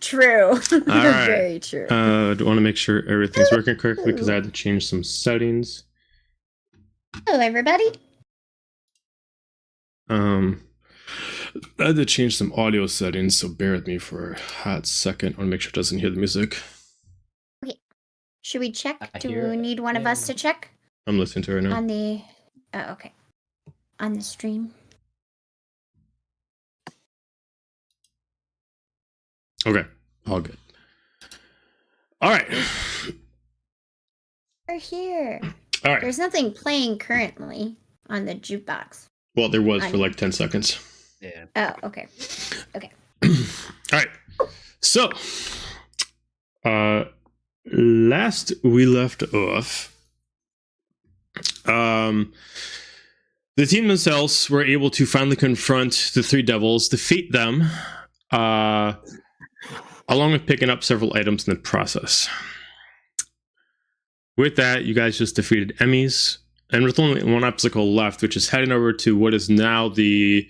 True. All right. Very true. I want to make sure everything's working correctly because I had to change some settings. Hello, everybody. I had to change some audio settings, so bear with me for a hot second. I want to make sure it doesn't hear the music. Okay. Should we check? I Do hear we it, need one of yeah. us to check? I'm listening to it right now. On the... Oh, okay. On the stream. Okay, all good. All right. We're here. All right. There's nothing playing currently on the jukebox. Well, there was for like 10 seconds. Yeah. Oh, okay. Okay. All right. So, last we left off, the team themselves were able to finally confront the three devils, defeat them, along with picking up several items in the process. With that, you guys just defeated Emmys, and with only one obstacle left, which is heading over to what is now the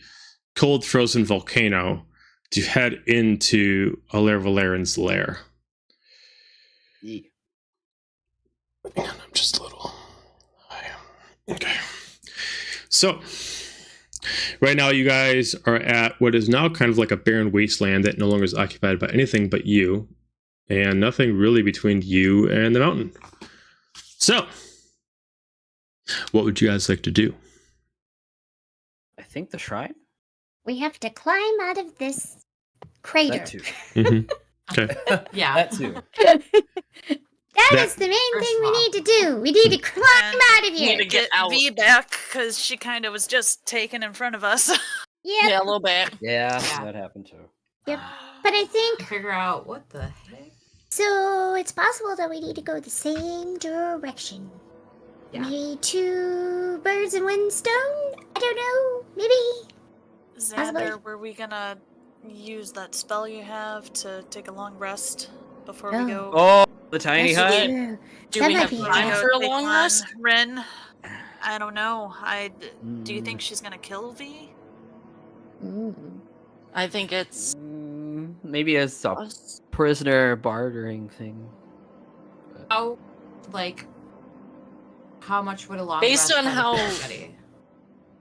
cold frozen volcano to head into Alarovalryn's lair. Yeah. Hang on, I'm just a little... Okay. So, right now you guys are at what is now kind of like a barren wasteland that no longer is occupied by anything but you, and nothing really between you and the mountain. So, what would you guys like to do? I think the shrine? We have to climb out of this crater. That too. Mm-hmm. Okay. Yeah. That too. That is the main thing we need to do. We need to climb out of We here. need to get out. V back because she kind of was just taken in front of us. Yeah, Yeah, a little bit. Yeah, Yeah. that happened too. Yep. But I think Figure out what the heck. so. It's possible that we need to go the same direction. Yeah. Maybe two birds in one stone. I don't know. Maybe. Xander, were we gonna use that spell you have to take a long rest before we go? Oh, the tiny That's hut? true. Do That we might have be time bad. for a Take long on rest? Ren? I don't know. Do you think she's gonna kill V? Mm. I think it's Maybe as a us. prisoner bartering thing. How, like, how much would a long Based rest on benefit how- everybody?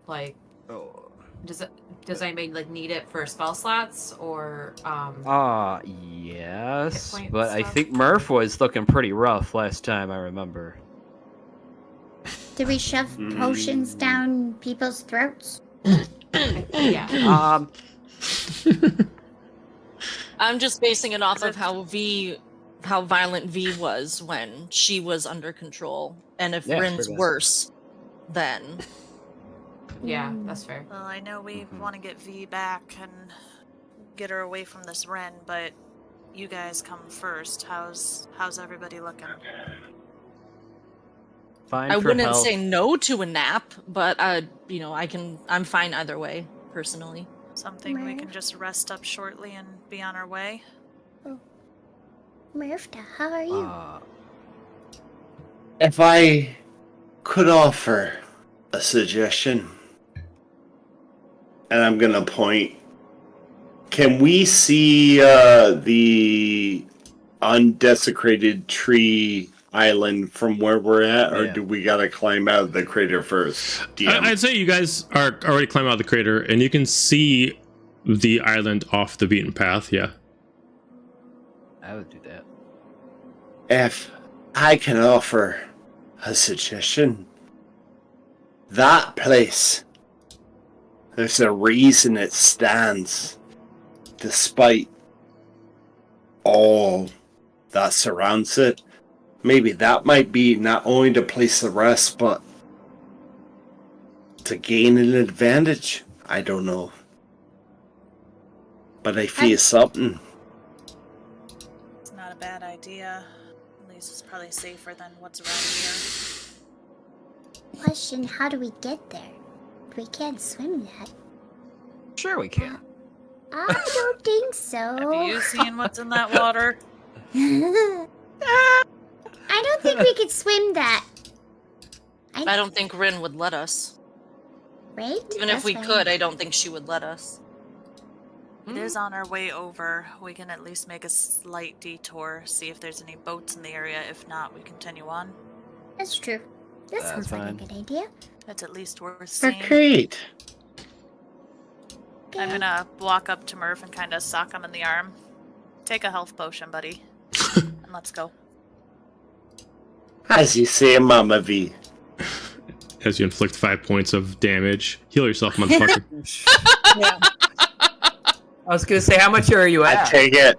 Like, Oh. does anybody like need it for spell slots or Yes, Hit point but I stuff. think Murph was looking pretty rough last time I remember. Did we shove potions down people's throats? yeah? I'm just basing it off of how violent V was when she was under control, and if Yeah, Rin's sure does. worse, then Yeah, that's fair. Well, I know we want to get V back and get her away from this Ren, but you guys come first. How's everybody looking? Fine I for wouldn't health. say no to a nap, but I'm fine either way, personally. Something we can Murph? just rest up shortly and be on our way? Murphta, how are you? If I could offer a suggestion, and I'm gonna point, can we see the undesecrated tree island from where we're at, or Yeah. do we gotta climb out of the crater first? DM? I'd say you guys are already climbing out of the crater, and you can see the island off the beaten path. Yeah. I would do that. If I can offer a suggestion, that place, there's a reason it stands, despite all that surrounds it. Maybe that might be not only to place the rest, but to gain an advantage. I don't know. But I feel something. It's not a bad idea. At least it's probably safer than what's around here. Question: how do we get there? We can't swim that. Sure we can. I don't think so. Have you seen what's in that water? I don't think we could swim that. I don't think Rin would let us. Right? Even That's if we fine. could, I don't think she would let us. It is on our way over. We can at least make a slight detour, see if there's any boats in the area. If not, we continue on. That's true. That That's sounds like a fine. good idea. It's at least worth seeing. Great. I'm gonna walk up to Murph and kind of sock him in the arm. Take a health potion, buddy. And let's go. As you say, Mama V. As you inflict 5 points of damage. Heal yourself, motherfucker. I was gonna say, how much are you I at? take it.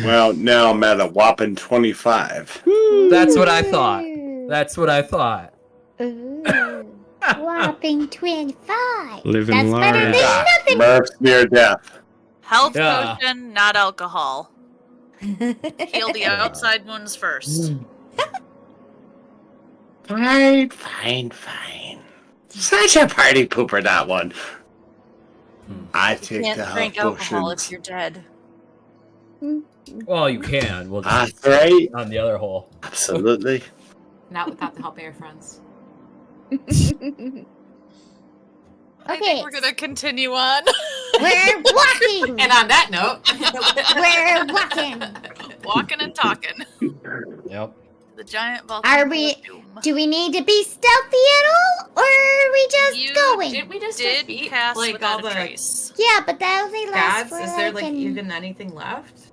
Well, now I'm at a whopping 25. That's what I thought. That's what I thought. Ooh. Whopping 25. Living That's better large. than nothing. Murph's near death. Health Yeah. potion, not alcohol. Heal the outside wounds first. Fine. Such a party pooper, that one. I You take can't the drink health alcohol if potions. you're dead. Well, you can. We'll just That's right. on the other hole. Absolutely. Not without the help of your friends. I Okay. think we're gonna continue on. We're walking. And on that note, We're walking. Walking and talking. Yep. The giant volcano. Are we? Do we need to be stealthy at all, or are we just You going? did we just Did defeat cast like all without a the trace. Yeah, but that only lasts gods? for Is there like like an... even anything left?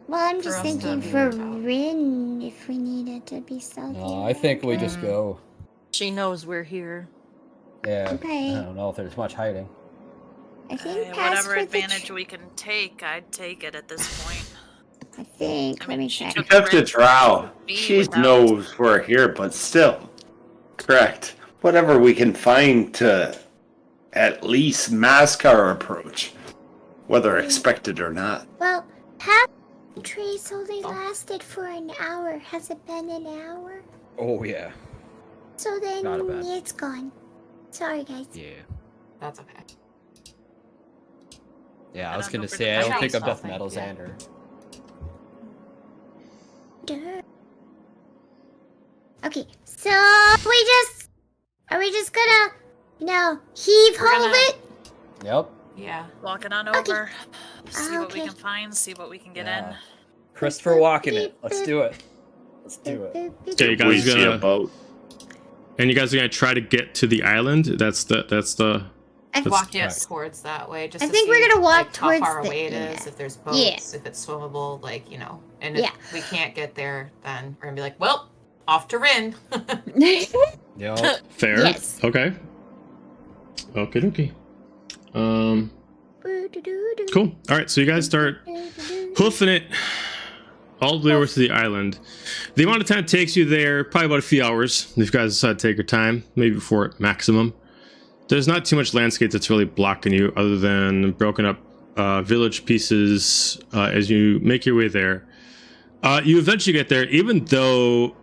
Well, I'm for just us thinking to for move out? Rin, if we needed to be stealthy. No, I think we just go. She knows we're here. Yeah. Okay. I don't know if there's much hiding. I think past Whatever for the advantage we can take, I'd take it at this point. I think. I Let mean, me she check. took- Took the drow. Be She without- knows we're here, but still. Correct. Whatever we can find to at least mask our approach, whether expected or not. Well, past trace only lasted for an hour. Has it been an hour? Oh yeah. So then Not bad. it's gone. Sorry, guys. Yeah. That's okay. Yeah, I I was don't know gonna for say the I don't trace, think I've I'll death think, metal yeah. Xander. Duh. Okay, so are we just gonna, heave We're ho of gonna- it? Yep. Yeah. Walking on Okay. over. See what we Okay. can find, see what we can get Yeah. in. Christopher walking it. Let's do it. Let's do it. Okay, you We guys see a gonna boat. and you guys are gonna try to get to the island. That's the I That's Walk correct. towards that way. Just I to think see, we're gonna walk like, towards how far the- away it yeah. is, if there's boats, Yeah. if it's swimmable, like, and if Yeah. we can't get there, then we're gonna be like, well, off to Rin. Yep. fair. Yes. Okay. Okay. Cool. All right, so you guys start hoofing it all the way over to the island. The amount of time it takes you there, probably about a few hours. If you guys decide to take your time, maybe before it maximum. There's not too much landscape that's really blocking you, other than broken up village pieces as you make your way there. You eventually get there, even though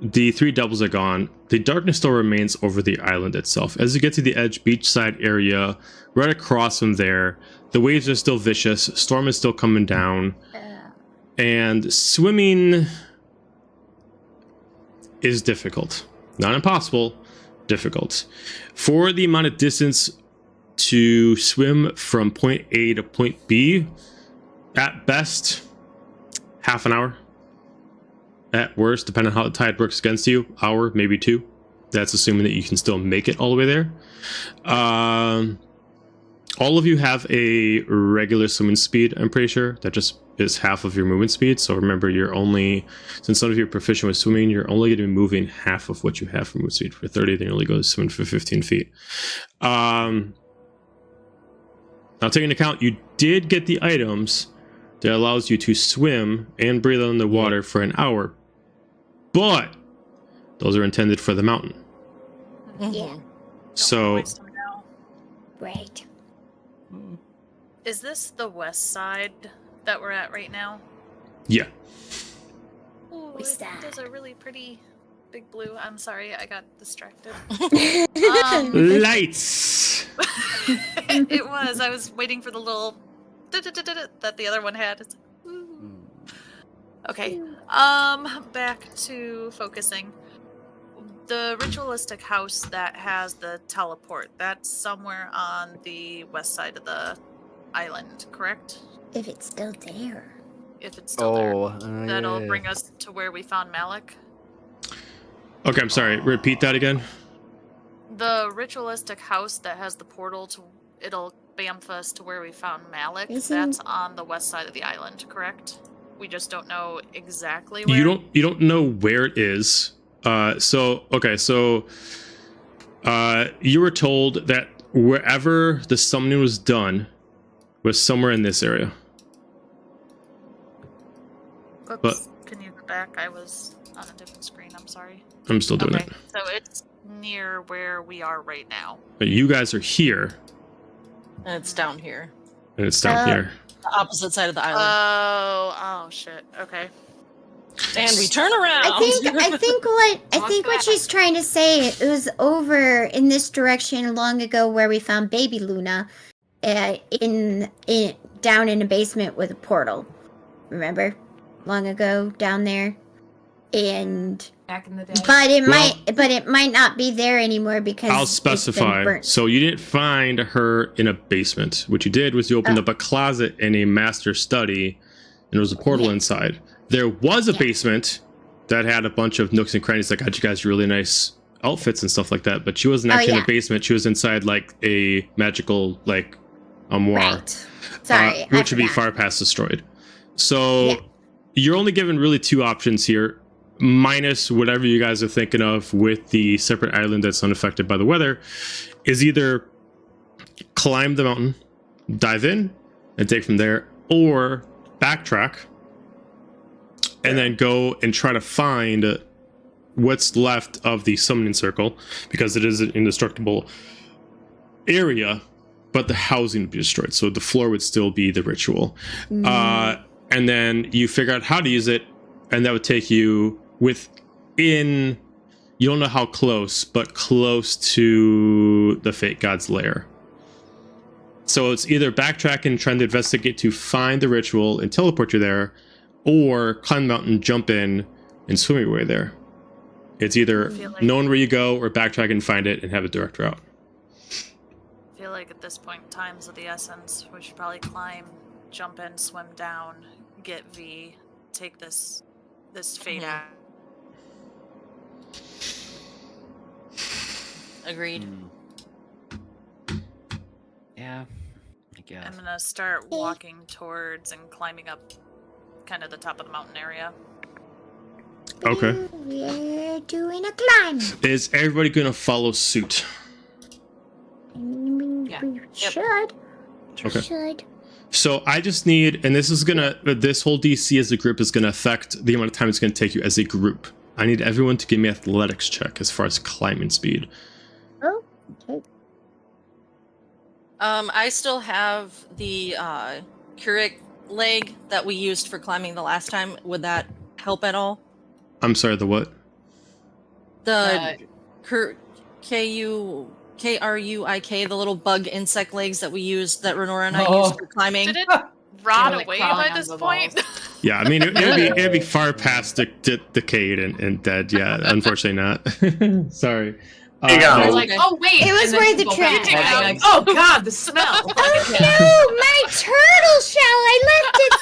the three doubles are gone, the darkness still remains over the island itself. As you get to the edge beachside area, right across from there, the waves are still vicious, storm is still coming down, and swimming is difficult. Not impossible, difficult. For the amount of distance to swim from point A to point B, at best, half an hour. At worst, depending on how the tide works against you, hour, maybe two. That's assuming that you can still make it all the way there. All of you have a regular swimming speed, I'm pretty sure. That just is half of your movement speed. So remember, since some of you are proficient with swimming, you're only going to be moving half of what you have for movement speed. For 30, then you only go swimming for 15 feet. Now, taking into account, you did get the items that allows you to swim and breathe on the water for an hour. But those are intended for the mountain. Yeah. So, Waste them now. Right. Is this the west side that we're at right now? yeah. Ooh, West side. there's a really pretty big blue. I'm sorry, I got distracted. Lights! It was. I was waiting for the little that the other one had. It's like, ooh. Okay. Back to focusing. The ritualistic house that has the teleport, that's somewhere on the west side of the island, correct? If it's still there. If it's still there. That'll yeah. bring us to where we found Malik. Okay, I'm sorry. Repeat that again. The ritualistic house that has the portal to it'll bamf us to where we found Malik. Isn't- That's on the west side of the island, correct? We just don't know exactly where. You don't know where it is. So you were told that wherever the summoning was done was somewhere in this area. Oops, but- can you go back? I was on a different screen. I'm sorry. I'm still doing Okay, it. so it's near where we are right now. But you guys are here, And it's down here. and it's down here. The opposite side of the island. Oh shit. Okay. And we turn around. I think what she's trying to say, it was over in this direction long ago where we found baby Luna, in down in a basement with a portal. Remember? Long ago down there. And Back in the day. but it might not be there anymore because I'll it's been specify. burnt. So you didn't find her in a basement. What you did was you opened up a closet in a master study, and there was a portal inside. There was a basement that had a bunch of nooks and crannies that got you guys really nice outfits and stuff like that. But she wasn't actually in the basement. She was inside like a magical armoire, Right. Sorry, I which would be forgot. far past destroyed. So you're only given really two options here, minus whatever you guys are thinking of with the separate island that's unaffected by the weather, is either climb the mountain, dive in, and take from there, or backtrack and then go and try to find what's left of the summoning circle, because it is an indestructible area, but the housing would be destroyed, so the floor would still be the ritual. And then you figure out how to use it, and that would take you within, you don't know how close, but close to the Fate God's lair. So it's either backtracking, trying to investigate to find the ritual and teleport you there, or climb the mountain, jump in, and swim your way there. It's either knowing where you go or backtrack and find it and have a direct route. I feel like at this point, time's of the essence. We should probably climb, jump in, swim down, get V, take this fate. Yeah. Agreed. Yeah, I guess. I'm gonna start walking towards and climbing up kind of the top of the mountain area. Okay. We're doing a climb. Is everybody going to follow suit? Yeah. We should. Okay. Should. So I just need, and this whole DC as a group is going to affect the amount of time it's going to take you as a group. I need everyone to give me athletics check as far as climbing speed. Oh, okay. I still have the Keurig leg that we used for climbing the last time. Would that help at all? I'm sorry, the what? The Kruik, the little bug insect legs that we used, that Renora and I used for climbing. Did it rot like away crawling by on this the point? walls. Yeah, I mean, it'd be far past decayed and dead. Yeah, unfortunately not. Sorry. You got I it. was like, oh wait, It was and then where you the go back trash- and you're like, oh god, the smell. Oh no, my turtle shell! I left it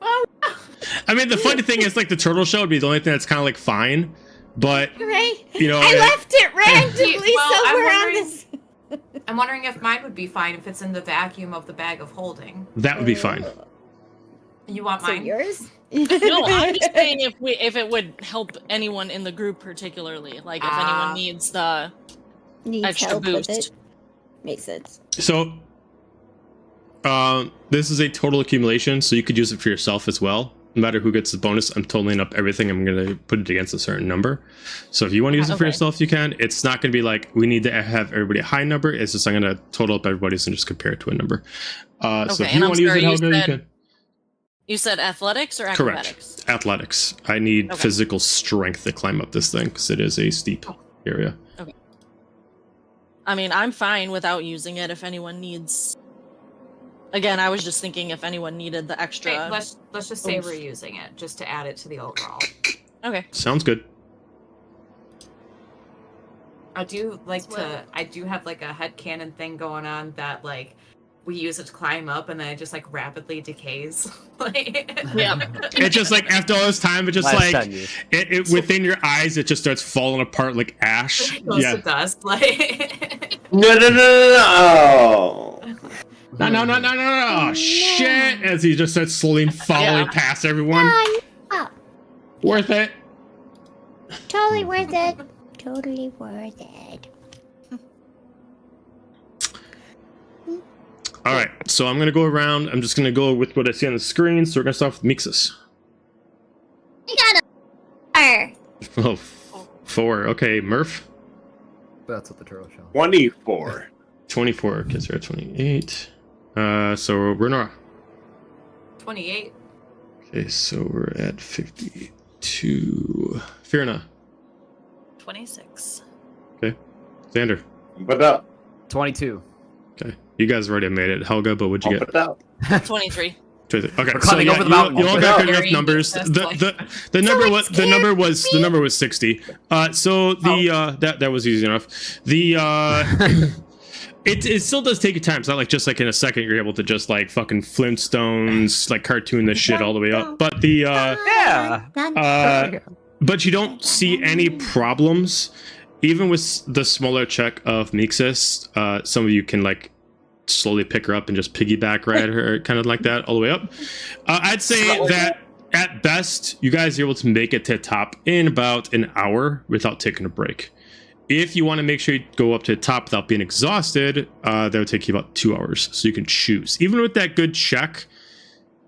somewhere. I mean, the funny thing is, the turtle shell would be the only thing that's kind of fine, but Right? I left it randomly Well, I'm somewhere on wondering- this. I'm wondering if mine would be fine if it's in the vacuum of the bag of holding. that would be fine. You want So mine? yours? No, I'm just saying if it would help anyone in the group particularly, like if anyone needs the Needs extra help with boost. it. Makes sense. So, this is a total accumulation, so you could use it for yourself as well. No matter who gets the bonus, I'm totaling up everything. I'm going to put it against a certain number. So if you want to use it for Okay. yourself, you can. It's not going to be like, we need to have everybody a high number. It's just, I'm going to total up everybody's and just compare it to a number. So Okay, if and you I'm want to use sorry, it, you Helga, you said- can. You said athletics or acrobatics? Correct. Athletics. I need Okay. physical strength to climb up this thing because it is a steep area. I mean, I'm fine without using it if anyone needs. Again, I was just thinking if anyone needed the extra. Okay, let's just say oomph. we're using it just to add it to the overall. Okay. Sounds good. I do have like a headcanon thing going on that like we use it to climb up and then it just like rapidly decays. Yeah. It's just like after all this time, it just Last like 10 years. it within your eyes, it just starts falling apart like ash. It goes Yeah. to dust. Like No. No. Shit. As he just starts slowly falling past everyone. Oh, Worth it. totally worth it. Totally worth it. All right. So I'm going to go around. I'm just going to go with what I see on the screen. So we're going to start with Mixus. You got a Oh, 4. Okay. Murph. That's what the turtle shell. 24. 24. Kids are at 28. So Renora. 28. Okay. So we're at 52. Fiona. 26. Okay. Xander. But up. 22. Okay. You guys already made it. Helga, but what'd you get? But up. 23. Okay, We're so climbing yeah, over the mountain. you all got good enough Very numbers. The number was 60. So that was easy enough. It still does take your time. It's not like just like in a second you're able to just like fucking Flintstones like cartoon this shit all the way up. But but you don't see any problems. Even with the smaller check of Mixus, some of you can like slowly pick her up and just piggyback ride her, kind of like that, all the way up. I'd say that at best, you guys are able to make it to the top in about an hour without taking a break. If you want to make sure you go up to the top without being exhausted, that would take you about 2 hours. So you can choose. Even with that good check,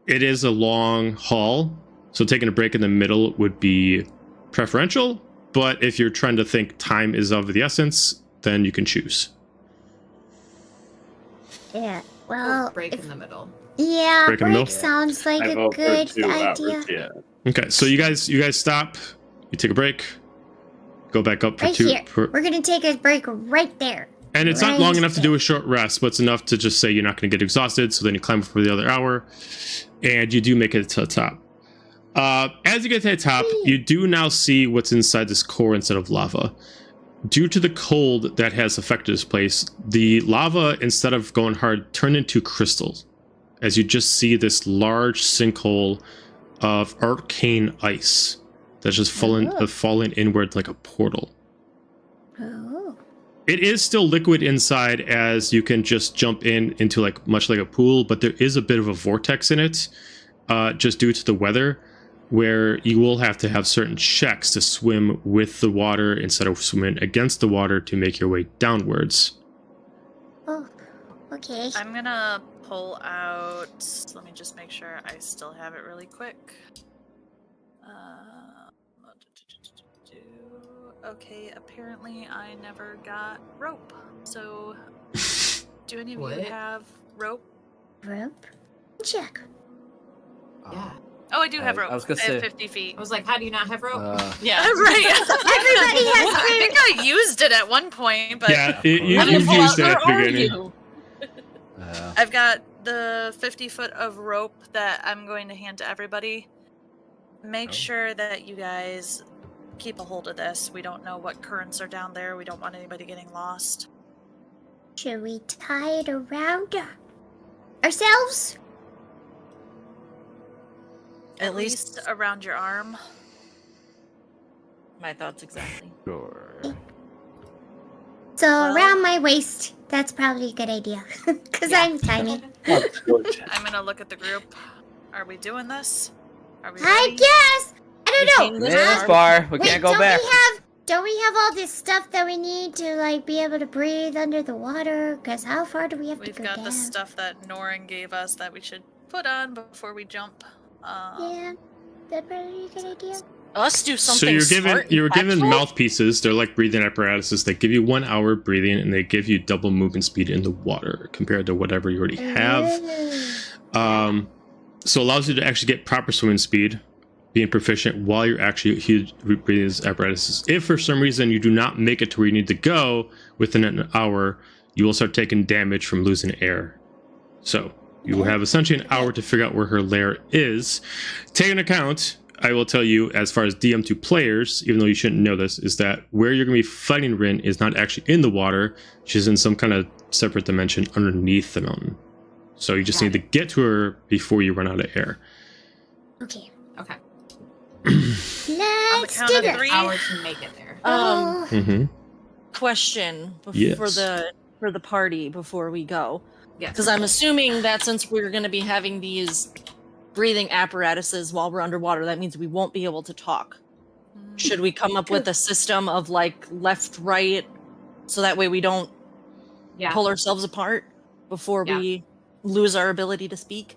it is a long haul. So taking a break in the middle would be preferential. But if you're trying to think time is of the essence, then you can choose. Yeah, well, break in the middle. Yeah, Break in the middle? sounds like I a vote for good 2 hours, idea. yeah. Okay, so you guys stop. You take a break. Go back up for Right 2. here. We're gonna take a break right there. And it's not Right long enough to do there. a short rest, but it's enough to just say you're not going to get exhausted. So then you climb up for the other hour, and you do make it to the top. As you get to the top, you do now see what's inside this core instead of lava. Due to the cold that has affected this place, the lava, instead of going hard, turned into crystals. As you just see this large sinkhole of arcane ice that's just fallen inward like a portal. Oh. It is still liquid inside, as you can just jump into like much like a pool, but there is a bit of a vortex in it, just due to the weather, where you will have to have certain checks to swim with the water instead of swimming against the water to make your way downwards. Oh. Okay. I'm gonna pull out. Let me just make sure I still have it really quick. Okay, apparently I never got rope. So, do any of What? you have rope? Rope. Check. Yeah. Oh, I do have rope. I was gonna have say- 50 feet. I was like, how do you not have rope? Yeah. Right. Everybody has I think I used it at one point, but Yeah, Of course. you've used it at the Where are beginning. you? I've got the 50 foot of rope that I'm going to hand to everybody. Make sure that you guys keep a hold of this. We don't know what currents are down there. We don't want anybody getting lost. Should we tie it around ourselves? At least around your arm. My thoughts exactly. Sure. So Well- around my waist. That's probably a good idea. Because I'm tiny. I'm gonna look at the group. Are we doing this? Are we I ready? guess. I don't know. Made it this far. We Wait, can't go back. Don't we have all this stuff that we need to like be able to breathe under the water? Because how far do we have We've to go got down? the stuff that Norin gave us that we should put on before we jump. Yeah, that'd probably be a good idea. Us do So something. you're given impactful? mouthpieces. They're like breathing apparatuses. They give you 1 hour breathing, and they give you double movement speed in the water compared to whatever you already have. Ooh. So it allows you to actually get proper swimming speed, being proficient while you're actually breathing these apparatuses. If for some reason you do not make it to where you need to go within an hour, you will start taking damage from losing air. So you will have essentially an hour to figure out where her lair is. Take into account, I will tell you, as far as DM to players, even though you shouldn't know this, is that where you're going to be fighting Rin is not actually in the water. She's in some kind of separate dimension underneath the mountain. So you just need to get to her before you run out of air. Okay. Okay. Let's count do of this. 3. Hours to make it there. Mm-hmm. Question Yes. for the party before we go, Yes. because I'm assuming that since we're going to be having these breathing apparatuses while we're underwater, that means we won't be able to talk. Should we come up with a system of like left, right, so that way we don't pull ourselves apart before we lose our ability to speak?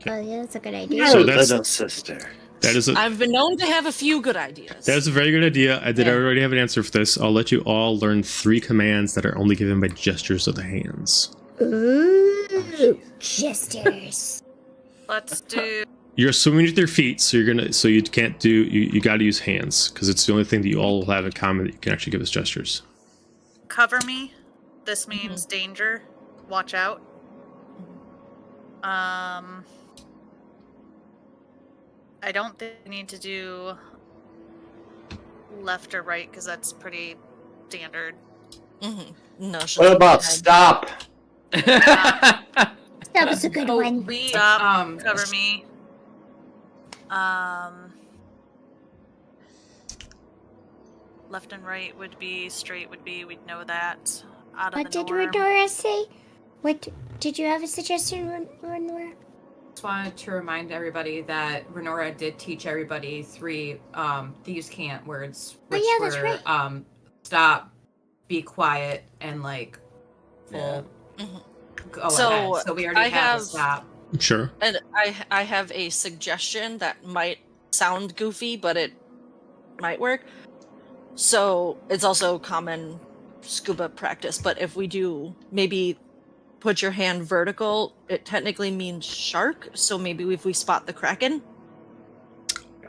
Oh, yeah, that's a good idea. So So that's- little sister. That is a I've been known to have a few good ideas. that is a very good idea. I did Yeah. already have an answer for this. I'll let you all learn 3 commands that are only given by gestures of the hands. Ooh, gestures. Let's do. You're swimming with your feet, so you can't do you got to use hands because it's the only thing that you all have in common that you can actually give as gestures. Cover me. This means danger. Watch out. I don't think we need to do left or right because that's pretty standard. No. What about stop? That was a good one. We Stop. Cover me. Left and right would be, straight would be, we'd know that. Out of What the did norm. Renora say? What did you have a suggestion, Renora? just wanted to remind everybody that Renora did teach everybody 3 these can't words, which yeah, that's were right. stop, be quiet, and like full go So, ahead. So we already I have a have- stop. Sure. And I have a suggestion that might sound goofy, but it might work. So it's also common scuba practice, but if we do maybe put your hand vertical, it technically means shark. So maybe if we spot the kraken,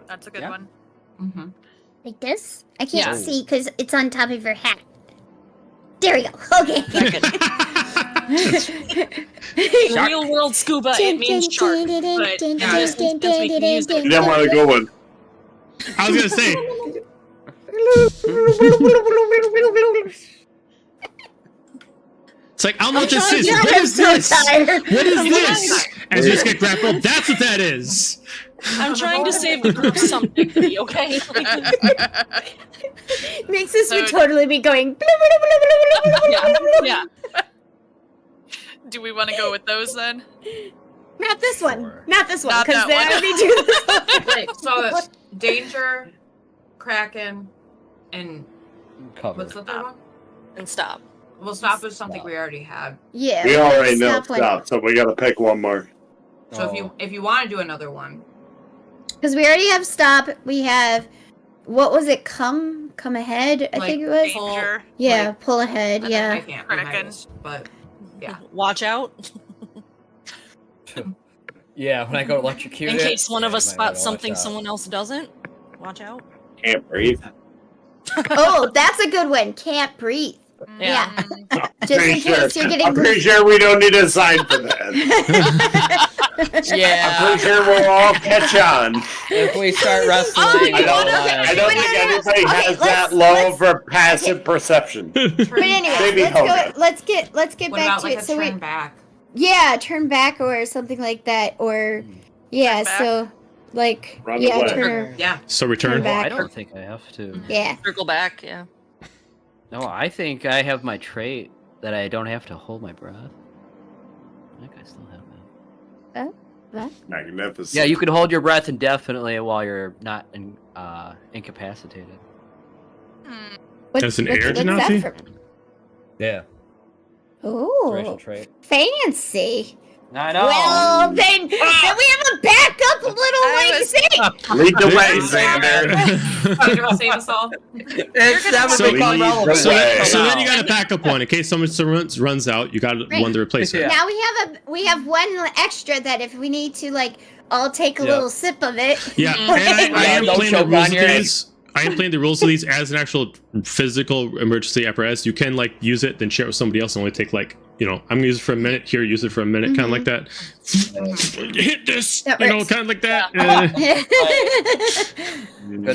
That's a good Yeah. one. Mm-hmm. Like this? I can't Yeah. see because it's on top of your hat. There we go. Okay. in real world scuba, it means shark. But in this instance, we can use it. You don't want to go in. I was gonna say. It's like, I don't know what this is. What is this? What is this? As you just get grappled, that's what that is. I'm trying to save the group some dignity, okay? Makes us would So- totally be going. yeah. Do we want to go with those then? Not this one. Sure. Not this one. Not Because that then one. we do this. Right. So danger, kraken, and Cover. what's the third one? And stop. Well, stop is something we already had. Yeah. We already know stop one. stop, so we gotta pick one more. So if you want to do another one, Because we already have stop. We have, what was it? Come ahead. I Like think it was. Danger. Yeah, like- pull ahead. I Yeah. can't read my Kraken. list, but yeah. Watch out. Yeah, when I go electrocute In it, case one of us you might wanna spots something watch out. someone else doesn't. Watch out. Can't breathe. Oh, that's a good one. Can't breathe. Yeah. Mm, Just in case you're getting. I'm pretty sure we don't need a sign for that. I'm Yeah, pretty sure we'll all catch on. if we start wrestling, Oh, you I don't, wanna- I don't think no. anybody Okay, has that let's- low let's- of a passive perception. But anyway, Baby let's go. Hogan. Let's get What back about to like it. a So turn we, back? yeah, turn back or something like that, or yeah. back. So like Run yeah, away. turn. Yeah. So return. back. I don't think I have to. Yeah. Circle back, yeah. No, I think I have my trait that I don't have to hold my breath. I think I still have that. Magnificent. Yeah, you can hold your breath indefinitely while you're not incapacitated. hmm. As an air genasi? Yeah, Oh, duration trait. fancy. I know. Well, then we have a backup little like thing. Lead the way, This- Xander. You're gonna save us all. It's never So become we- relevant. So, Right. so then you got a backup one in case someone runs out. You got Right. one to replace it. Yeah. Now we have one extra that if we need to like all take a Yeah. little sip of it. Yeah, and I am Don't playing the choke rules on of your these. I am playing the rules of these as an actual physical emergency apparatus. You can like use it, then share it with somebody else, and only take like I'm gonna use it for a minute here, use it for a minute, kind of like that. Hit this, That kind works. of like that.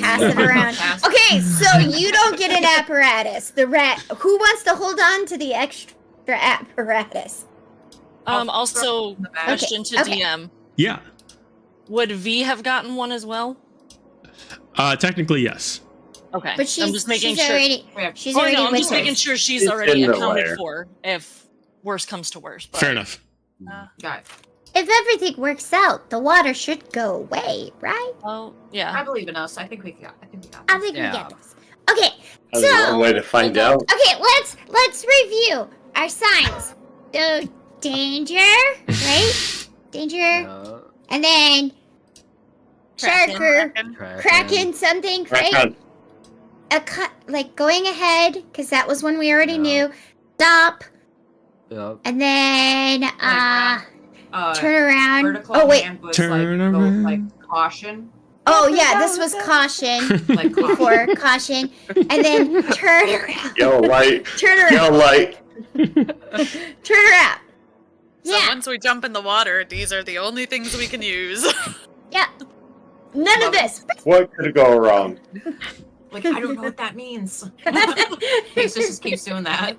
Pass it around. Okay, so you don't get an apparatus. The rat. Who wants to hold on to the extra apparatus? Also, question to okay. DM. Yeah. Would V have gotten one as well? Technically, yes. Okay. But I'm just making she's sure. already. Yeah. She's Oh, already no, I'm with just us. making sure she's It's already in the accounted lair. for if worse comes to worse. But Fair enough. Got it. If everything works out, the water should go away, right? Well, I yeah. believe in us. I think we got. I think we got. I this. think we Yeah. get this. Okay, That's one way to find out. okay, let's review our signs. So danger, right? Danger, and then Kraken. shark or kraken something, right? Like going ahead, because that was one we already knew. Stop, Yep. and then turn around. Vertical Oh wait. hand was Turn like, go, around. like caution. Oh yeah, this was caution Like caution. before caution, and then turn around. Yellow light. Turn around. Yellow light. Turn around. So Yeah. once we jump in the water, these are the only things we can use. Yeah. None of this. What could go wrong? Like I don't know what that means. This just keeps doing that.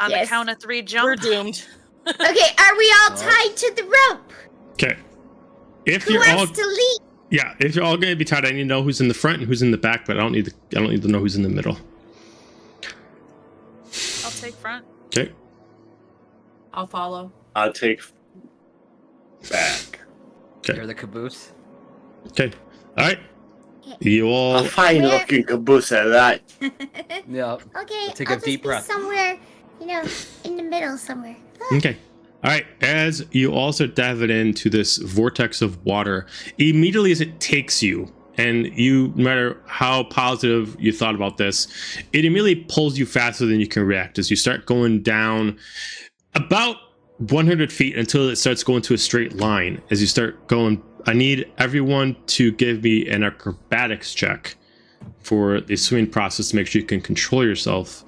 On Yes. the count of 3, We're jump. doomed. Okay, are we all tied to the rope? Okay. If Who you're all, wants to lead? yeah, if you're all going to be tied, I need to know who's in the front and who's in the back, but I don't need to know who's in the middle. I'll take front. Okay. I'll follow. I'll take back. You're the caboose. Okay. All right. You all. A fine looking caboose at that. Yep. Okay, Take I'll a just deep be breath. somewhere, in the middle somewhere. Okay. All right. As you also dive it into this vortex of water, immediately as it takes you, and you, no matter how positive you thought about this, it immediately pulls you faster than you can react as you start going down about 100 feet until it starts going to a straight line. As you start going, I need everyone to give me an acrobatics check for the swimming process to make sure you can control yourself.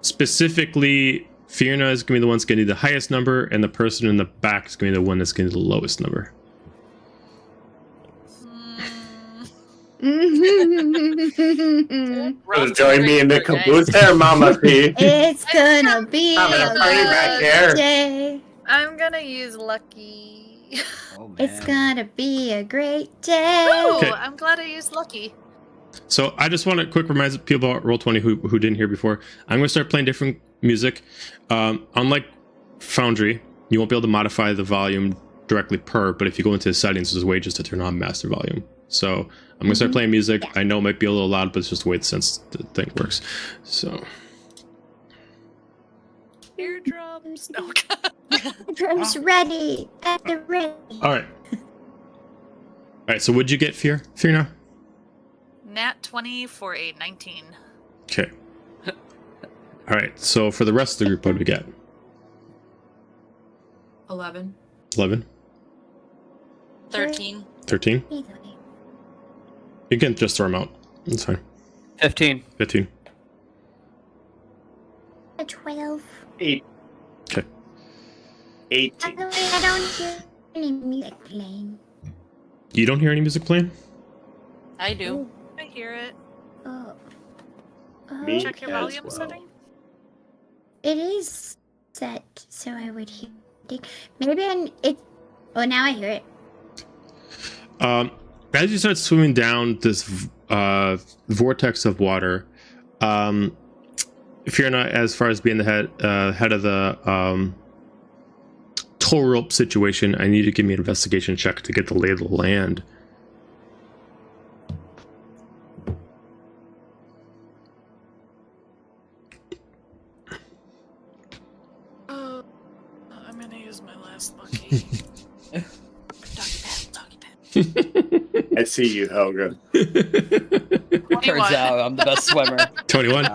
Specifically, Fiona is going to be the one that's going to do the highest number, and the person in the back is going to be the one that's going to do the lowest number. Join me in the caboose there, Mama P. It's gonna be Having a a party back there. good day. I'm gonna use lucky. Oh man. It's gonna be a great day. Ooh, Okay. I'm glad I used lucky. So I just want to quick remind people about Roll20 who didn't hear before. I'm going to start playing different music. Unlike Foundry, you won't be able to modify the volume directly per, but if you go into the settings, there's a way just to turn on master volume. So I'm going to start playing music. I know it might be a little loud, but it's just the way the thing works. So Eardrums. No. Drums ready at the ready. all right. All right, so what'd you get, Fear now? Nat 20 for a 19. Okay. All right, so for the rest of the group, what do we get? 11. 11? 13. 13? You can just throw them out. That's fine. 15. 15. 12. 8. Okay. 18. By the way, I don't hear any music playing. You don't hear any music playing? I do. I hear it. Oh. Me? Check your as volume well. setting. It is set, so I would hear it. Maybe it. Oh, now I hear it. As you start swimming down this vortex of water, if you're not as far as being the head of the tow rope situation, I need to give me an investigation check to get the lay of the land. I'm gonna use my last lucky. Doggy pad. I see you, Helga. Turns out I'm the best swimmer. 21.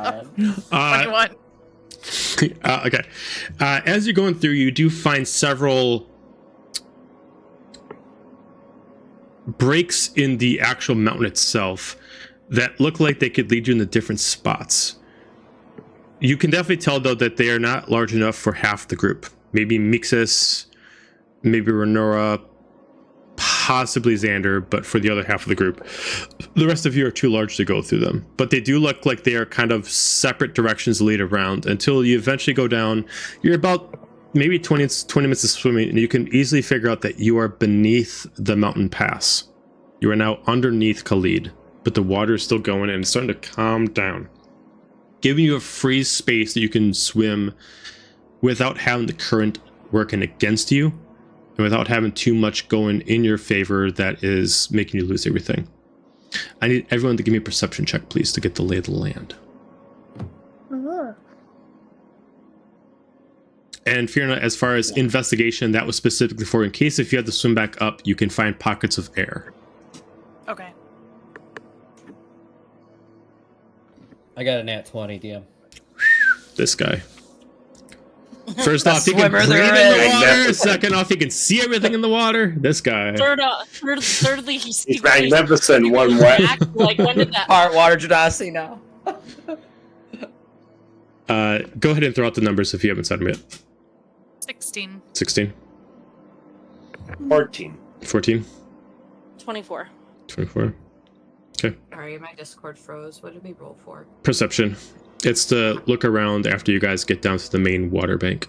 21. Okay. As you're going through, you do find several breaks in the actual mountain itself that look like they could lead you into different spots. You can definitely tell, though, that they are not large enough for half the group. Maybe Mixus, maybe Renora, possibly Xander, but for the other half of the group, the rest of you are too large to go through them. But they do look like they are kind of separate directions to lead around until you eventually go down. You're about maybe 20 minutes of swimming, and you can easily figure out that you are beneath the mountain pass. You are now underneath Khalid, but the water is still going and it's starting to calm down, giving you a free space that you can swim without having the current working against you and without having too much going in your favor that is making you lose everything. I need everyone to give me a perception check, please, to get the lay of the land. And Fiona, as far as investigation, that was specifically for in case if you had to swim back up, you can find pockets of air. Okay. I got a nat 20, DM. This guy. First off, he can swimmer breathe in there the is. water. Second off, he can see everything in the water. This guy. Thirdly, he's magnificent one way. Like, when did that? Part water genasi now. Go ahead and throw out the numbers if you haven't said them yet. 16. 16. 14. 14. 24. 24. Okay. Sorry, my Discord froze. What did we roll for? Perception. It's to look around after you guys get down to the main water bank.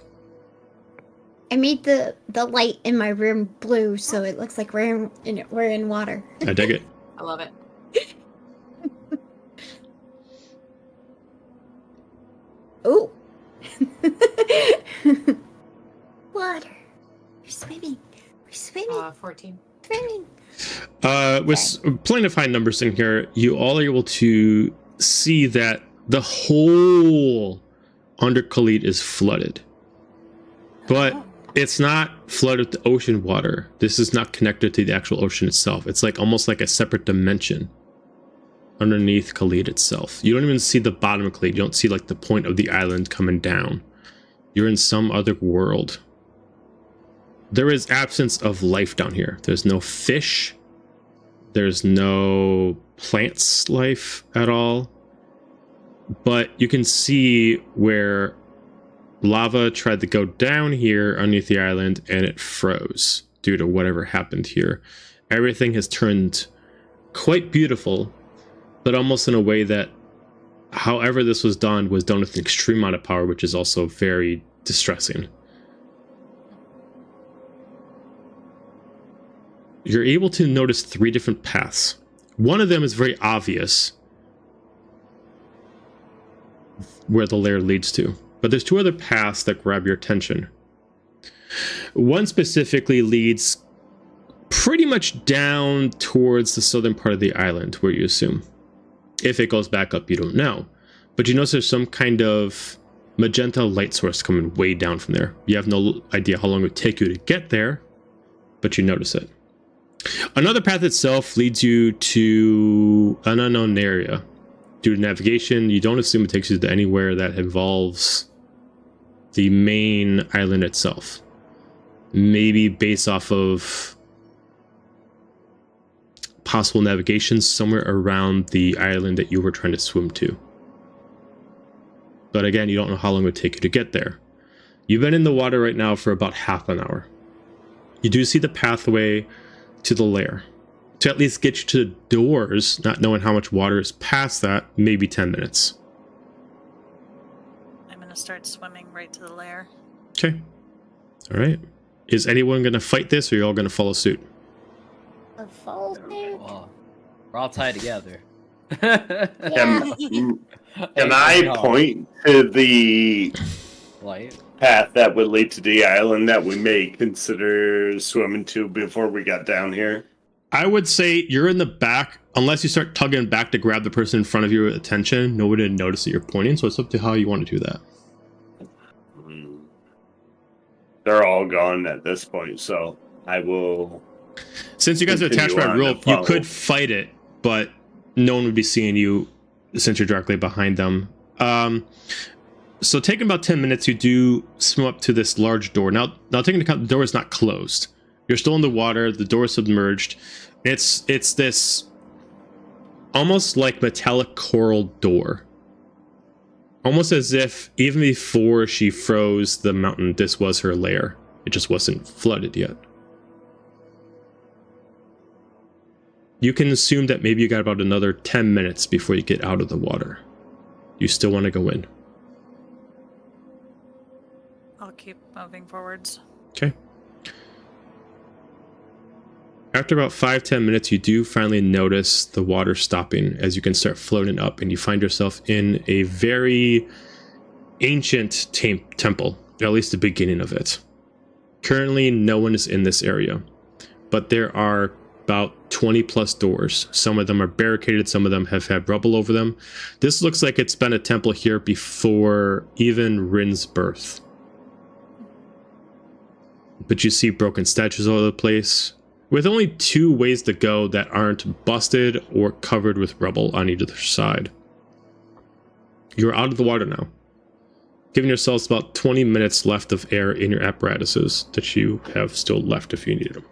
I made the light in my room blue, so it looks like we're in water. I dig it. I love it. Oh. Water. We're swimming. We're swimming. 14. Swimming. With plenty of high numbers in here, you all are able to see that the whole under Khalid is flooded. But it's not flooded with the ocean water. This is not connected to the actual ocean itself. It's like almost like a separate dimension underneath Khalid itself. You don't even see the bottom of Khalid. You don't see like the point of the island coming down. You're in some other world. There is absence of life down here. There's no fish. There's no plants life at all. But you can see where lava tried to go down here underneath the island and it froze due to whatever happened here. Everything has turned quite beautiful, but almost in a way that however this was done with an extreme amount of power, which is also very distressing. You're able to notice 3 different paths. One of them is very obvious where the lair leads to, but there's 2 other paths that grab your attention. One specifically leads pretty much down towards the southern part of the island, where you assume. If it goes back up, you don't know. But you notice there's some kind of magenta light source coming way down from there. You have no idea how long it would take you to get there, but you notice it. Another path itself leads you to an unknown area. Due to navigation, you don't assume it takes you to anywhere that involves the main island itself. Maybe based off of possible navigation somewhere around the island that you were trying to swim to. But again, you don't know how long it would take you to get there. You've been in the water right now for about half an hour. You do see the pathway to the lair. To at least get you to the doors, not knowing how much water is past that, maybe 10 minutes. I'm going to start swimming right to the lair. Okay. All right. Is anyone going to fight this, or are you all going to follow suit? A fall suit. Well, we're all tied together. Can I point to the Light. path that would lead to the island that we may consider swimming to before we got down here? I would say you're in the back, unless you start tugging back to grab the person in front of you with attention. Nobody would notice that you're pointing, so it's up to how you want to do that. They're all gone at this point, so I will. Since you guys are attached by a rope, you could fight it, but no one would be seeing you since you're directly behind them. So taking about 10 minutes, you do swim up to this large door. Now taking into account the door is not closed. You're still in the water. The door is submerged. It's this almost like metallic coral door. Almost as if even before she froze the mountain, this was her lair. It just wasn't flooded yet. You can assume that maybe you got about another 10 minutes before you get out of the water. You still want to go in? I'll keep moving forwards. Okay. After about 5-10 minutes, you do finally notice the water stopping as you can start floating up, and you find yourself in a very ancient temple, at least the beginning of it. Currently, no one is in this area, but there are about 20 plus doors. Some of them are barricaded, some of them have had rubble over them. This looks like it's been a temple here before even Rin's birth. But you see broken statues all over the place, with only 2 ways to go that aren't busted or covered with rubble on either side. You're out of the water now, giving yourselves about 20 minutes left of air in your apparatuses that you have still left if you need them.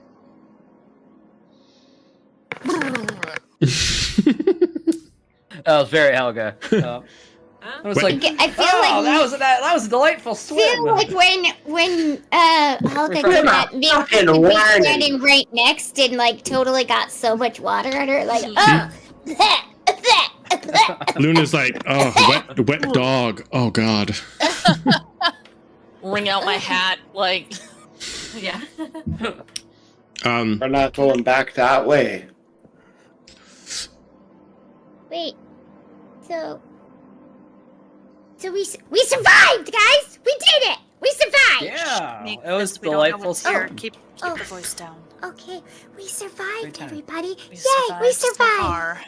That was very Helga. I was like, I feel like that was a delightful swim. I feel like when Helga did that, me and we standing right next and like totally got so much water on her, like Luna's like, oh, wet dog. Oh God. Wring out my hat, like. Yeah. We're not going back that way. Wait, so we survived, guys. We did it. We survived. Yeah, Sneak, it was we don't know delightful. what's here. swim. Keep Oh. the voice down. Okay, we survived, time. everybody. We Yay, we so survived. far.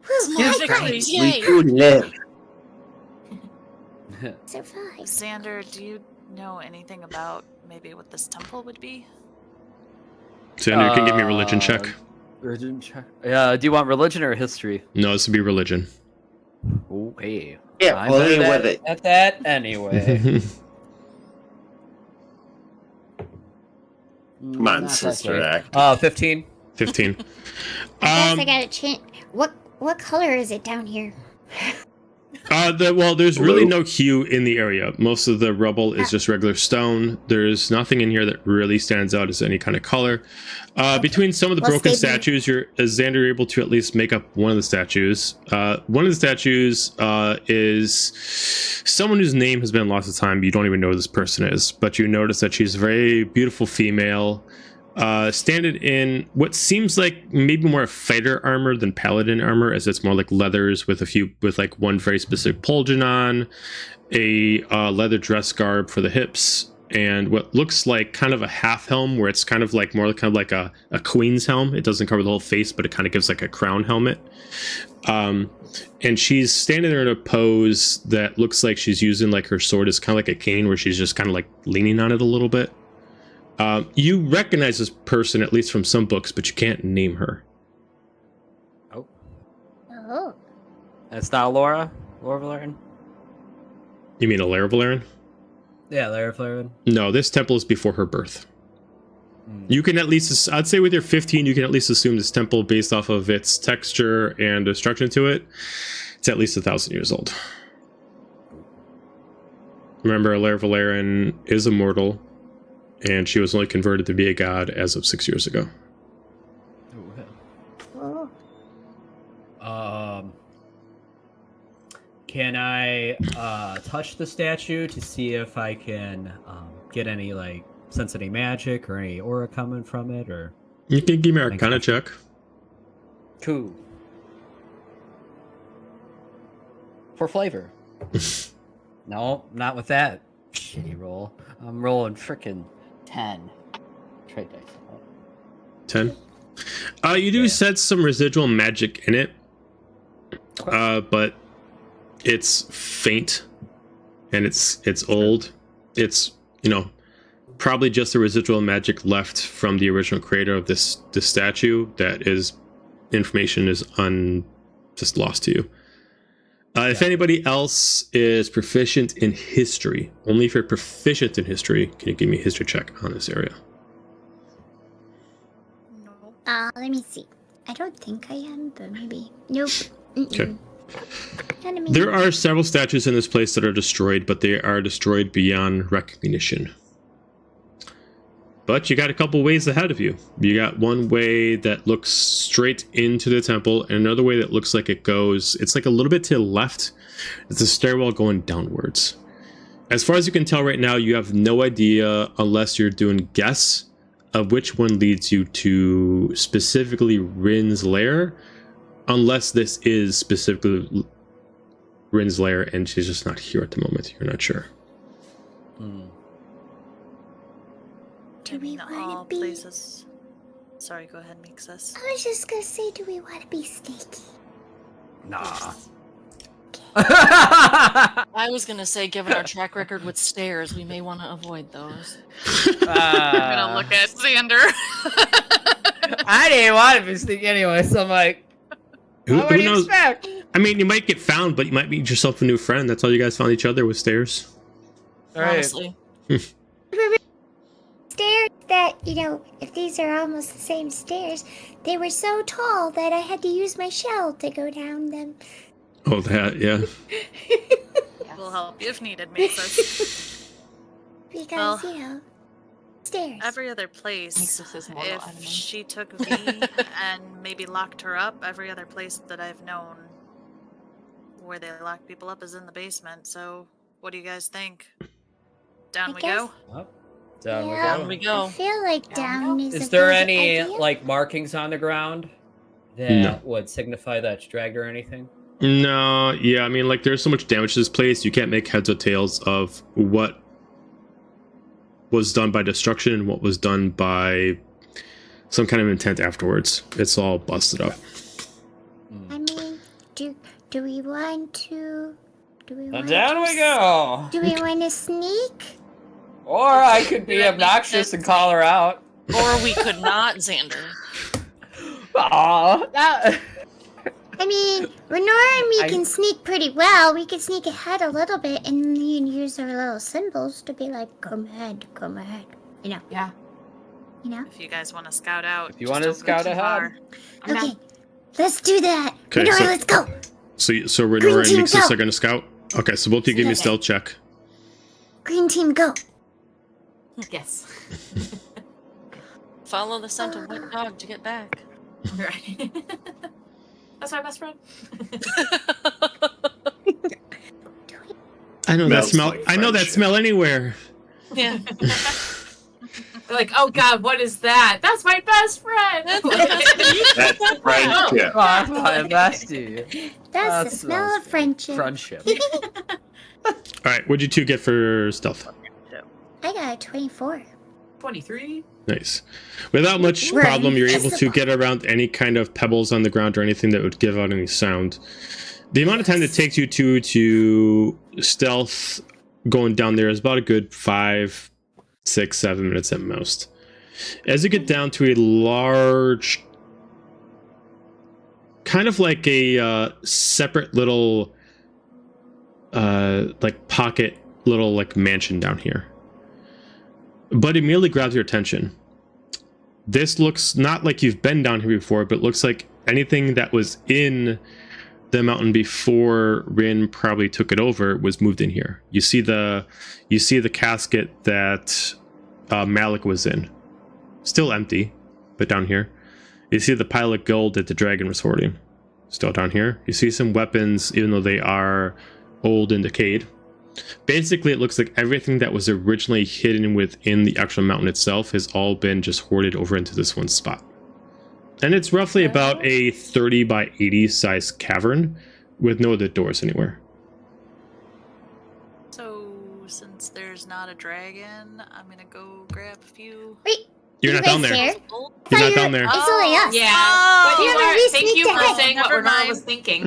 Whew, Yeah, high victory. five. Yay. We do live. Survived. Xander, do you know anything about maybe what this temple would be? Xander, you can give me a religion check. Religion check. Yeah, do you want religion or history? No, this would be religion. Okay. Yeah, I'm play better with it. at that anyway. Come on, Not that Sister great. Act. 15. 15. I guess I gotta change. What color is it down here? Well, there's really Blue. no hue in the area. Most of the rubble is just regular stone. There's nothing in here that really stands out as any kind of color. Between some of the Well, broken stay there. statues, as Xander, you're able to at least make up one of the statues. One of the statues is someone whose name has been lost to time. You don't even know who this person is, but you notice that she's a very beautiful female, standing in what seems like maybe more fighter armor than paladin armor, as it's more like leathers with like one very specific pauldron on, a leather dress garb for the hips, and what looks like kind of a half helm, where it's kind of like a queen's helm. It doesn't cover the whole face, but it kind of gives like a crown helmet. And she's standing there in a pose that looks like she's using like her sword as kind of like a cane, where she's just kind of like leaning on it a little bit. You recognize this person, at least from some books, but you can't name her. Oh. That's not Laura? Alarovalryn? You mean Alarovalryn? Yeah, Alarovalryn. No, this temple is before her birth. You can at least, I'd say with your 15, you can at least assume this temple, based off of its texture and destruction to it, it's at least 1,000 years old. Remember, Alarovalryn is immortal, and she was only converted to be a god as of 6 years ago. Oh. Can I touch the statue to see if I can get any like sense any magic or any aura coming from it, or You can give me an Arcana check. Cool. For flavor. No, not with that shitty roll. I'm rolling frickin' 10. Trade dice. 10. You do sense some residual magic in it, but it's faint and it's old. It's, probably just the residual magic left from the original creator of this statue. That is information is just lost to you. If anybody else is proficient in history, only if you're proficient in history, can you give me a history check on this area? Let me see. I don't think I am, but maybe. Nope. Okay. Not There are several statues in this place that are destroyed, but they are destroyed beyond recognition. But you got a couple ways ahead of you. You got one way that looks straight into the temple, and another way that looks like it goes, it's like a little bit to the left. It's a stairwell going downwards. As far as you can tell right now, you have no idea, unless you're doing guess, of which one leads you to specifically Ryn's lair, unless this is specifically Ryn's lair and she's just not here at the moment. You're not sure. Do we All want to be... places. Sorry, go ahead, Mixus. I was just gonna say, do we want to be sneaky? Nah. I was gonna say, given our track record with stairs, we may want to avoid those. I'm gonna look at Xander. I didn't want to be sneaky anyway, so I'm like, what do you knows? expect? I mean, you might get found, but you might meet yourself a new friend. That's how you guys found each other, with stairs. All right. Honestly. Stairs that, if these are almost the same stairs, they were so tall that I had to use my shell to go down them. Oh, that, yeah. We'll help you if needed, Mixus. Because, stairs. Every other place, Mixus is mortal if enemy. she took V and maybe locked her up, every other place that I've known where they lock people up is in the basement. So, what do you guys think? Down we go? Well, down Down we we go. I feel like down is Is a there good any idea. markings on the ground that No. would signify that it's dragged or anything? No, yeah, I mean, there's so much damage to this place, you can't make heads or tails of what was done by destruction and what was done by some kind of intent afterwards. It's all busted up. I mean, do we want to... Down we go! Do we want to sneak? Or I could be obnoxious and call her out. Or we could not, Xander. Aww. I mean, Renora and me I- can sneak pretty well. We could sneak ahead a little bit and you can use our little symbols to be like, come ahead. Yeah. If you guys want to scout out. If you just wanna don't go scout too ahead. far. I'm down. Okay, let's do that. Okay, Renora, so- let's go. So Renora and team, Mixus go. are going to scout? Okay, so both of you give me a stealth check. Green team, go. Yes. Follow the scent of wet dog to get back. Right. That's my best friend. I know that Smells smell. like I know that friendship. smell anywhere. Yeah. They're like, oh god, what is that? That's my best friend. That's friendship. My bestie. That's the smell of friendship. Friendship. All right, what'd you two get for stealth? I got a 24. 23. Nice. Without much Right. problem, you're able to get around any kind of pebbles on the ground or anything that would give out any sound. The amount of time it takes you to stealth going down there is about a good 5, 6, 7 minutes at most. As you get down to a large, kind of like a separate little, pocket little mansion down here. But it immediately grabs your attention. This looks not like you've been down here before, but looks like anything that was in the mountain before Ryn probably took it over was moved in here. You see the casket that Malik was in, still empty, but down here. You see the pile of gold that the dragon was hoarding, still down here. You see some weapons, even though they are old and decayed. Basically, it looks like everything that was originally hidden within the actual mountain itself has all been just hoarded over into this one spot. And it's roughly about a 30 by 80 size cavern with no other doors anywhere. So, since there's not a dragon, I'm gonna go grab a few. Wait, You're you not guys down there. here? You're not down there. It's only us. Yeah. Oh, But you yeah, are, we thank sneaked you for ahead. saying what Never Renora mind. was thinking.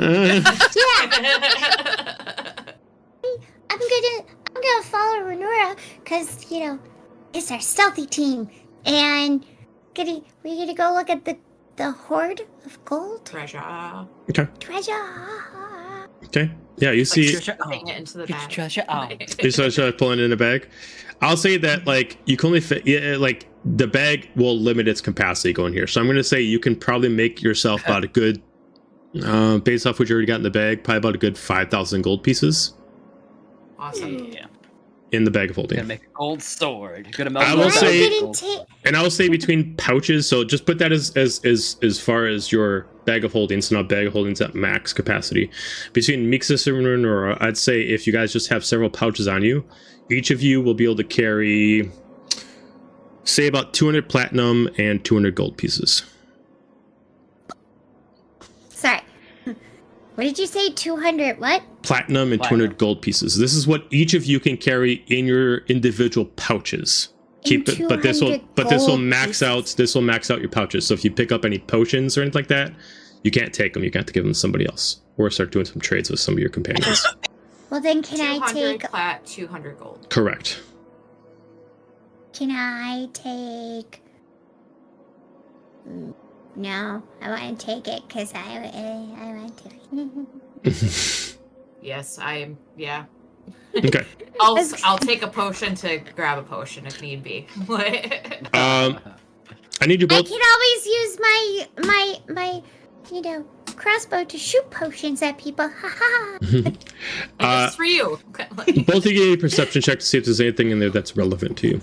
I'm gonna follow Renora, cause it's our stealthy team, and we're gonna go look at the hoard of gold Treasure. Okay. treasure. Okay. Yeah, you see. Putting it into the Get bag. your treasure out. You start pulling it in a bag. I'll say that like you can only fit like the bag will limit its capacity going here. So I'm going to say you can probably make yourself about a good, based off what you already got in the bag, probably about a good 5,000 gold pieces Awesome. Yeah. in the bag of holding. Gonna make a gold sword. Gonna I melt will gold. say- Gold. And I will say between pouches, so just put that as far as your bag of holding. So now bag of holding's at max capacity. Between Mixus and Aurora, I'd say if you guys just have several pouches on you, each of you will be able to carry, say, about 200 platinum and 200 gold pieces. Sorry. What did you say? 200 what? Platinum and 200 gold pieces. This is what each of you can carry in your individual pouches. Keep it, but this will 200 max out. This will max out your pouches. So if you pick up any potions or anything like that, you can't take them. You got to give them to somebody else, or start doing some trades with some of your companions. Well, then can I 200 take... plat, 200 gold. Correct. Can I take... No, I want to take it because I want to. Yes, yeah. Okay. I'll take a potion to grab a potion if need be. I need you I both. can always use my crossbow to shoot potions at people. Ha ha. It's for you. Both of you give me a perception check to see if there's anything in there that's relevant to you.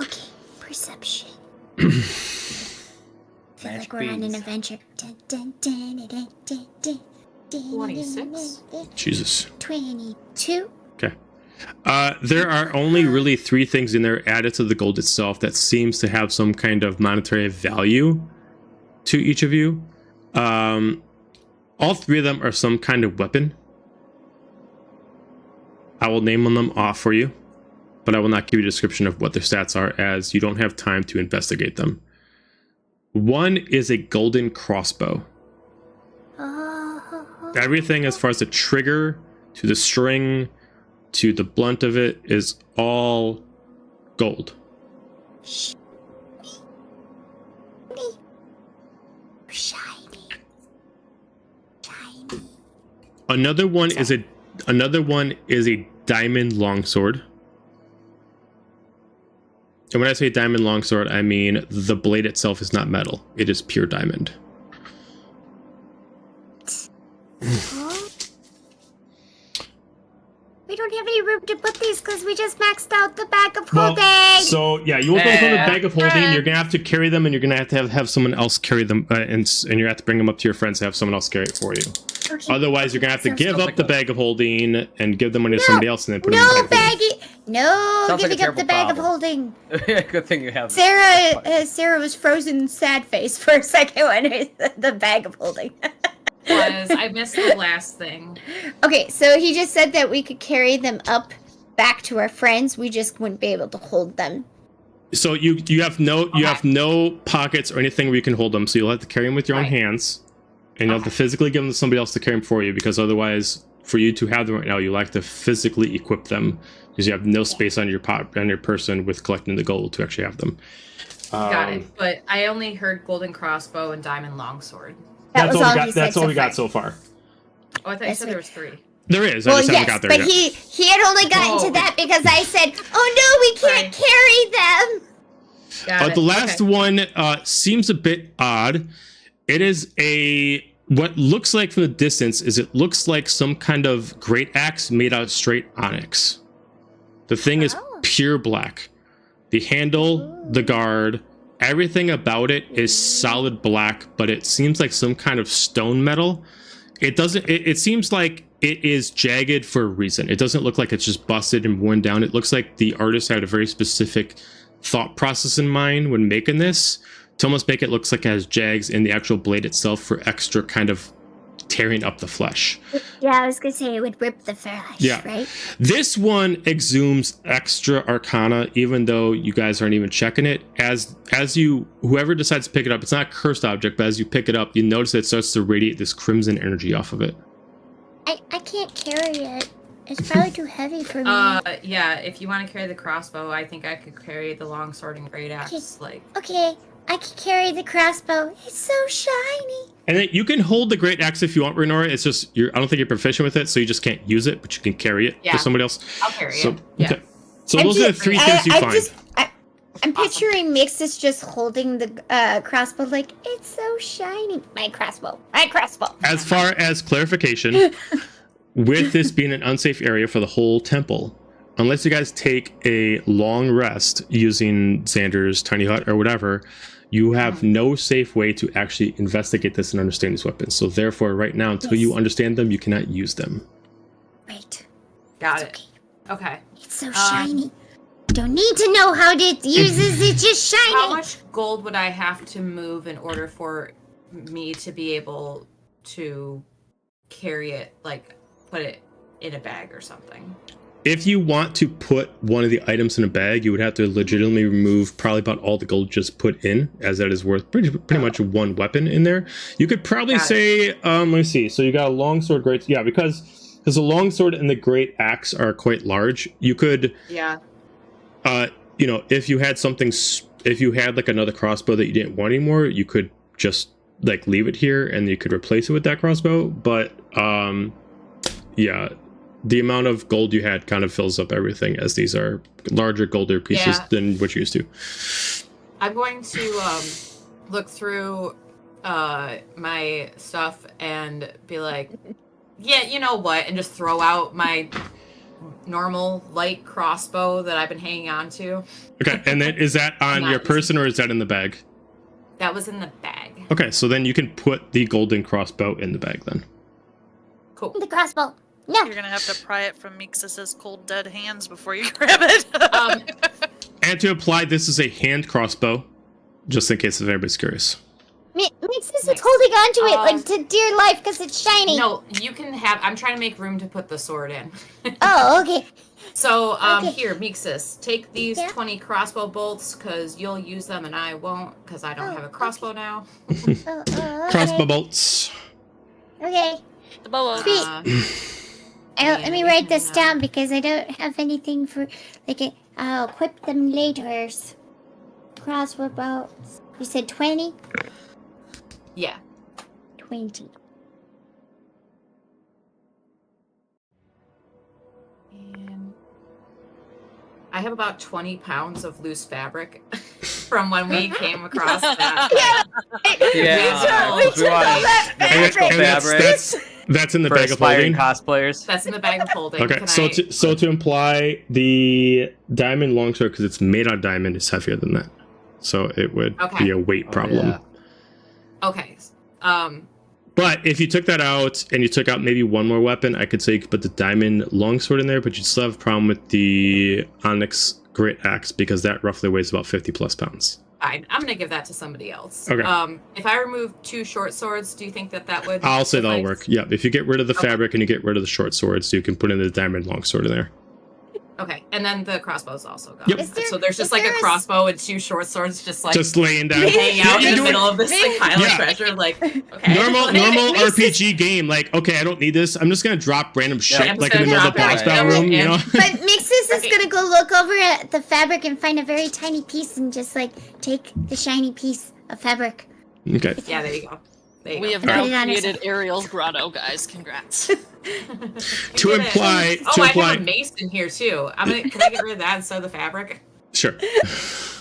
Okay, perception. Feel Magic like we're on an beans. adventure. Dun, dun, dun, dun, dun, dun, dun, 26? Jesus. 22. Okay. There are only really 3 things in there added to the gold itself that seems to have some kind of monetary value to each of you. All 3 of them are some kind of weapon. I will name them off for you, but I will not give you a description of what their stats are, as you don't have time to investigate them. One is a golden crossbow. Oh. Everything as far as the trigger to the string to the blunt of it is all gold. Shiny. Shiny. Another one is a diamond longsword. And when I say diamond longsword, I mean the blade itself is not metal. It is pure diamond. Huh? We don't have any room to put these because we just maxed out the bag of holding. So yeah, you won't go from the bag of holding. You're gonna have to carry them, and you're gonna have someone else carry them, and you're gonna have to bring them up to your friends to have someone else carry it for you. Okay. Otherwise, you're gonna have to Sounds give good. up the bag of holding and give the money to somebody else, and then put it in No the bag of holding. baggy. No Sounds like a giving up the terrible bag of problem. holding. Good thing you have. Sarah was frozen sad face for a second when the bag of holding. I missed the last thing. Okay, so he just said that we could carry them up back to our friends. We just wouldn't be able to hold them. So you have no pockets or anything where you can hold them. So you'll have to carry them with your own hands, and you'll have to physically give them to somebody else to carry them for you, because otherwise, for you to have them right now, you'll have to physically equip them, because you have no space on your person with collecting the gold to actually have them. Got it. But I only heard golden crossbow and diamond longsword. That was all he said That's all so we got far. so far. Oh, I thought you said there was 3. There is. I Well, just yes, haven't got there but yet. he had only gotten to that because I said, "Oh no, we can't carry them." Got it. The last Okay. one seems a bit odd. It is what looks like from the distance is it looks like some kind of great axe made out of straight onyx. The thing is Oh. pure black. The handle, the guard, everything about it is solid black, but it seems like some kind of stone metal. It seems like it is jagged for a reason. It doesn't look like it's just busted and worn down. It looks like the artist had a very specific thought process in mind when making this, to almost make it looks like it has jags in the actual blade itself for extra kind of tearing up the flesh. Yeah, I was gonna say it would rip the flesh. Yeah. Right. This one exhumes extra arcana, even though you guys aren't even checking it. As whoever decides to pick it up, it's not a cursed object, but as you pick it up, you notice it starts to radiate this crimson energy off of it. I can't carry it. It's probably too heavy for me. Yeah, if you want to carry the crossbow, I think I could carry the longsword and great axe. Okay. Like, Okay. I can carry the crossbow. It's so shiny. And then you can hold the great axe if you want, Renora. It's just I don't think you're proficient with it, so you just can't use it, but you can carry it for somebody else. I'll carry so, it. Yeah. Okay. So those are the three things you find. I'm picturing Mixus just holding the crossbow like, it's so shiny. My crossbow. As far as clarification, with this being an unsafe area for the whole temple, unless you guys take a long rest using Xander's tiny hut or whatever, you have no safe way to actually investigate this and understand these weapons. So therefore, right now, until you understand them, you cannot use them. Right. Got it. Okay. It's so shiny. Don't need to know how it uses. It's just shiny. How much gold would I have to move in order for me to be able to carry it, like put it in a bag or something? If you want to put one of the items in a bag, you would have to legitimately remove probably about all the gold just put in, as that is worth pretty much one weapon in there. You could probably say, let me see. So you got a longsword, great, yeah, because the longsword and the great axe are quite large. You could, if you had something, if you had like another crossbow that you didn't want anymore, you could just like leave it here and you could replace it with that crossbow. But yeah. The amount of gold you had kind of fills up everything, as these are larger golder pieces than what you're used to. I'm going to look through my stuff and be like, yeah, you know what, and just throw out my normal light crossbow that I've been hanging on to. Okay, and then is that on your person or is that in the bag? That was in the bag. Okay, so then you can put the golden crossbow in the bag then. Cool. The crossbow. No. You're gonna have to pry it from Mixus's cold dead hands before you grab it. And to apply, this is a hand crossbow, just in case if anybody's curious. Mixus is holding onto it like to dear life because it's shiny. No, you can have. I'm trying to make room to put the sword in. Oh, okay. So, here, Mixus, take these 20 crossbow bolts because you'll use them and I won't because I don't have a crossbow now. Crossbow bolts. Okay. The bow. Sweet. Let me write this down because I don't have anything for I'll equip them later. Crossbow bolts. You said 20? Yeah. 20. And I have about 20 pounds of loose fabric from when we came across that. We took all that fabric. That's in the For bag of holding. cosplayers. That's in the bag of holding. Okay, so to imply the diamond longsword, because it's made out of diamond, is heavier than that. So it would be a weight problem. Yeah. Okay. But if you took that out and you took out maybe one more weapon, I could say you could put the diamond longsword in there, but you'd still have a problem with the onyx great axe because that roughly weighs about 50 plus pounds. I'm gonna give that to somebody else. Okay. If I remove 2 short swords, do you think that would? I'll say that'll work. Yeah, if you get rid of the fabric and you get rid of the short swords, you can put in the diamond longsword in there. Okay, and then the crossbow's also gone. Yep. So there's just like a crossbow and 2 short swords, just laying down, hanging out in the middle of this like pile of treasure. Like, okay, normal RPG game. Like, okay, I don't need this. I'm just gonna drop random shit like in the middle of the boss battle room. You know. But Mixus is gonna go look over at the fabric and find a very tiny piece and just like take the shiny piece of fabric. Okay. Yeah, there you go. We have now created Ariel's grotto, guys. Congrats. To imply, I have a mace in here too. Can I get rid of that instead of the fabric? Sure.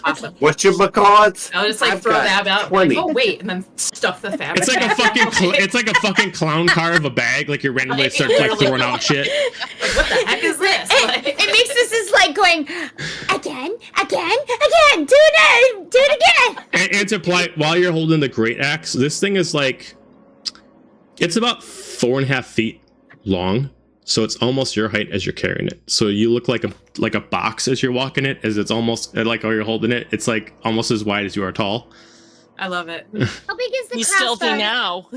Awesome. What you call it? I'll just like throw that out. Like, oh wait, and then stuff the fabric. It's like a fucking clown car of a bag. Like you randomly start like throwing out shit. Like, what the heck is this? It makes this is like going again. Do it again. And to apply while you're holding the great axe, this thing is like, it's about 4.5 feet long. So it's almost your height as you're carrying it. So you look like a box as you're walking it, as it's almost like while you're holding it, it's like almost as wide as you are tall. I love it. How big is the He's crossbow? stealthy now.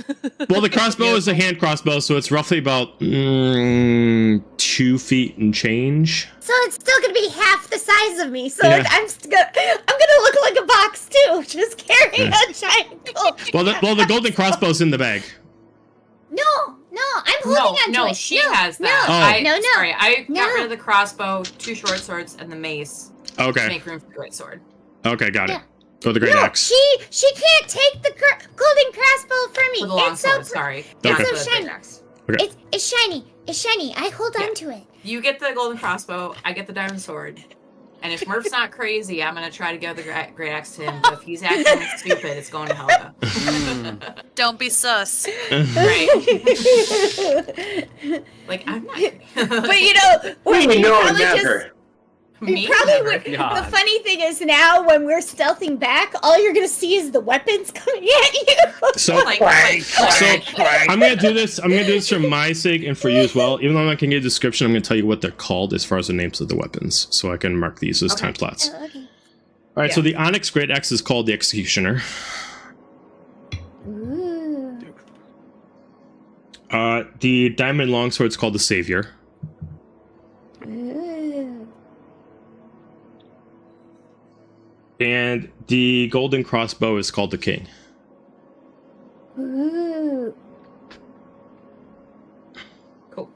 Well, the crossbow is a hand crossbow, so it's roughly about 2 feet and change. So it's still gonna be half the size of me. So like, I'm gonna look like a box too, just carrying a giant gold. Well, the golden crossbow's in the bag. No, I'm holding on to it. No, she has that. No. Sorry, I got rid of the crossbow, 2 short swords, and the mace. Okay. To make room for the great sword. Okay, got it. Oh, the great No, axe. she can't take the golden crossbow from me. For the long It's sword, so sorry. Okay. Not so the shiny. pickaxe. it's shiny. It's shiny. I hold on to it. You get the golden crossbow, I get the diamond sword. And if Murph's not crazy, I'm gonna try to give the great axe to him. But if he's acting stupid, it's going to Helga. Don't be sus. Right. Like, I'm not. But you know, We you know probably never. Me? probably Never. would. God. The funny thing is now when we're stealthing back, all you're gonna see is the weapons coming at you. So, Like, I'm gonna do this. I'm gonna do this for my sake and for you as well. Even though I'm not gonna get a description, I'm gonna tell you what they're called as far as the names of the weapons, so I can mark these as Okay. time slots. Oh, okay. All right. So Yeah. the Onyx Great Axe is called the Executioner. Ooh. The Diamond Longsword is called the Savior. Ooh. And the Golden Crossbow is called the King. Ooh. Cool.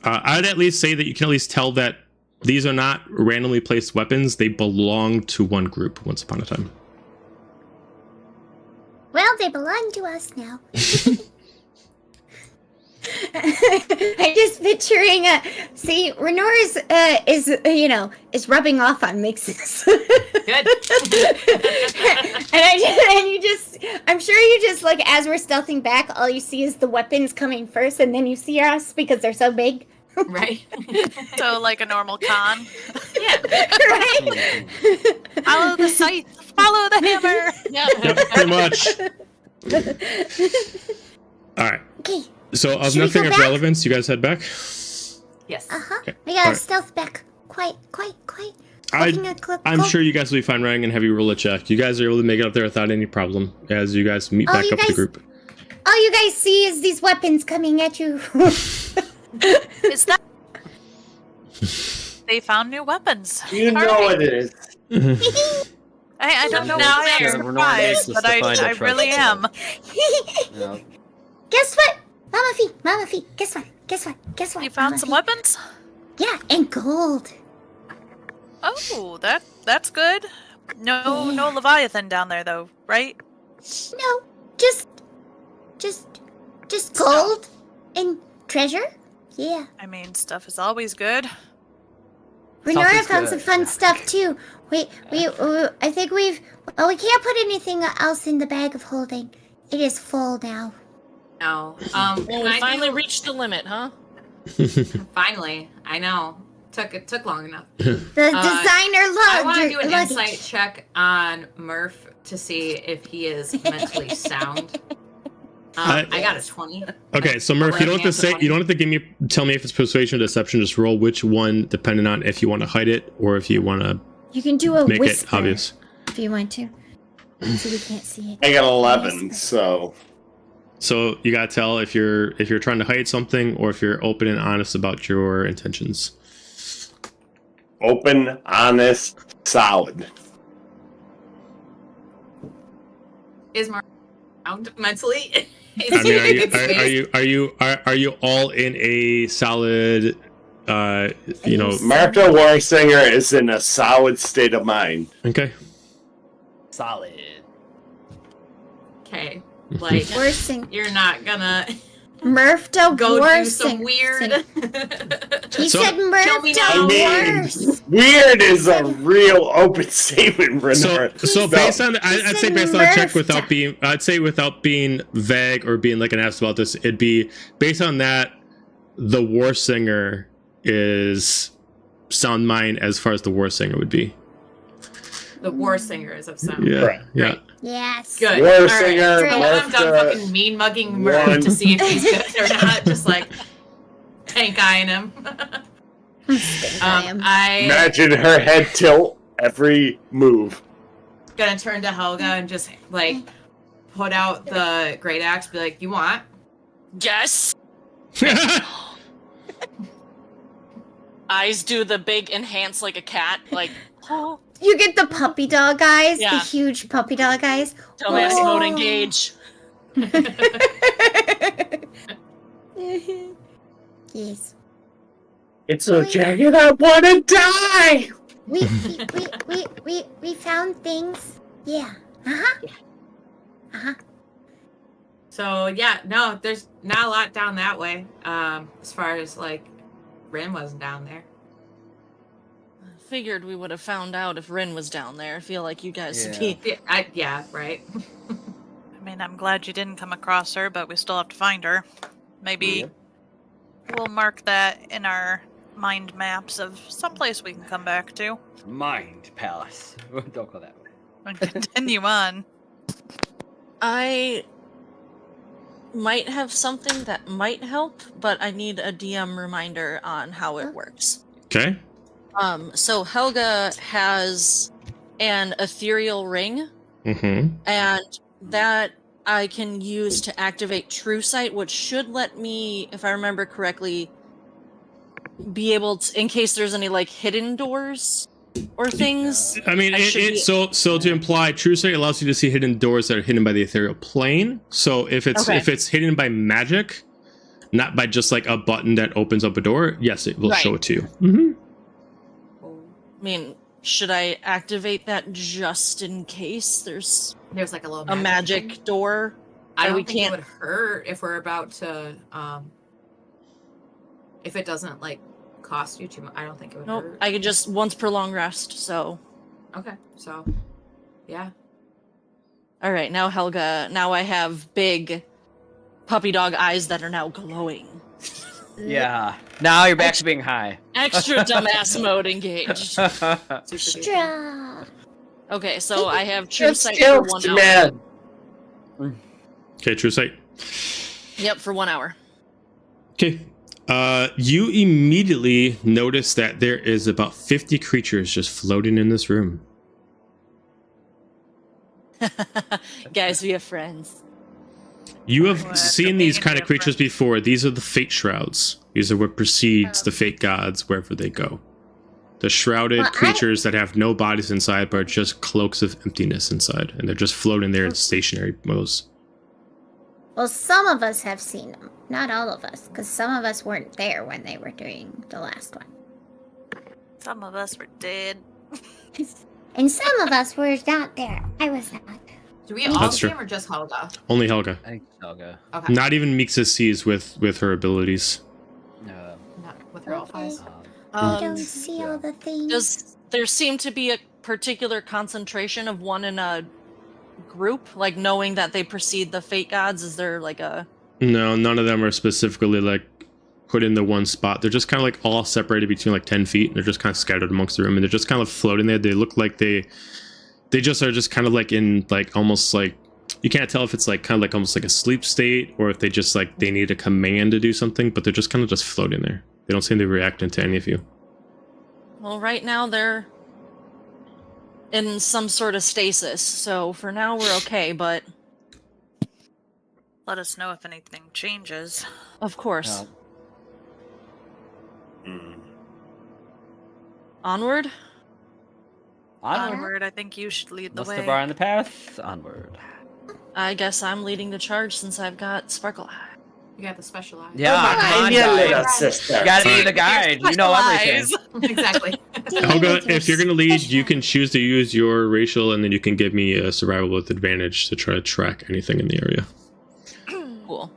I'd at least say that you can at least tell that these are not randomly placed weapons. They belong to one group once upon a time. Well, they belong to us now. I'm just picturing see, Renora's is rubbing off on Mixes. Good. I'm sure you just like as we're stealthing back, all you see is the weapons coming first, and then you see us because they're so big. Right. So like a normal con. Yeah. Right? Follow the scythe. Follow the hammer. Yep, pretty much. All right. Okay. So of Should we nothing go of back? relevance, you guys head back. Yes. Uh-huh. Okay. We gotta Alright. stealth back. Quiet. I'm sure you guys will be fine running and have you roll a check. You guys are able to make it up there without any problem as you guys meet Oh, back you up with the guys- group. All you guys see is these weapons coming at you. Is that? They found new weapons. You know Alright. it is. I don't know Now why there. I'm We're not surprised, anxious but to find a I really treasure. am. Yeah. Guess what? Mama Fee, guess what? You found Mama some Fee? weapons? Yeah, and gold. Oh, that's good. No Leviathan down there though, right? No, just gold and treasure. Yeah. I mean, stuff is always good. Renora is found good. some fun stuff too. I think we can't put anything else in the bag of holding. It is full now. No. Well, Can we I finally do- reached the limit, huh? Finally. I know. It took long enough. The designer I want to luggage. do an insight check on Murph to see if he is mentally sound. I got a 20. Okay, so Murph, you don't have to say, you don't have to tell me if it's persuasion or deception. Just roll which one, depending on if you want to hide it or if you want to You can do a make whisper it obvious. if you want to, so we can't see it. I got 11, so So you gotta tell if you're trying to hide something or if you're open and honest about your intentions. open, honest, solid. Is Murph sound mentally? I mean, are you all in a solid, Martha Warsinger is in a solid state of mind. Okay. Solid. Okay. Like, Worsing. you're not gonna Murph do go do Worsing. some weird. He So- said Murph Kill me do now. I mean, worse. weird is a real open statement, Renora. So based on, I'd say based on a check Murph. without being vague or being like an ask about this, it'd be based on that. The war singer is sound mind as far as the war singer would be. The war singers of sound. Yeah, Correct. yeah. Great. Yes. Good. War All singer, So when I'm done Martha, fucking mean mugging Murph one. to see if he's good or not, just like tank eyeing him. I Imagine her head tilt every move. gonna turn to Helga and just like put out the great axe, be like, "You want?" Yes. Eyes do the big enhance like a cat, like oh. You get the puppy dog eyes, the Yeah. huge puppy dog eyes. Dumbass Oh. mode engage. Yes. It's so jagged, I wanna die! We found things. Yeah. Uh-huh. Yeah. Uh-huh. So yeah, no, there's not a lot down that way. As far as like, Rin wasn't down there. Figured we would have found out if Rin was down there. I feel like you guys would Yeah. be. Yeah, right. I mean, I'm glad you didn't come across her, but we still have to find her. Maybe Yep. we'll mark that in our mind maps of someplace we can come back to Mind Palace. Don't go that way. and continue on. I might have something that might help, but I need a DM reminder on how it works. Okay. So Helga has an ethereal ring, Mm-hmm. and that I can use to activate True Sight, which should let me, if I remember correctly, be able to, in case there's any like hidden doors or things. I mean, so to imply, True Sight allows you to see hidden doors that are hidden by the ethereal plane. So if it's hidden by magic, not by just like a button that opens up a door, yes, it will show it to you. Mm-hmm. I mean, should I activate that just in case there's There's like a little magic thing. door? I Or don't we think can't- it would hurt if we're about to. If it doesn't like cost you too much, I don't think it would Nope. hurt. I could just once per long rest. So, Okay, so yeah. all right. Now Helga. Now I have big puppy dog eyes that are now glowing. Yeah. Now you're back to being high. Extra dumbass mode engaged. Super duper. Extra. Okay, so I have True Just Sight for 1 jokes, hour. man. Okay, True Sight. Yep, for 1 hour. Okay. You immediately notice that there is about 50 creatures just floating in this room. Guys, we have friends. You have What? seen these Being kind of creatures different. before. These are the fate shrouds. These are what precedes the fate gods wherever they go. The shrouded Well, creatures that have no bodies inside but are just cloaks of emptiness inside. And they're just floating there in stationary modes. Well, some of us have seen them. Not all of us, because some of us weren't there when they were doing the last one. Some of us were dead. And some of us were not there. I was not. Do we all That's see true. him or just Helga? Only Helga. I think Helga. Okay. Not even Mixa sees with her abilities. Not with her elf eyes. I Um, don't see all the things. Does there seem to be a particular concentration of one in a group? Like knowing that they precede the fate gods? Is there like a... No, none of them are specifically like put in the one spot. They're just kind of like all separated between like 10 feet. And they're just kind of scattered amongst the room. And they're just kind of floating there. They look like they just are just kind of like in like almost like, you can't tell if it's like kind of like almost like a sleep state or if they just like they need a command to do something, but they're just kind of just floating there. They don't seem to be reacting to any of you. Well, right now they're in some sort of stasis. So for now we're okay, but Let us know if anything changes. of course. No. Onward? Onward. Onward, I think you should lead the Unless way. the bar on the path. Onward. I guess I'm leading the charge since I've got Sparkle Eye. You got the special eye. Yeah, come on, you guys. little sister. You gotta be the guide. You know everything. Exactly. Helga, if you're going to lead, you can choose to use your racial and then you can give me a survival with advantage to try to track anything in the area. Cool.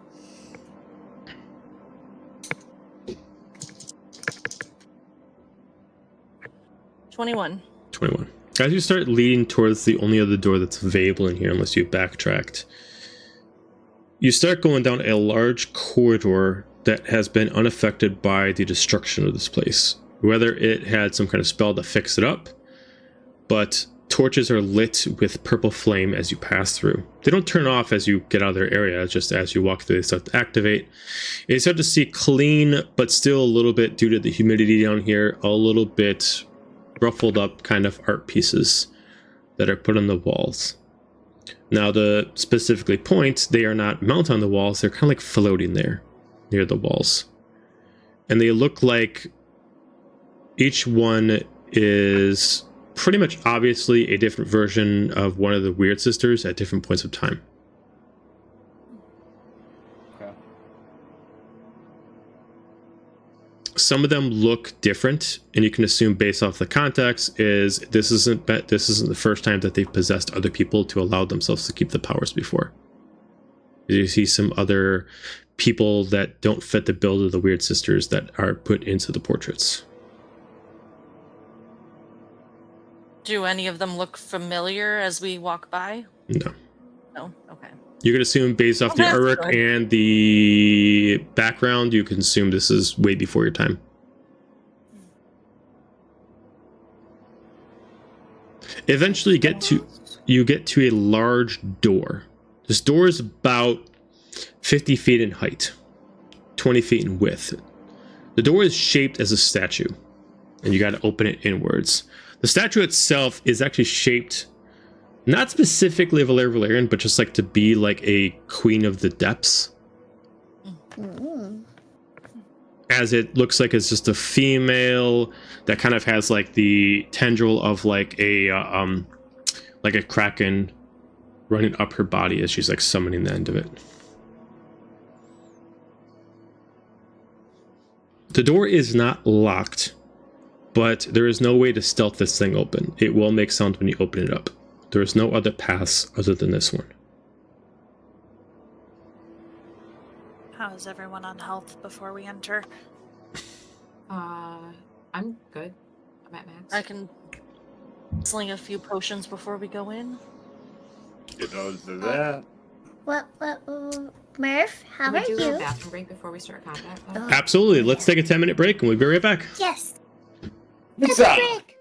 $21. 21. As you start leading towards the only other door that's available in here, unless you've backtracked, you start going down a large corridor that has been unaffected by the destruction of this place. Whether it had some kind of spell to fix it up, but torches are lit with purple flame as you pass through. They don't turn off as you get out of their area, just as you walk through, they start to activate. And you start to see clean, but still a little bit, due to the humidity down here, a little bit ruffled up kind of art pieces that are put on the walls. Now, to specifically point, they are not mounted on the walls, they're kind of like floating there near the walls. And they look like each one is pretty much obviously a different version of one of the Weird Sisters at different points of time. Okay. some of them look different, and you can assume based off the context is this isn't the first time that they've possessed other people to allow themselves to keep the powers before. You see some other people that don't fit the build of the Weird Sisters that are put into the portraits. Do any of them look familiar as we walk by? No. No? Okay. You can assume based off the That's artwork good. and the background, you can assume this is way before your time. Eventually you get to a large door. This door is about 50 feet in height, 20 feet in width. The door is shaped as a statue, and you got to open it inwards. The statue itself is actually shaped not specifically of Alarovalryn, but just like to be like a queen of the depths. As it looks like it's just a female that kind of has like the tendril of like a kraken running up her body as she's like summoning the end of it. The door is not locked, but there is no way to stealth this thing open. It will make sound when you open it up. There is no other paths other than this one. How is everyone on health before we enter? I'm good. I'm at max. I can sling a few potions before we go in. You know, that. What, Murph, how Can we are do you? a bathroom break before we start combat? Oh. Absolutely. Let's take a 10-minute break and we'll be right back. Yes. What's up? Break.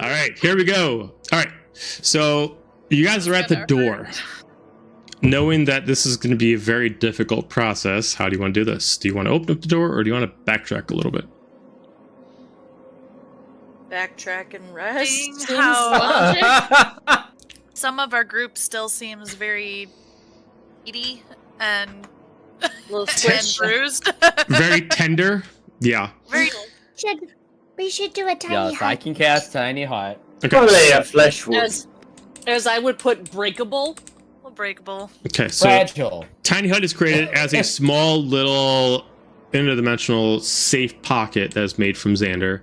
All right, here we go. All right, so you guys are at the door. Knowing that this is going to be a very difficult process, how do you want to do this? Do you want to open up the door, or do you want to backtrack a little bit? Backtrack and rest. Seeing Seems how- logic. Some of our group still seems very needy and, Little and squish. bruised. Very tender. Yeah. Very We should do a tiny Yes, I hut. can cast Tiny Hut. Okay. Only a flesh wound. As I would put breakable. breakable. Okay. So Fragile. tiny hut is created as a small little interdimensional safe pocket that is made from Xander.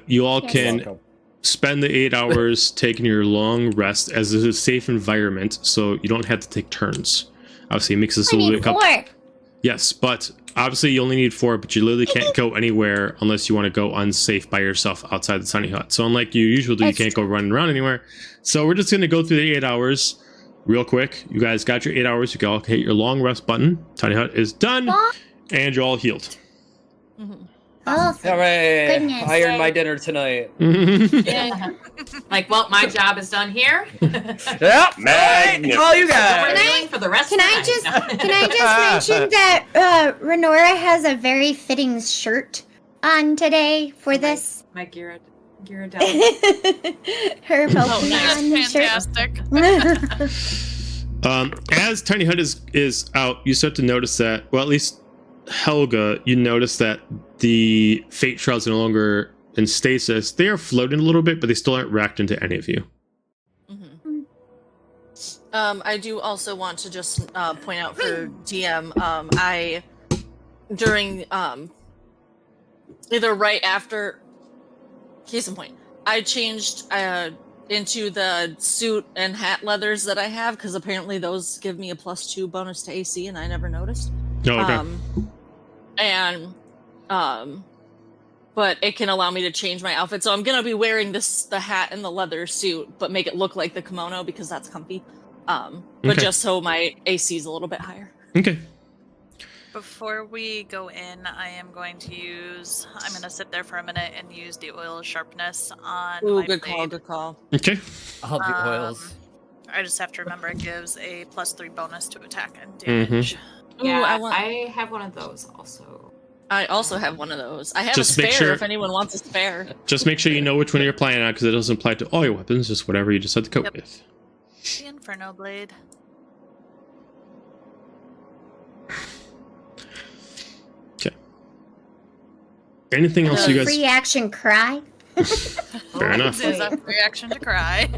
You all Yes. can Welcome. spend the 8 hours taking your long rest as it's a safe environment, so you don't have to take turns. Obviously, it makes this a I little need bit 4. Yes, but obviously you only need 4, but you literally can't go anywhere unless you want to go unsafe by yourself outside the tiny hut. So unlike you usually do, you That's can't go running around anywhere. So we're just going to go through the 8 hours real quick. You guys got your 8 hours. You can all hit your long rest button. Tiny hut is done, and you're all healed. Mhm. Oh, Hooray! goodness. I earned my dinner tonight. Like, well, my job is done here. Yep. Magnificent. All you We're guys. dealing for the rest Can of I the just night. can I just mention that Renora has a very fitting shirt on today for this? My Ghirardelli. Her Oh, nice. Pokemon shirt. Fantastic. As Tiny Hut is out, you start to notice that, well, at least Helga, you notice that the Fate Shrouds are no longer in stasis. They are floating a little bit, but they still aren't racked into any of you. Mhm. I do also want to just point out for DM, I during either right after, case in point, I changed into the suit and hat leathers that I have because apparently those give me a +2 bonus to AC, and I never noticed. Oh, okay. But it can allow me to change my outfit, so I'm gonna be wearing the hat and the leather suit, but make it look like the kimono because that's comfy. But Okay. just so my AC is a little bit higher. Okay. Before we go in, I'm going to sit there for a minute and use the oil of sharpness on Ooh, my good blade. call, good call. Okay. All the oils. I just have to remember it gives a +3 bonus to attack and Mm-hmm. damage. Ooh, Yeah, I have one of those also. also have one of those. I have Just a make spare sure- if anyone wants a spare. Just make sure you know which one you're playing on, because it doesn't apply to all your weapons, just whatever you decide to go Yep. with. The Inferno Blade. Anything else you guys... Free action cry. Fair enough. This is a reaction to cry.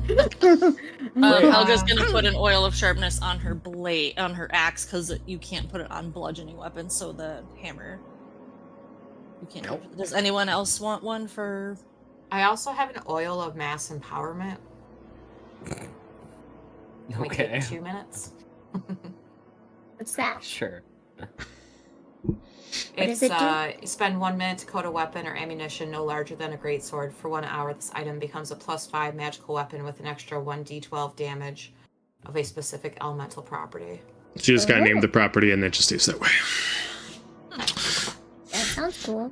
Helga's gonna put an oil of sharpness on her blade, on her axe, because you can't put it on bludgeoning weapons. So the hammer, you can't. Nope. Does anyone else want one for? I also have an oil of mass empowerment. Can we take Okay. 2 minutes? What's that? Sure. does It's it do? you spend 1 minute to coat a weapon or ammunition no larger than a greatsword. For 1 hour, this item becomes a +5 magical weapon with an extra 1d12 damage of a specific elemental property. So you just gotta name the property and then it just stays that way. That sounds cool.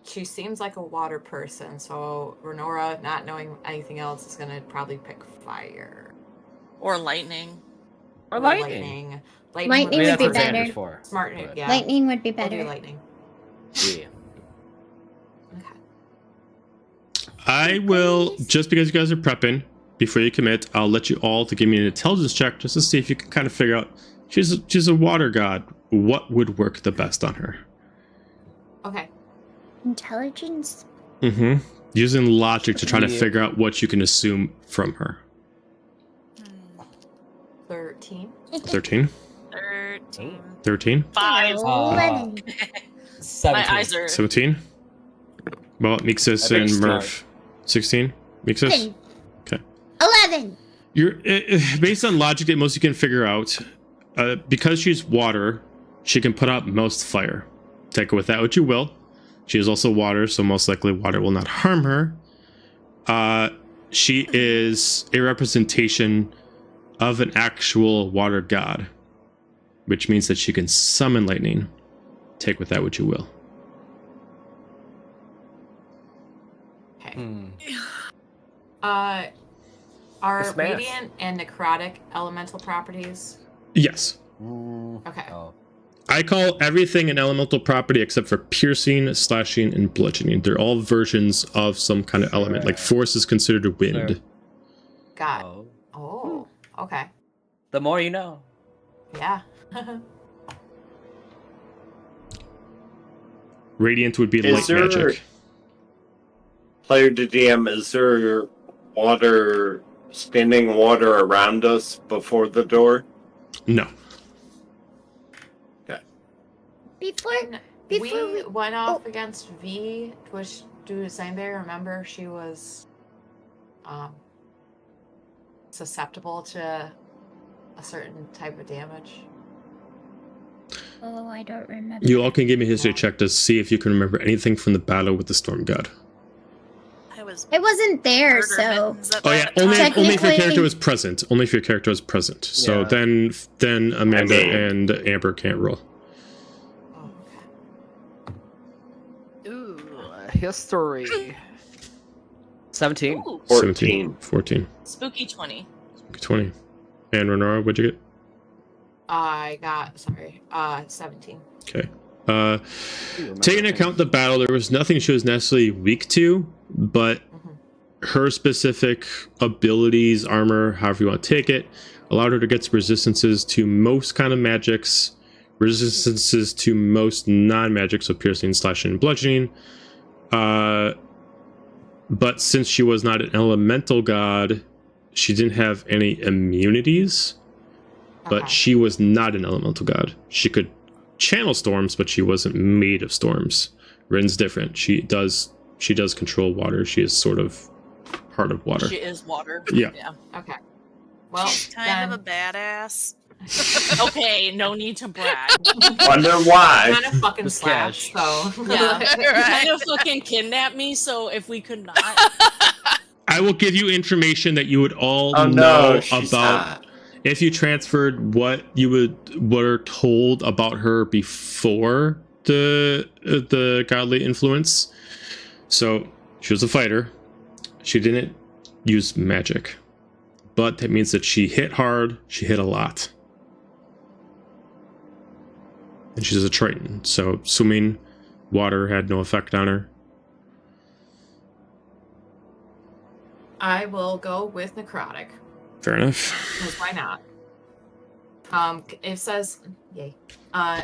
She seems like a water person, so Renora, not knowing anything else, is gonna probably pick fire. Or lightning. Or lightning. Lightning I mean, would that's be what better. Xander's for. Smart, but- yeah. Lightning would be We'll do better. lightning. Yeah. Okay. I will, just because you guys are prepping, before you commit, I'll let you all to give me an intelligence check just to see if you can kind of figure out, she's a water god, what would work the best on her. Okay. Intelligence. Mm-hmm. Using logic to try to Yeah. figure out what you can assume from her. 13. 13? 13. 13? 5. 11. 17. My eyes are. 17? Well, Mixus I'm and very Murph. 16? Mixus? 11. Okay. 11. You're based on logic that most you can figure out, because she's water, she can put out most fire. Take it with that what you will. She is also water, so most likely water will not harm her. She is a representation of an actual water god, which means that she can summon lightning. Take with that what you will. Okay. Okay. Are Smash. radiant and necrotic elemental properties? Yes. Okay. Oh. I call everything an elemental property except for piercing, slashing, and bludgeoning. They're all versions of some kind of element. Like force is considered a wind. Sure. Got it. Oh. Oh, okay. The more you know. Yeah. Radiant would be light magic. Player to DM, is there water, standing water around us before the door? No. Before we went off against V, which do the same day. Remember, she was susceptible to a certain type of damage. Oh, I don't remember. You all can give me a history check to see if you can remember anything from the battle with the Storm God. I wasn't there, Murder so. mittens at Oh yeah, that only time. if your Technically- character was present. Only if your character was present. So Yeah. then Amanda I mean- and Amber can't roll. Oh, okay. Ooh, history. 17. Ooh, 17, 14, spooky 20. 20. And Renora, what'd you get? I got 17. Okay. Taking into account the battle, there was nothing she was necessarily weak to, but her specific abilities, armor, however you want to take it, allowed her to get resistances to most kind of magics, resistances to most non-magics, so piercing, slashing, and bludgeoning. But since she was not an elemental god, she didn't have any immunities. But Okay. she was not an elemental god. She could channel storms, but she wasn't made of storms. Rin's different. She does control water. She is sort of part of water. She is water. Yeah. Okay. Well, She's kind of a badass. Okay, no need to brag. Wonder why. kind of fucking Just slash, so. Yeah. Right. Kind of fucking kidnap me, so if we could not. I will give you information that you would all Oh know no, she's about not. if you transferred what you were told about her before the godly influence. So she was a fighter. She didn't use magic, but that means that she hit hard. She hit a lot, and she's a Triton. So assuming water had no effect on her. I will go with necrotic. Fair enough. Because why not? It says, yay.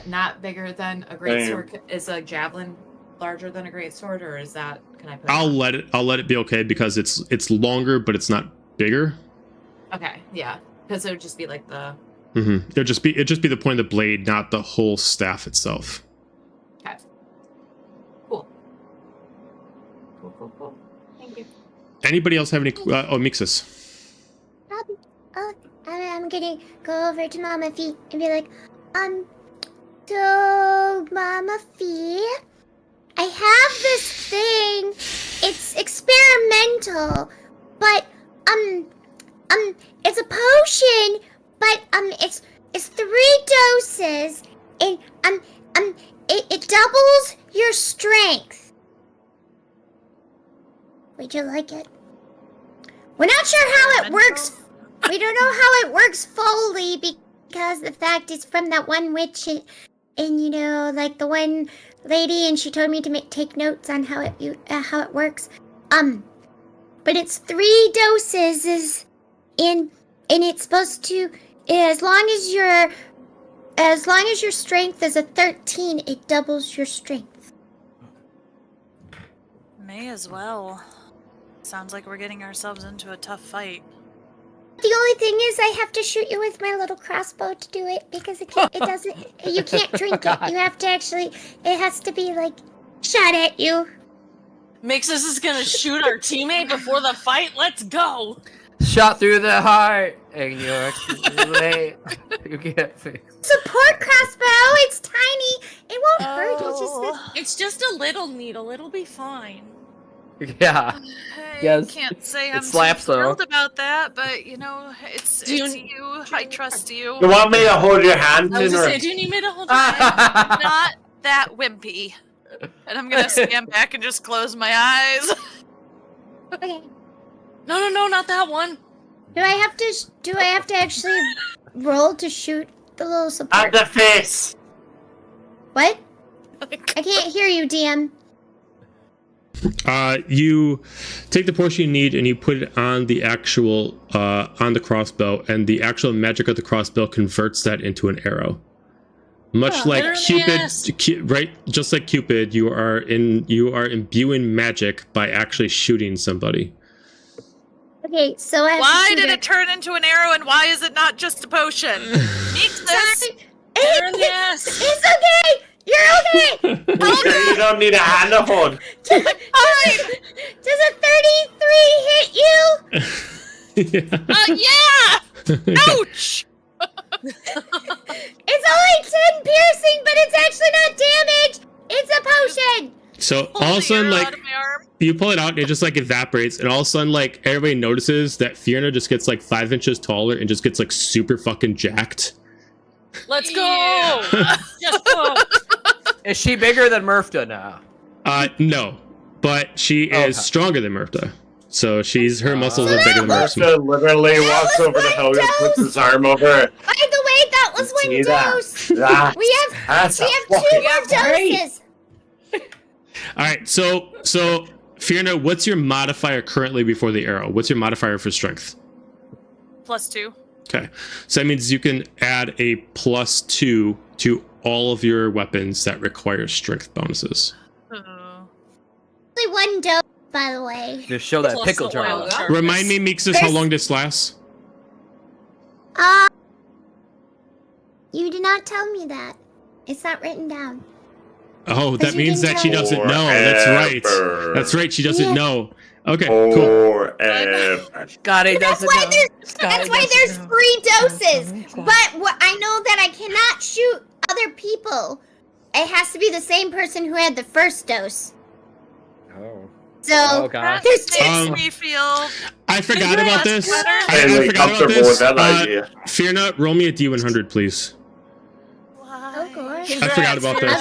Not bigger than a great Damn. sword. Is a javelin larger than a great sword, or is that? Can I put? I'll it let it be okay because it's longer, but it's not bigger. Okay, yeah, because it would just be like the. It'd just be the point of the blade, not the whole staff itself. Okay. Cool. Cool. Thank you. Anybody else have any? Mixus. I'm gonna go over to Mama Fee and be like, so Mama Fee, I have this thing. It's experimental, but it's a potion, but it's 3 doses, and it doubles your strength. Would you like it? We're not sure how it works. We don't know how it works fully because the fact is from that one witch and you know, like the one lady, and she told me to take notes on how it works. But it's 3 doses, and it's supposed to, as long as your strength is a 13, it doubles your strength. May as well. Sounds like we're getting ourselves into a tough fight. The only thing is, I have to shoot you with my little crossbow to do it because it doesn't. You can't drink it. You have to actually. It has to be like shot at you. Mixus is gonna shoot our teammate before the fight. Let's go. Shot through the heart, and you're too late. You get fixed. Support crossbow. It's tiny. It won't hurt. It's just this. It's just a little needle. It'll be fine. Yeah. I Yes, can't say it I'm slaps, too though. thrilled about that, but you know, it's Do you- you. I trust you. You want me to hold your hand I was in gonna her? say, do you need me to hold your hand? Not that wimpy. And I'm gonna stand back and just close my eyes. Okay. No, not that one. Do I have to actually roll to shoot the little At support? the face! What? I can't hear you, DM. You take the portion you need and you put it on the actual on the crossbow, and the actual magic of the crossbow converts that into an arrow. Much like Cupid, right? Just like Cupid, you are imbuing magic by actually shooting somebody. Okay, so I have Why to shoot did it turn into an arrow, and why is it not just a potion? Meeks this. Sorry. Hit her in the ass. It's okay! You're okay! You sure you don't need a hand to hold? Does a 33 hit you? Yeah! Ouch! It's only 10 piercing, but it's actually not damage! It's a potion! So Pull all of a the sudden, arrow like, out of my arm. you pull it out and it just like evaporates, and all of a sudden, like, everybody notices that Fiona just gets like 5 inches taller and just gets like super fucking jacked. Let's go. Yeah. Just go. Is she bigger than Murpha now? No, but she is Okay. stronger than Murpha. So her muscles are bigger than Murph's. Martha literally walks was over to my Helga, dose. puts his arm over it. By the way, that was one See that? dose! That's, We have a 2 fucking more great. doses! All right, so Fiona, what's your modifier currently before the arrow? What's your modifier for strength? +2. Okay, so that means you can add a +2 to all of your weapons that require strength bonuses. Oh. Only 1 dose, by the way. Just show that Plus pickle the jar. oil off. jar. Remind me, Meeksis, how long this lasts? You did not tell me that. It's not written down. Oh, that you means didn't that she tell me. doesn't know. That's right. Forever. That's right. She doesn't Yeah. know. Okay, cool. Forever. Scotty That's doesn't why know. there's Scotty that's why doesn't there's know. 3 doses. But I know that I cannot shoot other people. It has to be the same person who had the first dose. Oh. So Oh, gosh. there's Makes 2. me feel I forgot about this. better. I Highly forgot about comfortable this. with that idea. Fiona, roll me a D100, please. Oh gosh. I forgot about this.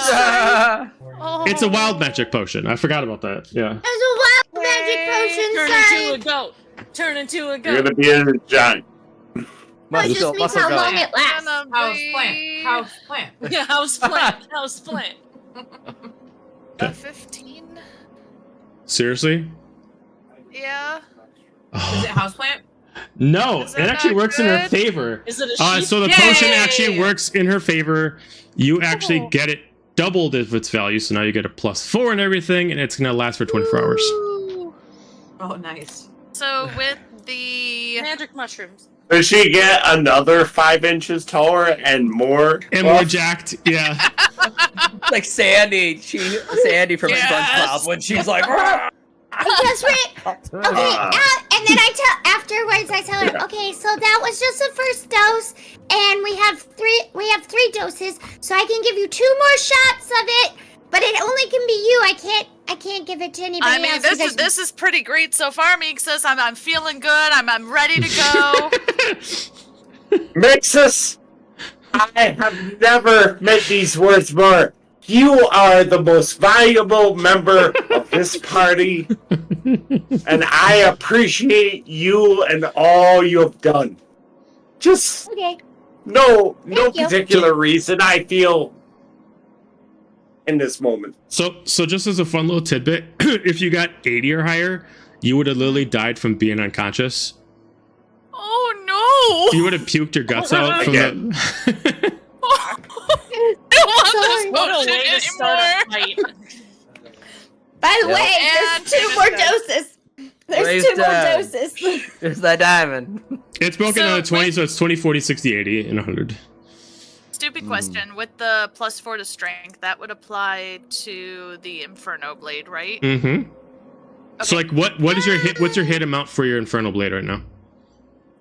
Oh. It's a wild magic potion. I forgot about that. Yeah. There's a wild magic potion, Turn sorry. into a goat. Turn into a You're goat. gonna be in a giant. No, it Muscle, just means muscle how go. long it lasts. Gonna House be plant. House plant. Yeah, house plant. House plant. a 15. Seriously? Yeah. Is Oh, it house plant? no, Is it that actually not works in her good? favor. Is it a sheep? So the potion Yay! actually works in her favor. You actually Oh. get it doubled of its value, so now you get a +4 and everything, and it's gonna last for 24 hours. Ooh. Oh, nice. So with the Magic mushrooms. Does she get another 5 inches taller and more? And more buff? jacked, yeah. Like Sandy. Sandy from Yes. SpongeBob when she's like. "Rah!" I guess we're okay. And then afterwards I tell her, okay, so that was just the first dose, and we have three doses, so I can give you 2 more shots of it, but it only can be you. I can't give it to anybody I mean, else. this is pretty great so far, Meeksis. I'm feeling good. I'm ready to go. Mixus, I have never met these words more. You are the most valuable member of this party, and I appreciate you and all you have done. Just Okay. no Thank you. particular reason I feel in this moment. So just as a fun little tidbit, if you got 80 or higher, you would have literally died from being unconscious. Oh no! You would have puked your guts out from Again. the... I don't want this What a potion way to start a anymore. fight. By the Yep. way, And there's 2 finish more that. doses. There's Raise 2 more down. doses. There's that diamond. It's broken So, out of 20, wait. so it's 20, 40, 60, 80, and 100. Stupid question. With the +4 to strength, that would apply to the Inferno Blade, right? Mm-hmm. So, Okay. like, what is your hit? What's your hit amount for your Infernal Blade right now?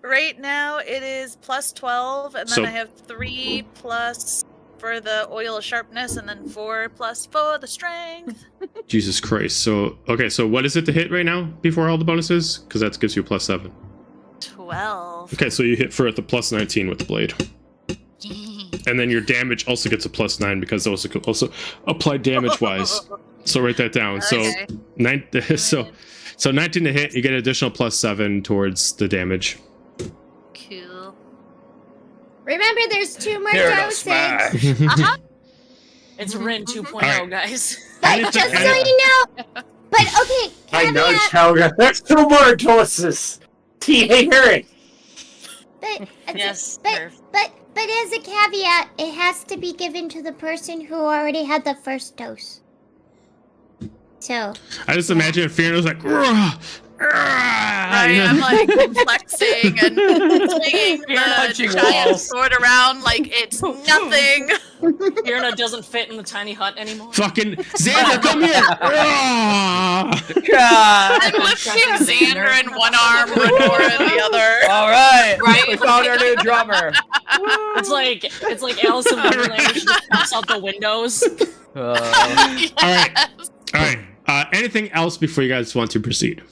Right now it is +12, and then So- I have 3 plus for the oil of sharpness, and then 4 plus for the strength. Jesus Christ. So, okay, so what is it to hit right now before all the bonuses? Because that gives you a +7. 12. Okay, so you hit for the +19 with the blade. And then your damage also gets a +9 because those also apply damage-wise. So write that down. Okay. So So 19 to hit, you get an additional +7 towards the damage. Cool. Remember, there's 2 more Here, no doses. smash. Uh-huh. It's Rin 2.0, Alright. guys. But And it's just a- so you know. But okay, I know, caveat. Helga. There's 2 more doses. Hearing. But Yes, but Nerf. but as a caveat, it has to be given to the person who already had the first dose. So I just imagine Fiona was like, "Rah, rah," Right, I'm like flexing and swinging the Punching giant walls. sword around like it's nothing. Irna doesn't fit in the tiny hut anymore. fucking Xander, come here. Rah. God. I'm lifting Xander in one arm, Renora in the other. All right. Right. We found our new drummer. It's like Alice in Wonderland. She just pops out the windows. All right. Anything else before you guys want to proceed?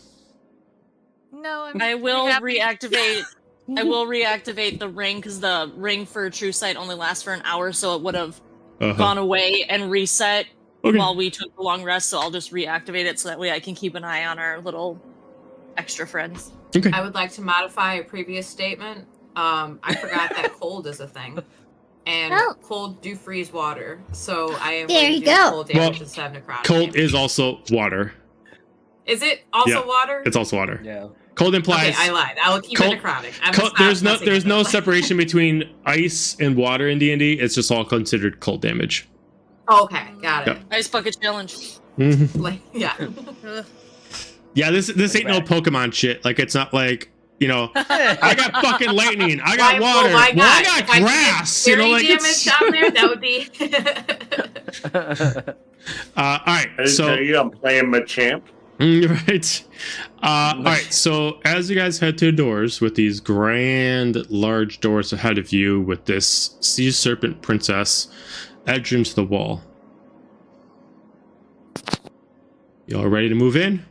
No, I'm I will pretty happy. reactivate. I will reactivate the ring because the ring for True Sight only lasts for an hour, so it would have gone away and reset Okay. while we took the long rest. So I'll just reactivate it so that way I can keep an eye on our little extra friends. Okay. I would like to modify a previous statement. I forgot that cold is a thing. And Oh. cold do freeze water. So I am There going you to do go. cold damage Well, instead of necrotic Cold damage. is also water. Is it also Yeah. water? It's also water. Yeah. Cold Okay, implies I lied. I will keep cold- it necrotic. I'm cold, just not there's no messing with it. separation between ice and water in D&D. It's just all considered cold damage. Okay, got it. Ice bucket challenge. Like, yeah. Yeah, this ain't no Pokemon shit. Like it's not like, you know, I got fucking lightning. I got Why- water. why Well, I not? got If I could get grass. You know, fairy like damage it's. down there, that would be. All right. I So tell you, I'm playing Machamp. right. All right. So as you guys head to the doors with these grand, large doors ahead of you, with this sea serpent princess edged into the wall. Y'all ready to move in?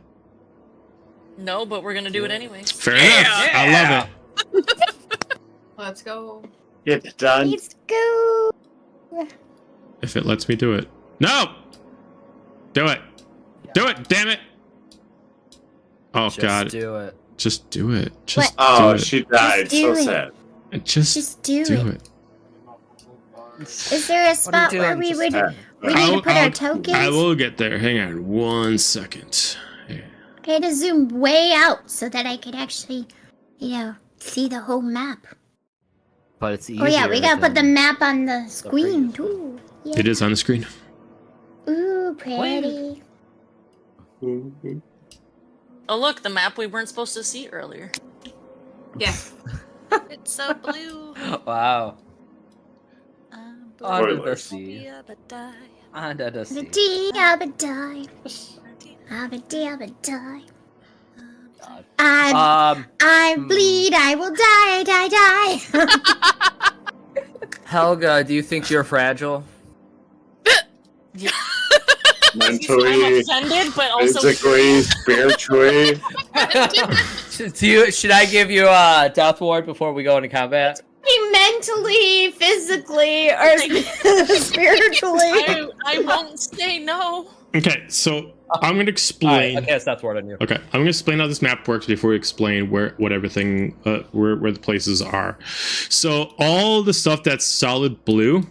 No, but we're gonna do it anyways. Fair enough. I love it. Let's go. Get it done. let's go. If it lets me do it. No! Do it. Do it, damn it. Oh, Just God. do it. Just do it. Just Oh, do it. she died. do So it. sad. Just do do it. it. Is there a spot where we would we need to I'll- put our I'll- tokens? I will get there. Hang on 1 second. I had to zoom way out so that I could actually, see the whole map. But it's easier. Oh yeah, we gotta put the than- map on the screen too. Yeah. It is on the screen. Ooh, pretty. Oh look, the map we weren't supposed to see earlier. Yeah. It's so blue. Wow. Under the Spoilers. sea. Yeah, but die. Under the sea. Abba-dee, abba-die. Abba-dee, abba-die. God. I bleed, I will die, die, die. Helga, do you think you're fragile? I'm Mentally, offended, but also physically, spiritually. Should I give you a death ward before we go into combat? Mentally, physically, or spiritually. I won't say no. Okay, so I'm going to Alright, explain. okay, it's death ward on you. Okay, I'm going to explain how this map works before we explain what everything, where the places are. So all the stuff that's solid blue,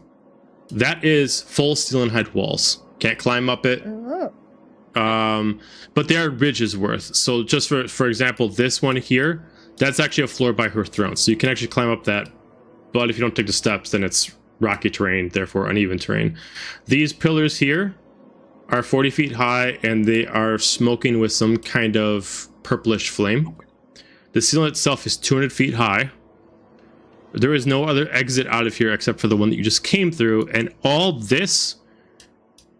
that is full steel and height walls. Can't climb up it. Ooh. But there are ridges worth. So just for example, this one here, that's actually a floor by her throne. So you can actually climb up that. But if you don't take the steps, then it's rocky terrain, therefore uneven terrain. These pillars here are 40 feet high, and they are smoking with some kind of purplish flame. The ceiling itself is 200 feet high. There is no other exit out of here except for the one that you just came through, and all this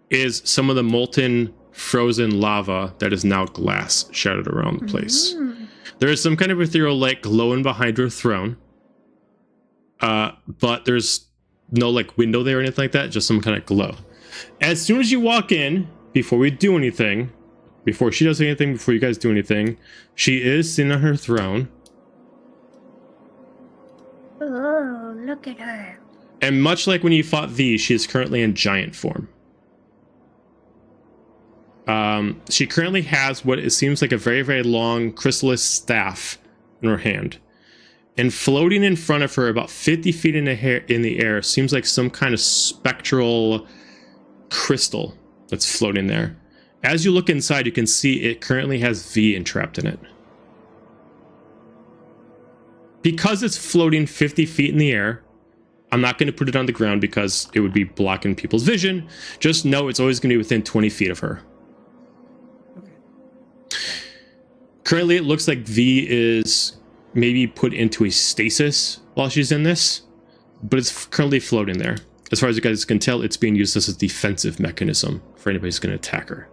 is some of the molten, frozen lava that is now glass shattered around the place. There is some kind of ethereal light glowing behind her throne. But there's no like window there or anything like that, just some kind of glow. As soon as you walk in, before we do anything, before she does anything, before you guys do anything, she is sitting on her throne. Oh, look at her. And much like when you fought these, she is currently in giant form. She currently has what it seems like a very, very long chrysalis staff in her hand. And floating in front of her about 50 feet in the air seems like some kind of spectral crystal that's floating there. As you look inside, you can see it currently has V entrapped in it. Because it's floating 50 feet in the air, I'm not going to put it on the ground because it would be blocking people's vision. Just know it's always going to be within 20 feet of her. Currently, it looks like V is maybe put into a stasis while she's in this, but it's currently floating there. As far as you guys can tell, it's being used as a defensive mechanism for anybody who's going to attack her.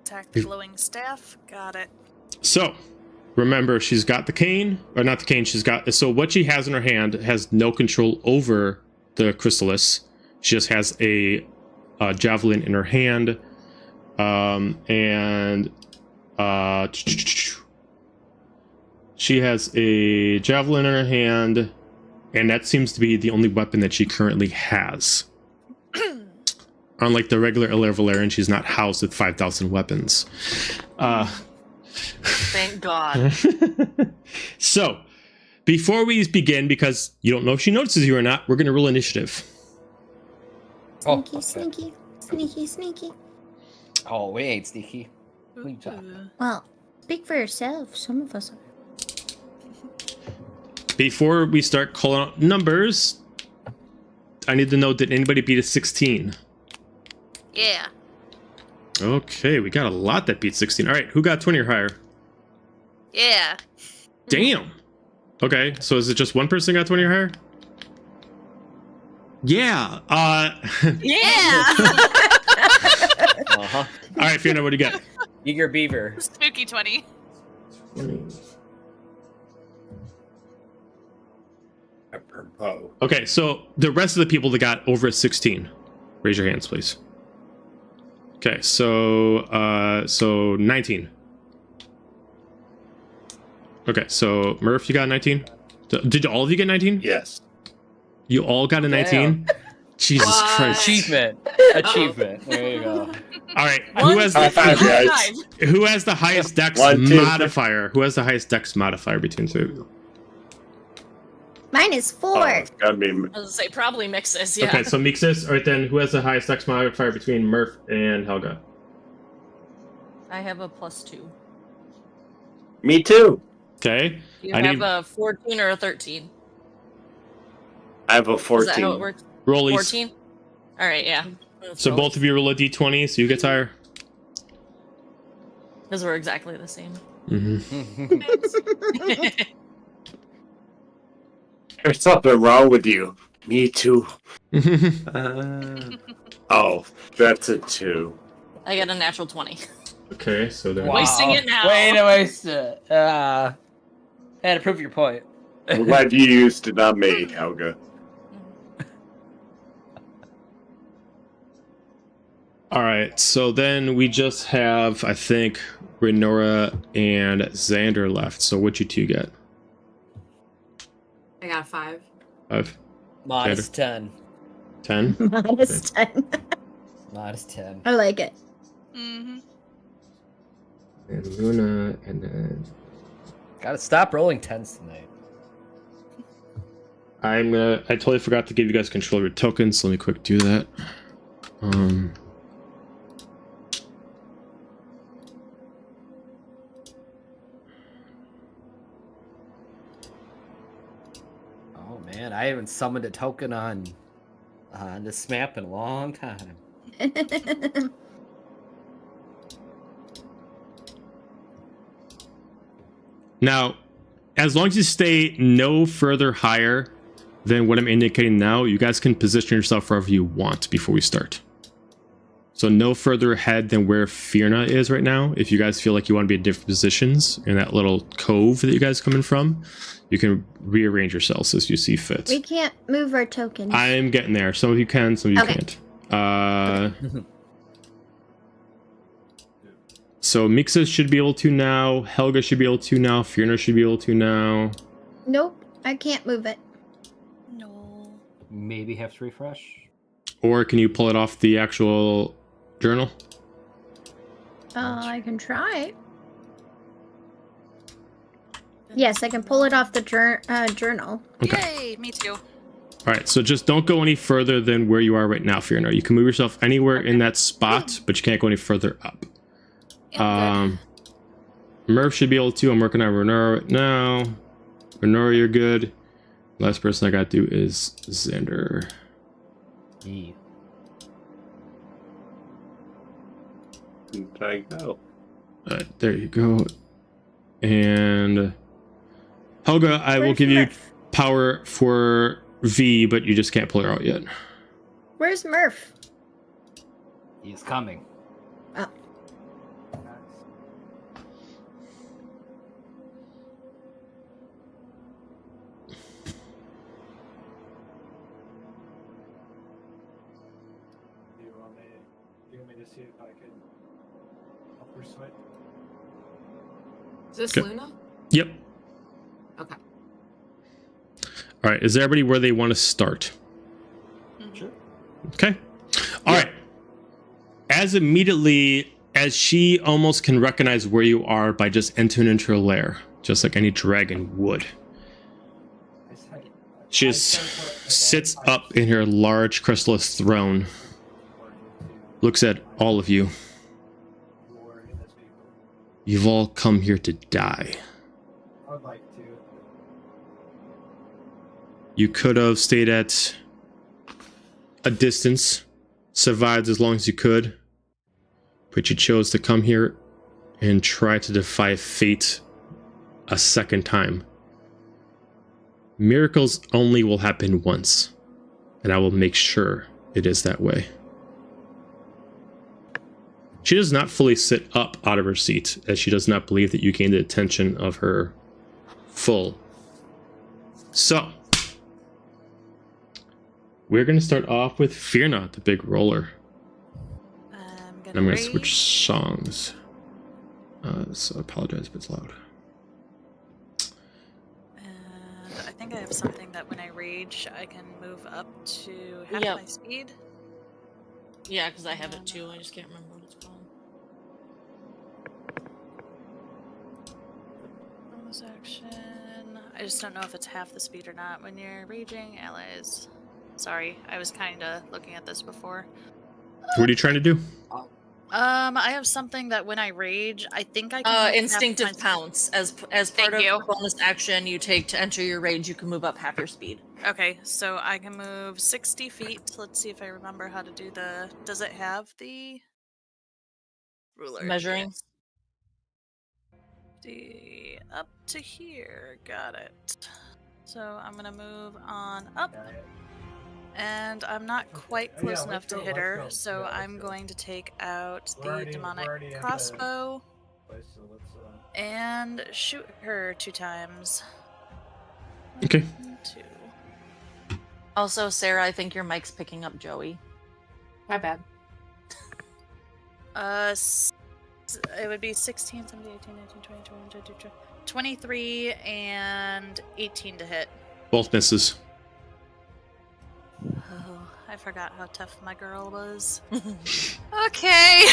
Attack the glowing staff. Got it. So, remember, she's got the cane, or not the cane, so what she has in her hand has no control over the chrysalis. She just has a javelin in her hand, she has a javelin in her hand, and that seems to be the only weapon that she currently has. Unlike the regular Alarovalryn, she's not housed with 5,000 weapons. Thank God. So, before we begin, because you don't know if she notices you or not, we're going to roll initiative. Sneaky. Oh, we ain't sneaky. We Well, speak for yourself. Some of us are. Before we start calling out numbers, I need to know, did anybody beat a 16? Yeah. Okay, we got a lot that beat 16. All right, who got 20 or higher? Yeah. Damn. Okay, so is it just one person got 20 or higher? Yeah. Yeah. Uh-huh. All right, Fiona, what do you get? Eager beaver. Spooky 20. 20. Apropos. Okay, so the rest of the people that got over a 16, raise your hands, please. Okay, so 19. Okay, so Murph, you got 19? Did all of you get 19? Yes. You all got a 19? Jesus Christ. Achievement. There you go. All right, who has the highest dex 1, 2, modifier? Who has the highest dex modifier between two of you? Mine is 4. Oh, it's gotta be. I was gonna say probably mixes, yeah. Okay, so Mixus. All right, then who has the highest dex modifier between Murph and Helga? I have a +2. Me too. Okay. You I have need a 14 or a 13. I have a 14. Is that how it works? rollies. 14? Alright, yeah. So both of you roll a d20, so you get higher. Because we're exactly the same. Mm-hmm. There's something wrong with you. Me too. Oh, that's a 2. I got a natural 20. Okay, so then. Wow. Wasting it now. Way to waste it. Had to prove your point. I'm glad you used it on me, Helga. All right, so then we just have, I think, Renora and Xander left. So what you two get? I got 5. 5, Modest 10. 10. Modest 10. Modest 10. I like it. Mm-hmm. And Luna, and then Gotta stop rolling 10s tonight. I totally forgot to give you guys control of your tokens. So let me quick do that. Oh man, I haven't summoned a token on this map in a long time. Now, as long as you stay no further higher than what I'm indicating now, you guys can position yourself wherever you want before we start. So no further ahead than where Fiona is right now. If you guys feel like you want to be in different positions in that little cove that you guys coming from, you can rearrange yourselves as you see fit. We can't move our tokens. I'm getting there. Some of you can, some of you Okay. can't. So Mixa should be able to now. Helga should be able to now. Fiona should be able to now. Nope, I can't move it. No. Maybe have to refresh. or can you pull it off the actual journal? I can try. Yes, I can pull it off the journal. Yay, me too. All right, so just don't go any further than where you are right now, Fiona. You can move yourself anywhere in that spot, but you can't go any further up. Murph should be able to. I'm working on Renora right now. Renora, you're good. Last person I got to do is Xander. Yeah. I go. All right, there you go. And Helga, I will give you power for V, but you just can't pull her out yet. Where's Murph? He's coming. Oh. You want me to see if I can help her sweat? Is this Okay. Luna? Yep. Okay. All right, is everybody where they want to start? Sure. Okay. All right. As immediately as she almost can recognize where you are by just entering into her lair, just like any dragon would. She just sits up in her large crystalline throne, looks at all of you. You've all come here to die. I would like to. You could have stayed at a distance, survived as long as you could, but you chose to come here and try to defy fate a second time. Miracles only will happen once, and I will make sure it is that way. She does not fully sit up out of her seat, as she does not believe that you gained the attention of her full. So, we're going to start off with Fear Not, the big roller. And I'm going to switch songs. So I apologize if it's loud. And I think I have something that when I rage, I can move up to half Yep. my speed. Yeah, because I have it too. I just can't remember what it's called. Bonus action. I just don't know if it's half the speed or not. When you're raging, allies. Sorry, I was kind of looking at this before. What are you trying to do? I have something that when I rage, I think I can. move half Instinctive my- pounce. As part Thank of you. the bonus action you take to enter your rage, you can move up half your speed. Okay, so I can move 60 feet. Let's see if I remember how to do the. Does it have the ruler? Measuring? Yes. Up to here. Got it. So I'm gonna move on up. And I'm not quite Yeah, close let's enough to go, hit let's her, go, so let's I'm go. going to take out We're the already at demonic the crossbow place, so let's, and shoot her 2 times. Okay. 1, 2. Also, Sarah, I think your mic's picking up Joey. My bad. It would be 16, 17, 18, 19, 20, 21, 22, 23, and 18 to hit. Both misses. Oh, I forgot how tough my girl was. Okay,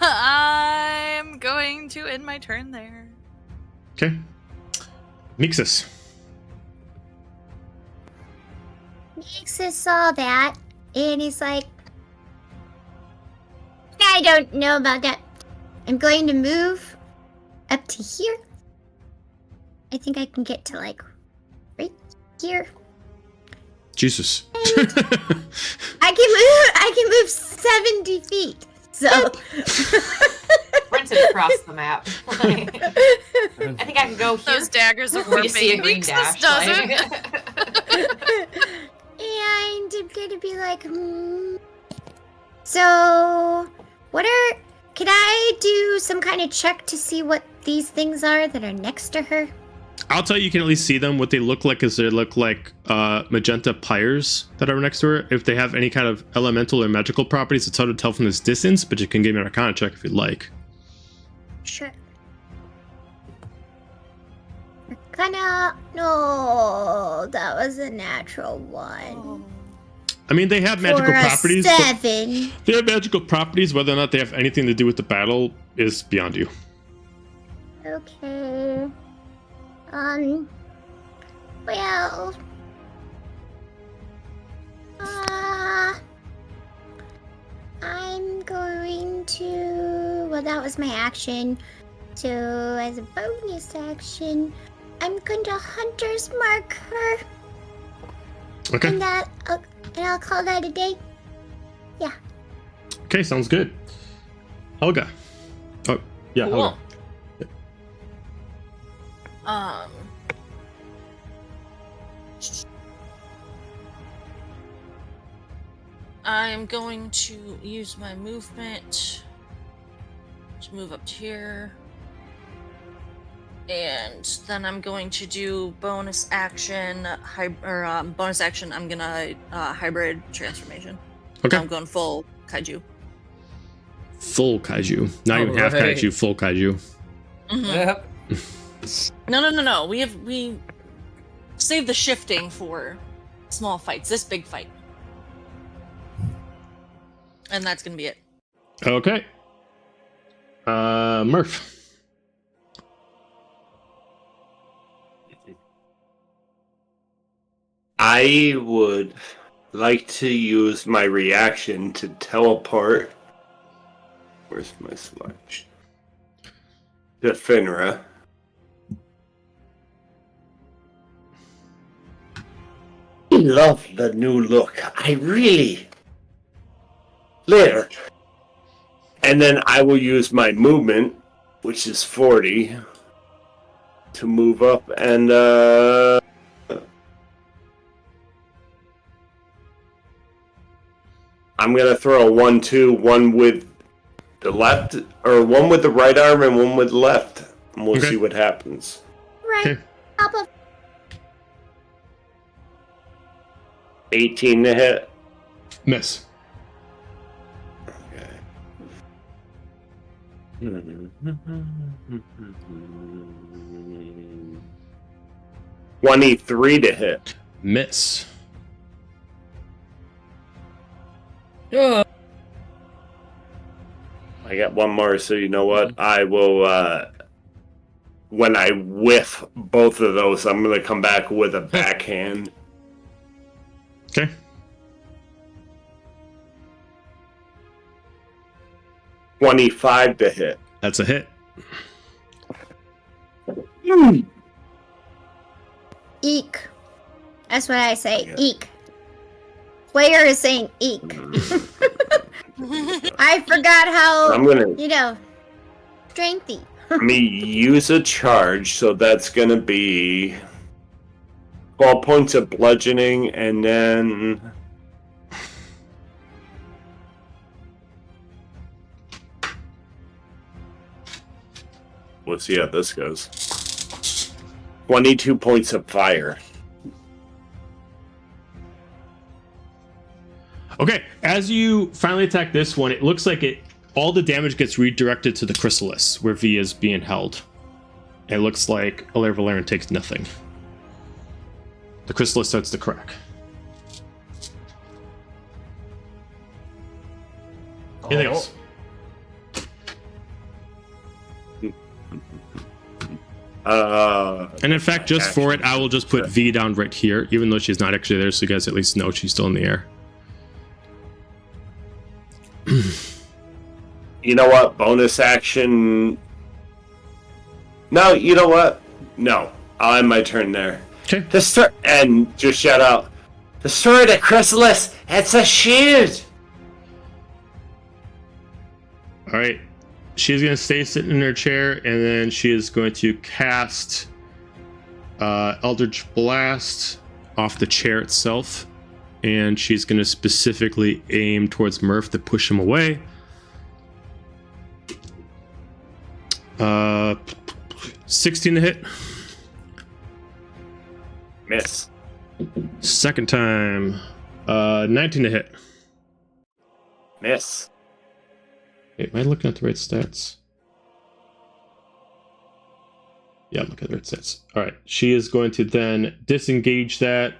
I'm going to end my turn there. Okay. Mixus. Nixus saw that, and he's like, I don't know about that. I'm going to move up to here. I think I can get to, like, right here. Jesus. I can move 70 feet. So Printed across the map. I think I can go here. Those daggers are where you see a warping. green Mixus dash. doesn't. and I'm gonna be like, So can I do some kind of check to see what these things are that are next to her? I'll tell you, you can at least see them. What they look like is they look like magenta pyres that are next to her. If they have any kind of elemental or magical properties, it's hard to tell from this distance, but you can give me an Arcana check if you'd like. Sure. No, that was a natural one. I mean, they have magical For a properties. But 7. they have magical properties. Whether or not they have anything to do with the battle is beyond you. Okay. Well. I'm going to. Well, that was my action. So, as a bonus action, I'm going to Hunter's Mark her. Okay. And I'll call that a day. Yeah. Okay, sounds good. Helga. Oh, yeah, Cool. Helga. I'm going to use my movement to move up to here. And then I'm going to do bonus action, bonus action, I'm gonna hybrid transformation. Okay. I'm going full kaiju. Full kaiju. Not even half Alright. kaiju, full kaiju. Mhm. Yep. No. We save the shifting for small fights. This big fight. And that's gonna be it. Okay. Murph. I would like to use my reaction to teleport. Where's my selection? To Finra. I love the new look. I really. Lair. And then I will use my movement, which is 40, to move up and I'm gonna throw a 1-2, one with the left, or one with the right arm and one with the left, and we'll Okay. see what happens. Right. Okay. Top of 18 to hit. Miss. Okay. 23 to hit. Miss. Oh, I got one more, so you know what? I will, when I whiff both of those, I'm going to come back with a backhand. Okay. $25 to hit. That's a hit. eek. That's what I say. Yeah. Eek. Player is saying eek. I forgot how, I'm going to strengthy. use a charge, so that's going to be 12 points of bludgeoning, and then we'll see how this goes. 22 points of fire. Okay, as you finally attack this one, it looks like all the damage gets redirected to the chrysalis, where V is being held. It looks like Alarovalryn takes nothing. The chrysalis starts to crack. Anything else? And in fact, just for it, I will just put V down right here, even though she's not actually there, so you guys at least know she's still in the air. You know what? Bonus action. No, you know what? No. I'll end my turn there. Okay. And just shout out. Destroy the chrysalis! It's a shield! Alright. She's going to stay sitting in her chair, and then she is going to cast Eldritch Blast off the chair itself. And she's going to specifically aim towards Murph to push him away. 16 to hit. Miss. Second time. 19 to hit. Miss. Wait, am I looking at the right stats? Yeah, I'm looking at the right stats. Alright, she is going to then disengage that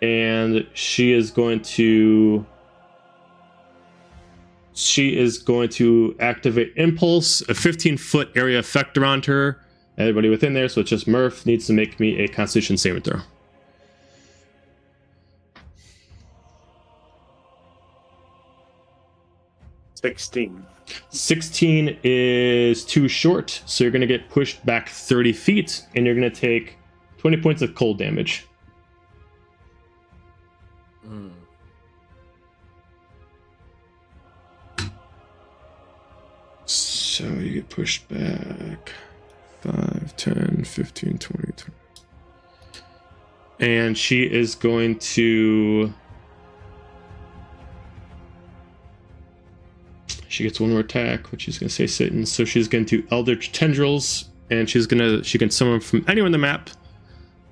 and she is going to activate Impulse, a 15-foot area effect around her. Everybody within there, so it's just Murph, needs to make me a Constitution saving throw. $16. 16 is too short, so you're going to get pushed back 30 feet, and you're going to take 20 points of cold damage. So you get pushed back 5, 10, 15, 20, 20. And she is going to... She gets one more attack, which she's going to say sitting. So she's going to Eldritch Tendrils, and she can summon from anywhere on the map.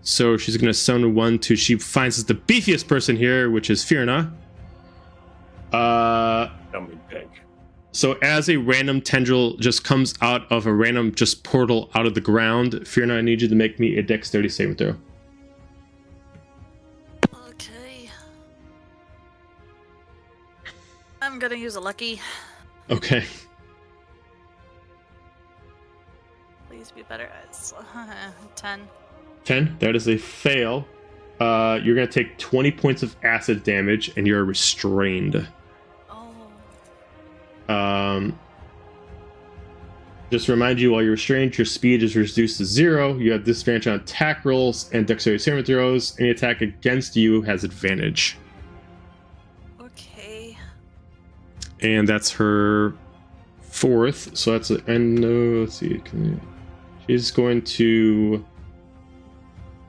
So she's going to summon one to... She finds the beefiest person here, which is Firna. So as a random tendril just comes out of a random just portal out of the ground, Firna, I need you to make me a dexterity saving throw. Okay. I'm gonna use a lucky. Okay. Please be better. It's 10. 10. That is a fail. You're going to take 20 points of acid damage, and you're restrained. Just to remind you, while you're restrained, your speed is reduced to 0. You have disadvantage on attack rolls and dexterity saving throws. Any attack against you has advantage. Okay. And that's her 4th. So that's the end. Let's see. She is going to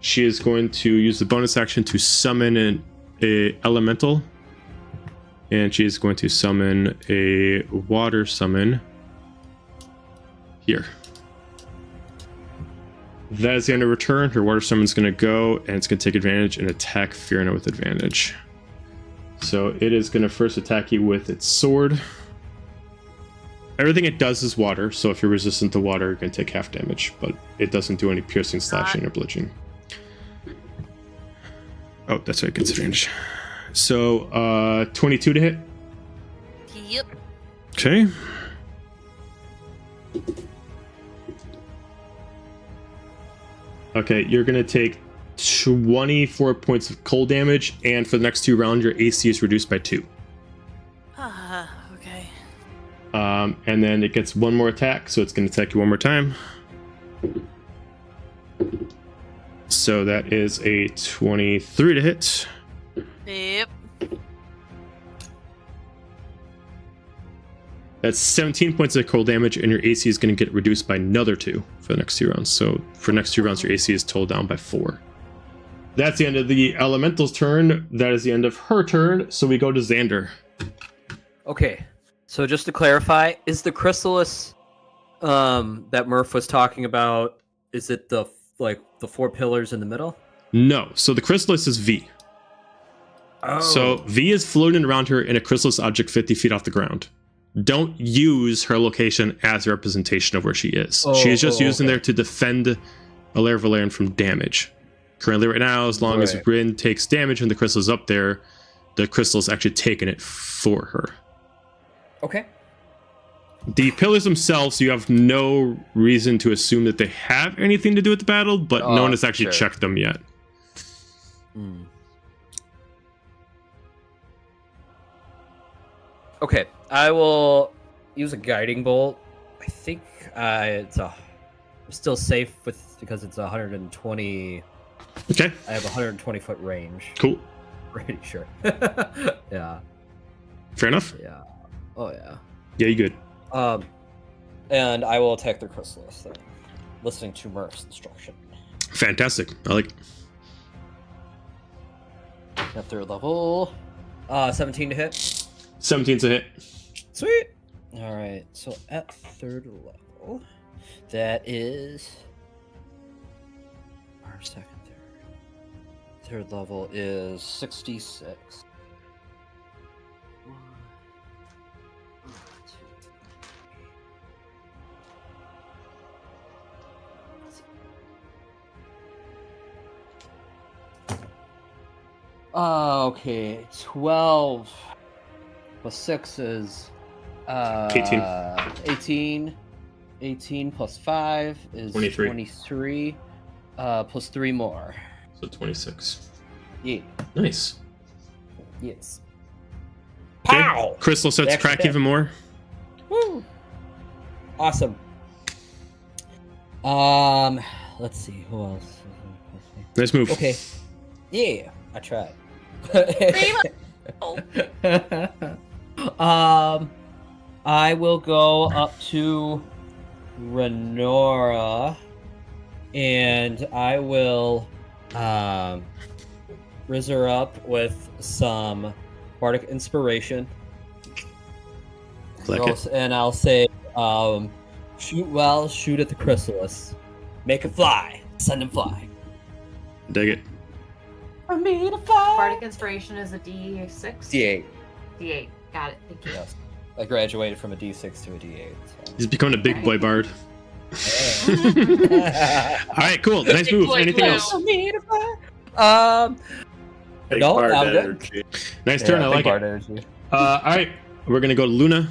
use the bonus action to summon an elemental. And she is going to summon a water summon here. That is the end of her turn. Her water summon is going to go, and it's going to take advantage and attack Firna with advantage. So it is going to first attack you with its sword. Everything it does is water, so if you're resistant to water, you're going to take half damage, but it doesn't do any piercing, slashing, or bludgeoning. Oh, that's right, it gets advantage. So, 22 to hit? Yep. Okay. Okay, you're going to take 24 points of cold damage, and for the next 2 rounds, your AC is reduced by 2. Okay. And then it gets one more attack, so it's going to attack you one more time. So that is a 23 to hit. Yep. That's 17 points of cold damage, and your AC is going to get reduced by another 2 for the next 2 rounds. So for the next 2 rounds, your AC is totaled down by 4. That's the end of the elemental's turn. That is the end of her turn. So we go to Xander. Okay, so just to clarify, is the chrysalis that Murph was talking about, is it the 4 pillars in the middle? No. So the chrysalis is V. Oh. So V is floating around her in a chrysalis object 50 feet off the ground. Don't use her location as a representation of where she is. She is just using there to defend Alarovalryn from damage. Currently, right now, as long as Bryn takes damage and the crystal is up there, the crystal is actually taking it for her. Okay. The pillars themselves, you have no reason to assume that they have anything to do with the battle, but no one has actually checked them yet. Okay, I will use a guiding bolt. I think I'm still safe because it's 120. Okay. I have 120 foot range. Cool. Pretty sure. Yeah. Fair enough. Yeah. Oh yeah. Yeah, you good. And I will attack the chrysalis then, listening to Murph's instruction. Fantastic. I like it. At 3rd level. 17 to hit. 17's a hit. Sweet. All right. So at 3rd level, that is our 2nd, 3rd. 3rd level is 66. 1, 2. Okay, 12 plus 6 is 18. 18 plus 5 is 23. Plus 3 more. So 26. Yeah. Nice. Yes. Okay. Pow! Crystal starts to Extra crack hit. even more. Woo! Awesome. Let's see who else. Nice move. Okay. Yeah, I tried. I will go up to Renora, and I will riz her up with some bardic inspiration. Like it. And I'll say, shoot well, shoot at the chrysalis. Make it fly. Send him fly. Dig it. For me to fly. Bardic Inspiration is a D6? D8. D8. Got it. Thank you. Yes. I graduated from a D6 to a D8. So. He's becoming a big boy bard. All right, cool. Nice Big move. boy Anything blue. else? Big No, bard I'm good. energy. Nice turn. I like it. Energy. All right, we're going to go to Luna.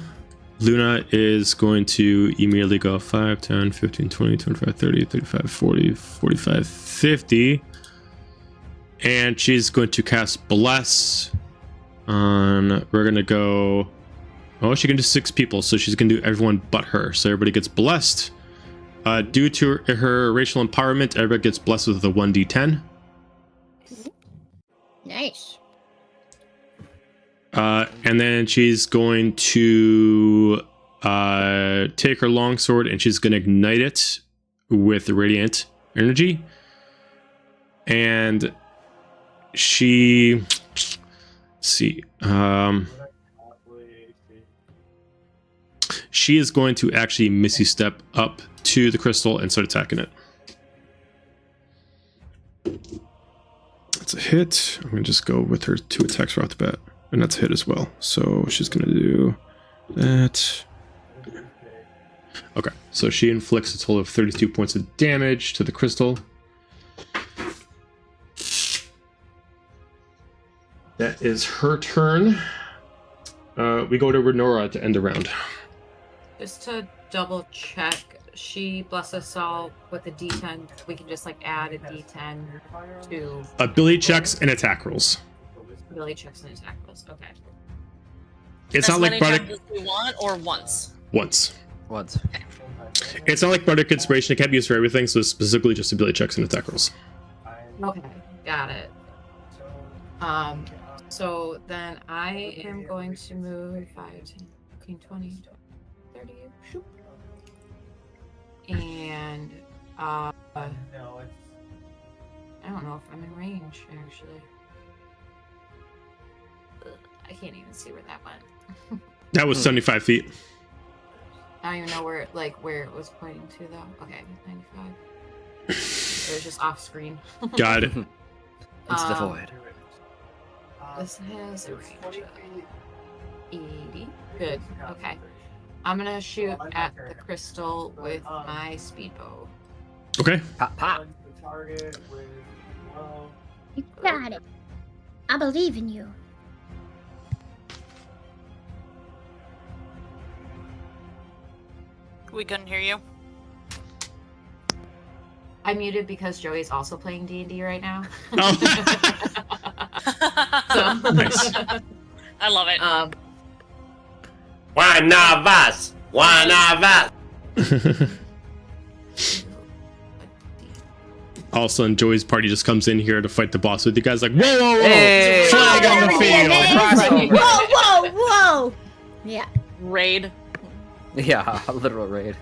Luna is going to immediately go 5, 10, 15, 20, 25, 30, 35, 40, 45, 50. And she's going to cast Bless on... We're going to go... Oh, she can do 6 people, so she's going to do everyone but her. So everybody gets blessed. Due to her racial empowerment, everybody gets blessed with a 1d10. Nice. And then she's going to take her longsword and she's going to ignite it with radiant energy. And she... Let's see. She is going to actually Misty Step up to the crystal and start attacking it. That's a hit. I'm going to just go with her 2 attacks right off the bat. And that's a hit as well. So she's going to do that. Okay, so she inflicts a total of 32 points of damage to the crystal. That is her turn. We go to Renora to end the round. Just to double check, she bless us all with a D10. We can just like add a D10 to Ability checks and attack rolls. ability checks and attack rolls. Okay. It's As not like many Bardic... times as we want, or once. Once. Once. It's not like Bardic Inspiration. It can't be used for everything, so it's specifically just ability checks and attack rolls. Okay. Got it. So then I am going to move 5, 10, 15, 20, 30. Shoot. And I don't know if I'm in range actually. I can't even see where that went. That was 75 feet. I don't even know where it was pointing to though. Okay, 95. It was just off screen. Got it. It's the void. This has a range of 80. Good. Okay. I'm gonna shoot at the crystal with my speedbow. Okay. Pop, pop. You got it. I believe in you. We couldn't hear you. I muted because Joey's also playing D&D right now. Oh. So, Nice. I love it. One of us. One of us. All of a sudden, Joey's party just comes in here to fight the boss with you guys. Like, whoa, whoa, whoa! Hey! Flag on the field. Whoa, whoa, whoa! Yeah. Raid. Yeah, a literal raid.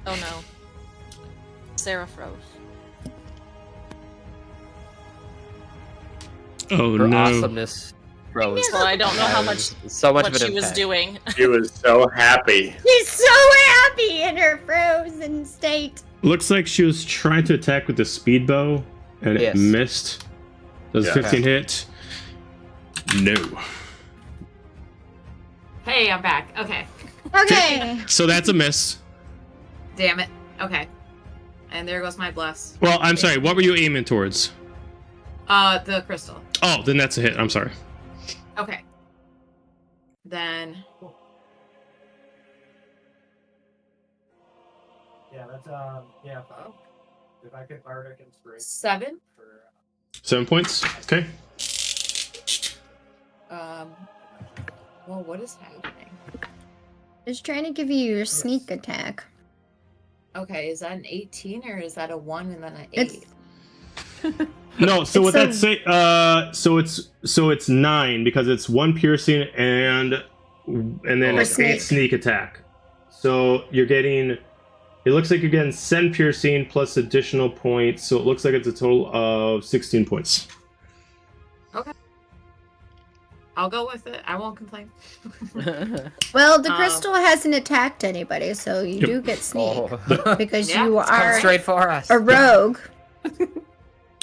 Oh no. Sarah froze. Oh Her no! awesomeness froze. Well, I don't know how much So much what of an she was impact. doing. She was so happy. She's so happy in her frozen state. Looks like she was trying to attack with the speedbow, and Yes. it missed. Does Yeah. 15 hit? No. hey, I'm back. Okay. Okay. So that's a miss. Damn it. Okay. And there goes my bless. Well, I'm sorry. What were you aiming towards? The crystal. Oh, then that's a hit. I'm sorry. Okay. Then Yeah, that's yeah. If I could bardic inspiration 7. for 7 points. Okay. Well, what is happening? Just trying to give you your sneak attack. Okay, is that an 18 or is that a 1 and then an 8? It's No, so It's what a- that say? So it's 9 because it's 1 piercing and then Or it's sneak. sneak attack. So you're getting. It looks like you're getting 7 piercing plus additional points. So it looks like it's a total of 16 points. I'll go with it. I won't complain. Well, the Um, crystal hasn't attacked anybody, so you Yep. do get sneak because Yeah, you it's Come are straight for us. a rogue.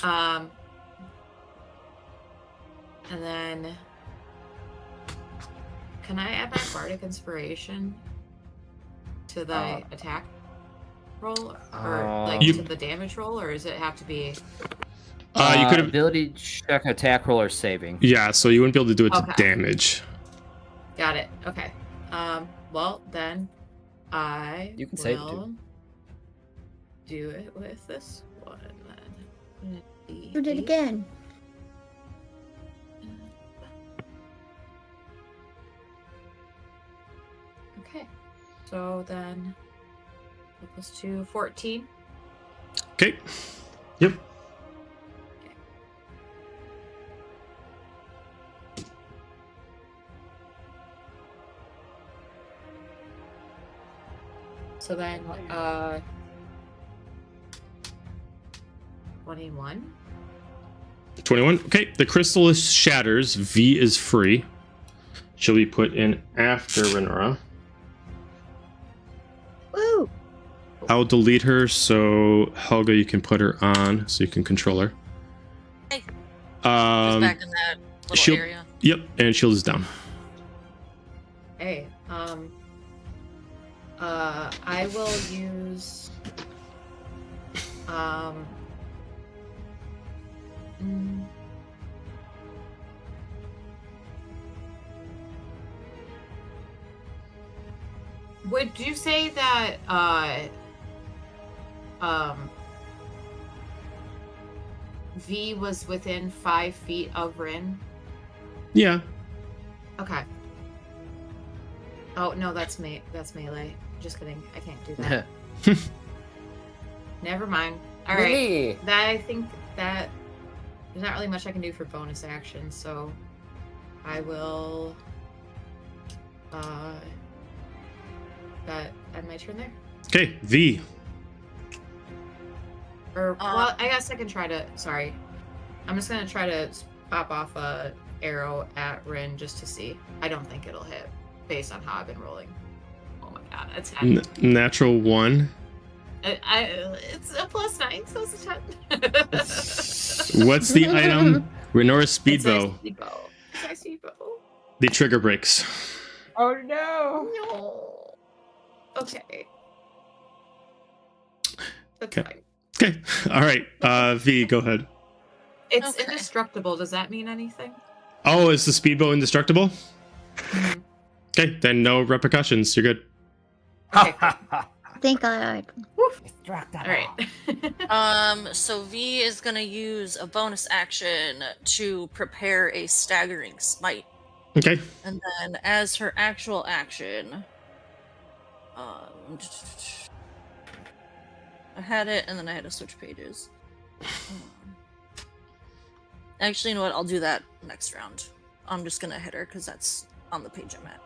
And then can I add my bardic inspiration to the attack roll or like You- to the damage roll, or does it have to be? You could have. Ability check, attack roll, or saving. Yeah, so you wouldn't be able to do it to Okay. damage. Got it. Okay. Well then, You can save it, will do it with this one then. You did it again. Okay. So then, plus 2, 14. Okay. Yep. So then, 21. 21. Okay, the crystal shatters. V is free. She'll be put in after Renora. Woo! I'll delete her so Helga, you can put her on so you can control her. Hey. Just Um, back in that little she'll- area. Yep, and shield is down. Hey, I will use, mm, would you say that, V was within 5 feet of Rin? Yeah. Okay. Oh no, that's melee. Just kidding. I can't do that. Never mind. All right. Me. That I think that there's not really much I can do for bonus action, so I will. That end my turn there. Okay, V. Or well, I guess I can try to. Sorry, I'm just gonna try to pop off a arrow at Rin just to see. I don't think it'll hit based on how I've been rolling. Oh my god, that's 10. Natural 1. It's a +9, so it's a 10. What's the item? Renora's speedbow. It's my speedbow. The trigger breaks. Oh no! No. Okay. That's Okay. fine. Okay. All right. V, go ahead. It's Okay. indestructible. Does that mean anything? Oh, is the speedbow indestructible? Mhm. Okay, then no repercussions. You're good. Okay, cool. Thank God. All right. So V is gonna use a bonus action to prepare a staggering smite. Okay. And then as her actual action, I had it and then I had to switch pages. Actually, you know what? I'll do that next round. I'm just gonna hit her because that's on the page I'm at.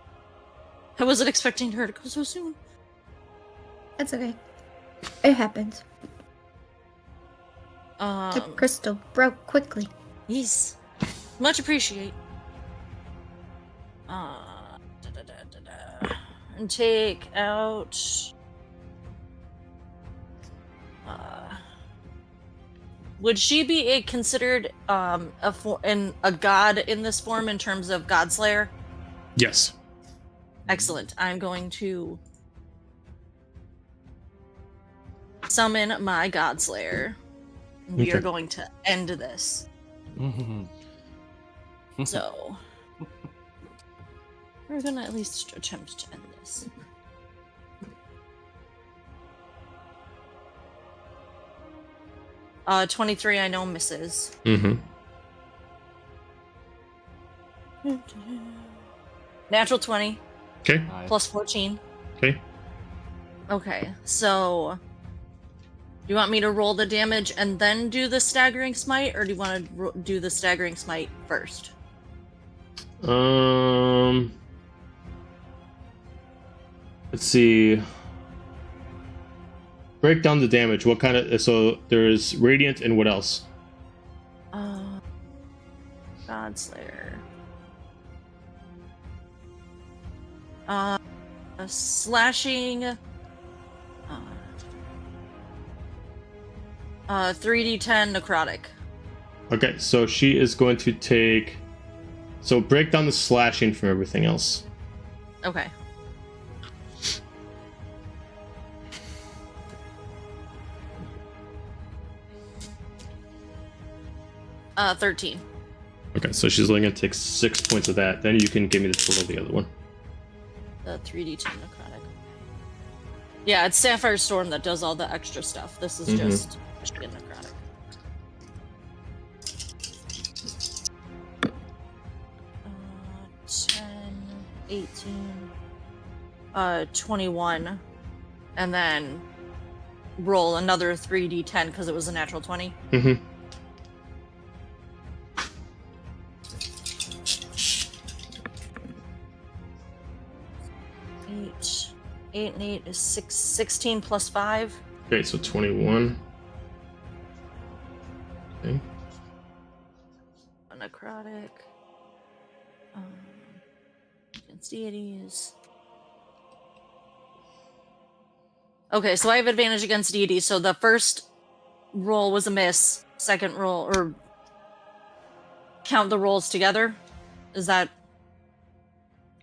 I wasn't expecting her to go so soon. That's okay. It happens. The Um, crystal broke quickly. yes. Much appreciate. And take out. Would she be considered a god in this form in terms of Godslayer? Yes. Excellent. I'm going to summon my Godslayer. We are Okay. going to end this. So, we're going to at least attempt to end this. Uh, 23, I know misses. Mm-hmm. Natural 20 Okay. plus 14. Okay. Okay, so do you want me to roll the damage and then do the staggering smite, or do you want to do the staggering smite first? Let's see. Break down the damage. What kind of? So there's radiant and what else? Godslayer. Slashing. 3d10 necrotic. Okay, so she is going to take. So break down the slashing from everything else. Okay. Uh, 13. Okay, so she's only going to take 6 points of that. Then you can give me the total of the other one. The 3d10 necrotic. Yeah, it's Sapphire Storm that does all the extra stuff. This is just Michigan necrotic. 10, 18, 21, and then roll another 3d10 because it was a natural 20. Mm-hmm. 8 and 8 is 16 plus 5. Okay, so 21. Okay. Necrotic. Against deities. Okay, so I have advantage against deities. So the first roll was a miss. Second roll, or count the rolls together. Is that?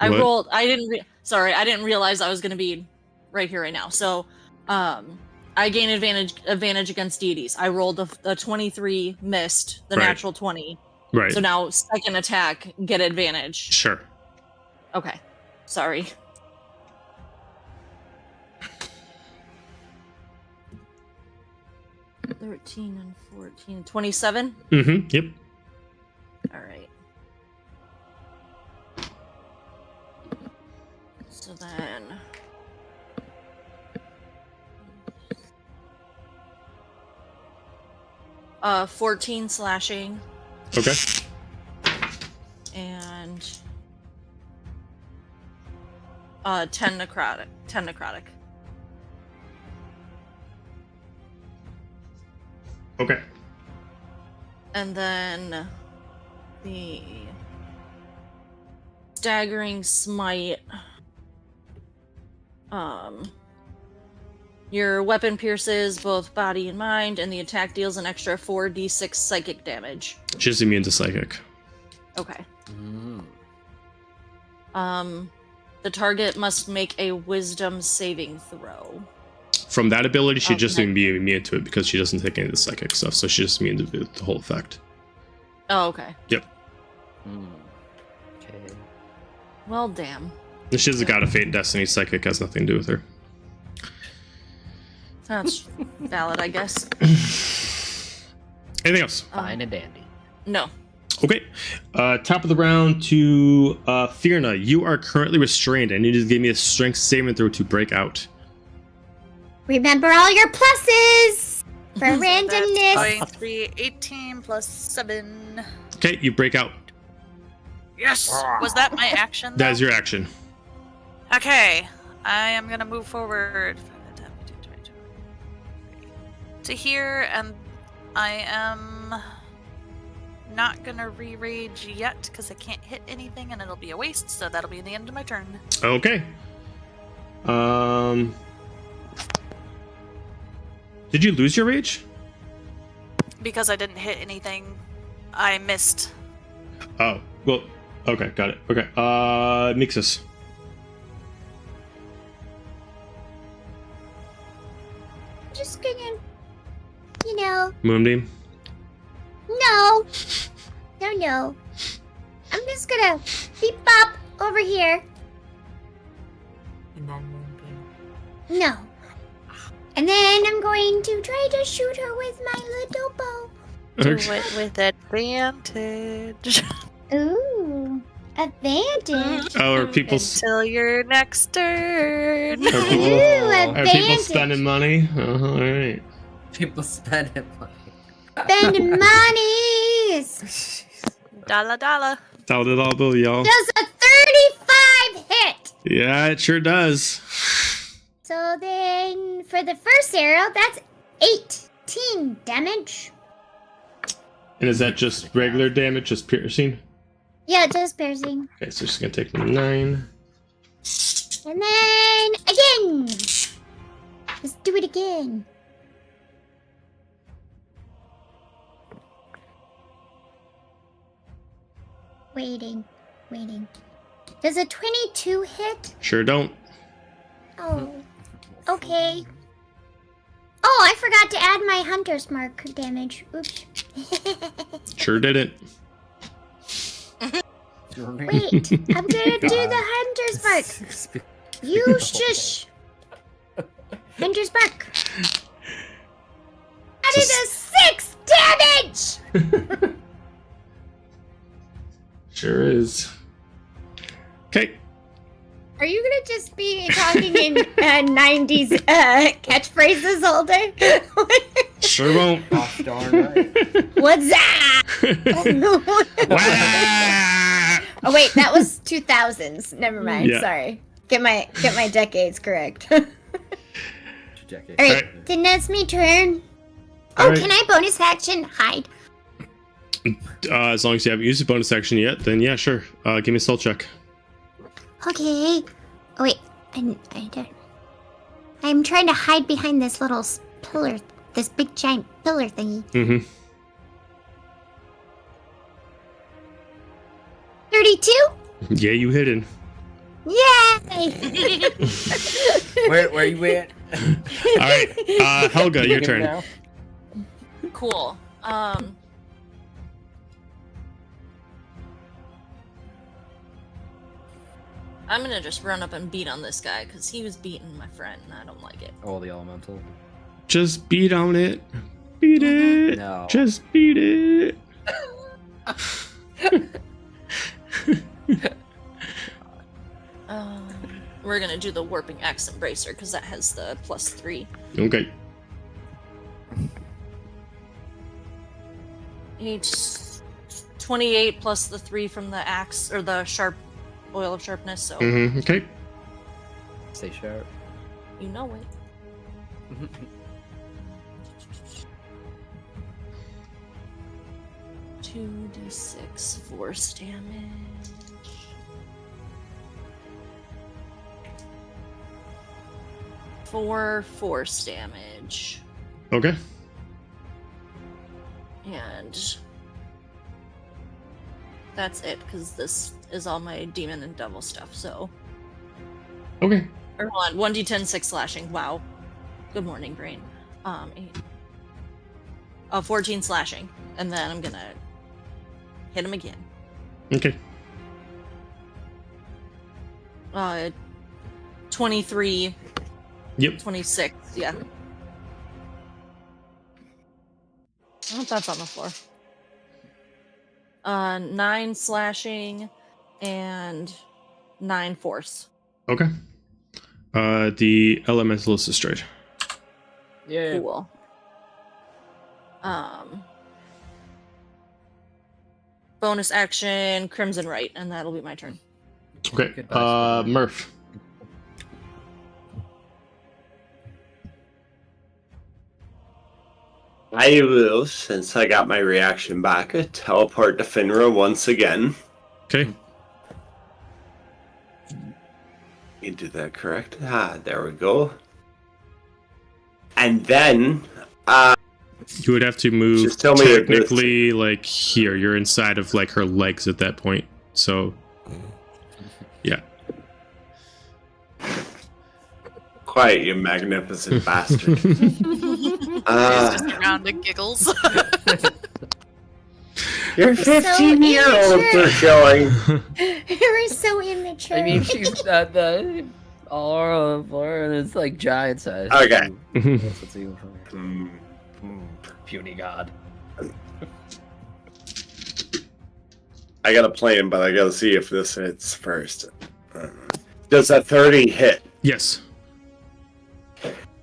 I What? rolled. I didn't realize I was going to be right here right now. So, I gain advantage against deities. I rolled the 23, missed the Right. natural 20. Right. So now second attack, get advantage. Sure. Okay, sorry. $13 and 14, 27. Mm-hmm. Yep. All right. So then, 14 slashing Okay. and 10 necrotic. 10 necrotic. Okay. And then the staggering smite. Your weapon pierces both body and mind, and the attack deals an extra 4d6 psychic damage. She's immune to psychic. Okay. The target must make a wisdom saving throw. From that ability, she'd just Okay. be immune to it because she doesn't take any of the psychic stuff, so she's just immune to the whole effect. Oh, okay. Yep. Okay. Well, damn. And she doesn't got a fate and destiny. Psychic has nothing to do with her. That's valid, I guess. Anything else? Fine and dandy. No. Okay. Top of the round to Fierna. You are currently restrained. I need you to give me a strength saving throw to break out. Remember all your pluses for That's randomness. going to be 18 plus 7. Okay, you break out. Yes! Was that my action? That though? is your action. Okay, I am gonna move forward to here, and I am not gonna re-rage yet because I can't hit anything, and it'll be a waste. So that'll be the end of my turn. Okay. Did you lose your rage? Because I didn't hit anything, I missed. Oh, well, okay, got it. Okay, Mixus. just gonna, you know, Moonbeam? no. No. I'm just gonna beep bop over here. And then Moonbeam. No. And then I'm going to try to shoot her with my little bow. Do Okay. it with advantage Ooh, advantage. Oh, are people until your next turn. Are people, Ooh, are people advantage. spending money? All right. People spending money. Spend monies. Dollar. Dollar dollar bill, y'all. Does a 35 hit? Yeah, it sure does. So then, for the first arrow, that's 18 damage. And is that just regular damage, just piercing? Yeah, just piercing. Okay, so she's gonna take 9. And then again. Let's do it again. Waiting. Does a 22 hit? Sure don't. Oh, okay. Oh, I forgot to add my hunter's mark damage. Oops. Sure didn't. Wait, I'm gonna do the hunter's mark. You shush. Hunter's mark. I did a 6 damage! Sure is. Okay. Are you gonna just be talking in 90s catchphrases all day? Sure won't. Gosh darn right. What's that? Oh wait, that was 2000s. Never mind. Yeah. Sorry. Get my decades correct. Decade. All right, Alright. then that's me turn. All Oh, right. can I bonus action hide? As long as you haven't used the bonus action yet, then yeah, sure. Give me a soul check. Okay. Oh wait, I'm trying to hide behind this little pillar, this big giant pillar thingy. Mm-hmm. 32? Yeah, you hidden. Yay! Where you at? All right, Helga, your turn. Now? Cool. I'm gonna just run up and beat on this guy because he was beating my friend and I don't like it. Oh, the elemental. Just beat on it. Beat it. No. Just beat it. We're gonna do the warping axe embracer because that has the +3. Okay. It's 28 plus the 3 from the axe or the sharp oil of sharpness. So Mm-hmm. Okay. Stay sharp. you know it. 2d6 force damage. Four force damage. Okay. And that's it, because this is all my demon and devil stuff, so. Okay. Or hold on, 1d10 6 slashing. Wow. Good morning, brain. 8. 14 slashing. And then I'm gonna hit him again. Okay. 23. Yep. 26, yeah. Oh, that's on the floor. 9 slashing and 9 force. Okay. The elemental is destroyed. Yeah. Cool. Bonus action, Crimson Right, and that'll be my turn. Okay. Goodbye, Murph. I will, since I got my reaction back, teleport to Finra once again. Okay. You did that correct? Ah, there we go. And then, You would have to move Just tell me your technically like here. You're inside of like her legs at that point. So yeah. quiet, you magnificent bastard. He's just around the giggles. Your So 15-year-olds are showing. You're so immature. I mean, she's not the Alarovalryn is like giant size. Okay. That's what's even funnier. Puny god. I got a plan, but I gotta see if this hits first. Does a 30 hit? Yes.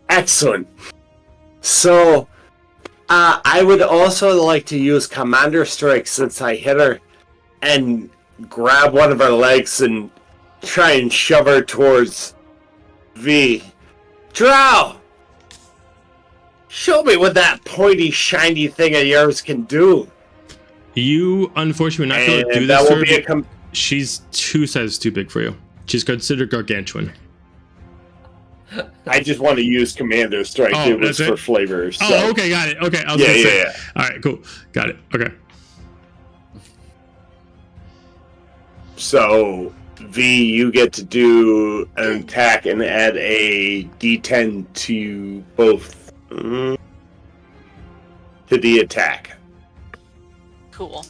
Excellent. So, I would also like to use Commander Strike since I hit her and grab one of her legs and try and shove her towards V. Drow! Show me what that pointy, shiny thing of yours can do. You, unfortunately, are not going to do And this that to will her. be a She's 2 sizes too big for you. She's considered gargantuan. I just want to use Commander Strike. Oh, it was that's for it? flavor. So. Oh, okay, got it. Okay, I was Yeah, gonna say. yeah. All right, cool, got it. Okay. So, V, you get to do an attack and add a D10 to both. To the attack. Cool.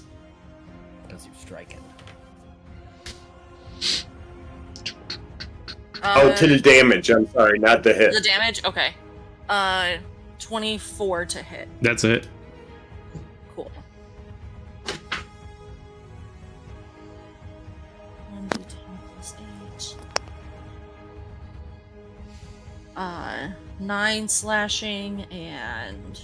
Because you're striking. To the damage. I'm sorry, not the hit. The damage? Okay. 24 to hit. That's it. Cool. 1d10 plus 8. 9 slashing and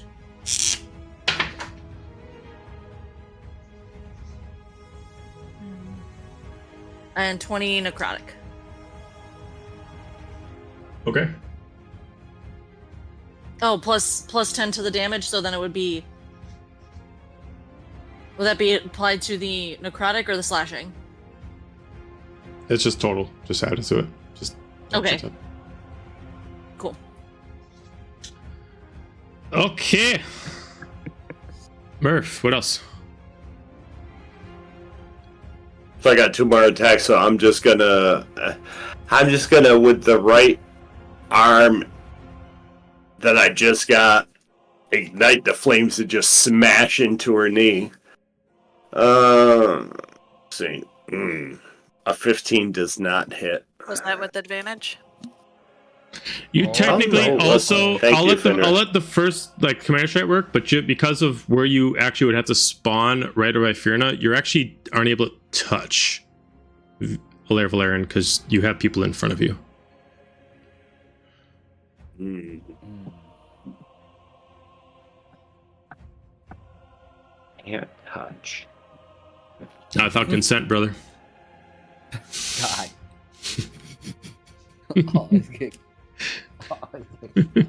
20 necrotic. Okay. Oh, plus 10 to the damage, so then it would be... Would that be applied to the necrotic or the slashing? It's just total. Just add it to it. Just Okay. Cool. Okay. Murph, what else? So I got 2 more attacks, so I'm just gonna with the right arm that I just got, ignite the flames to just smash into her knee. Let's see. A 15 does not hit. Was that with advantage? You technically no. also, Thank I'll you, let Fenrir. the first commander strike work, but because of where you actually would have to spawn right over by Firna, you actually aren't able to touch Alarovalryn because you have people in front of you. Can't touch. Not without consent, brother. God. Always get-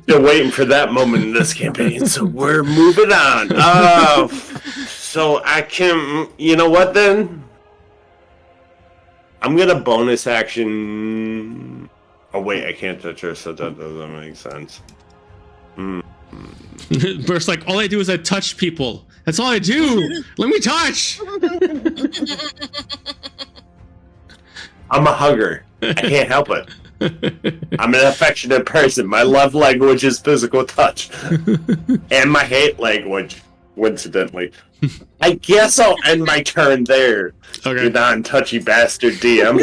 Still waiting for that moment in this campaign, so we're moving on. So I can, you know what then? I'm gonna bonus action. Oh wait, I can't touch her, so that doesn't make sense. Burst like, all I do is I touch people. That's all I do. Let me touch. I'm a hugger. I can't help it. I'm an affectionate person. My love language is physical touch. And my hate language, coincidentally. I guess I'll end my turn there. Okay. You non-touchy bastard DM.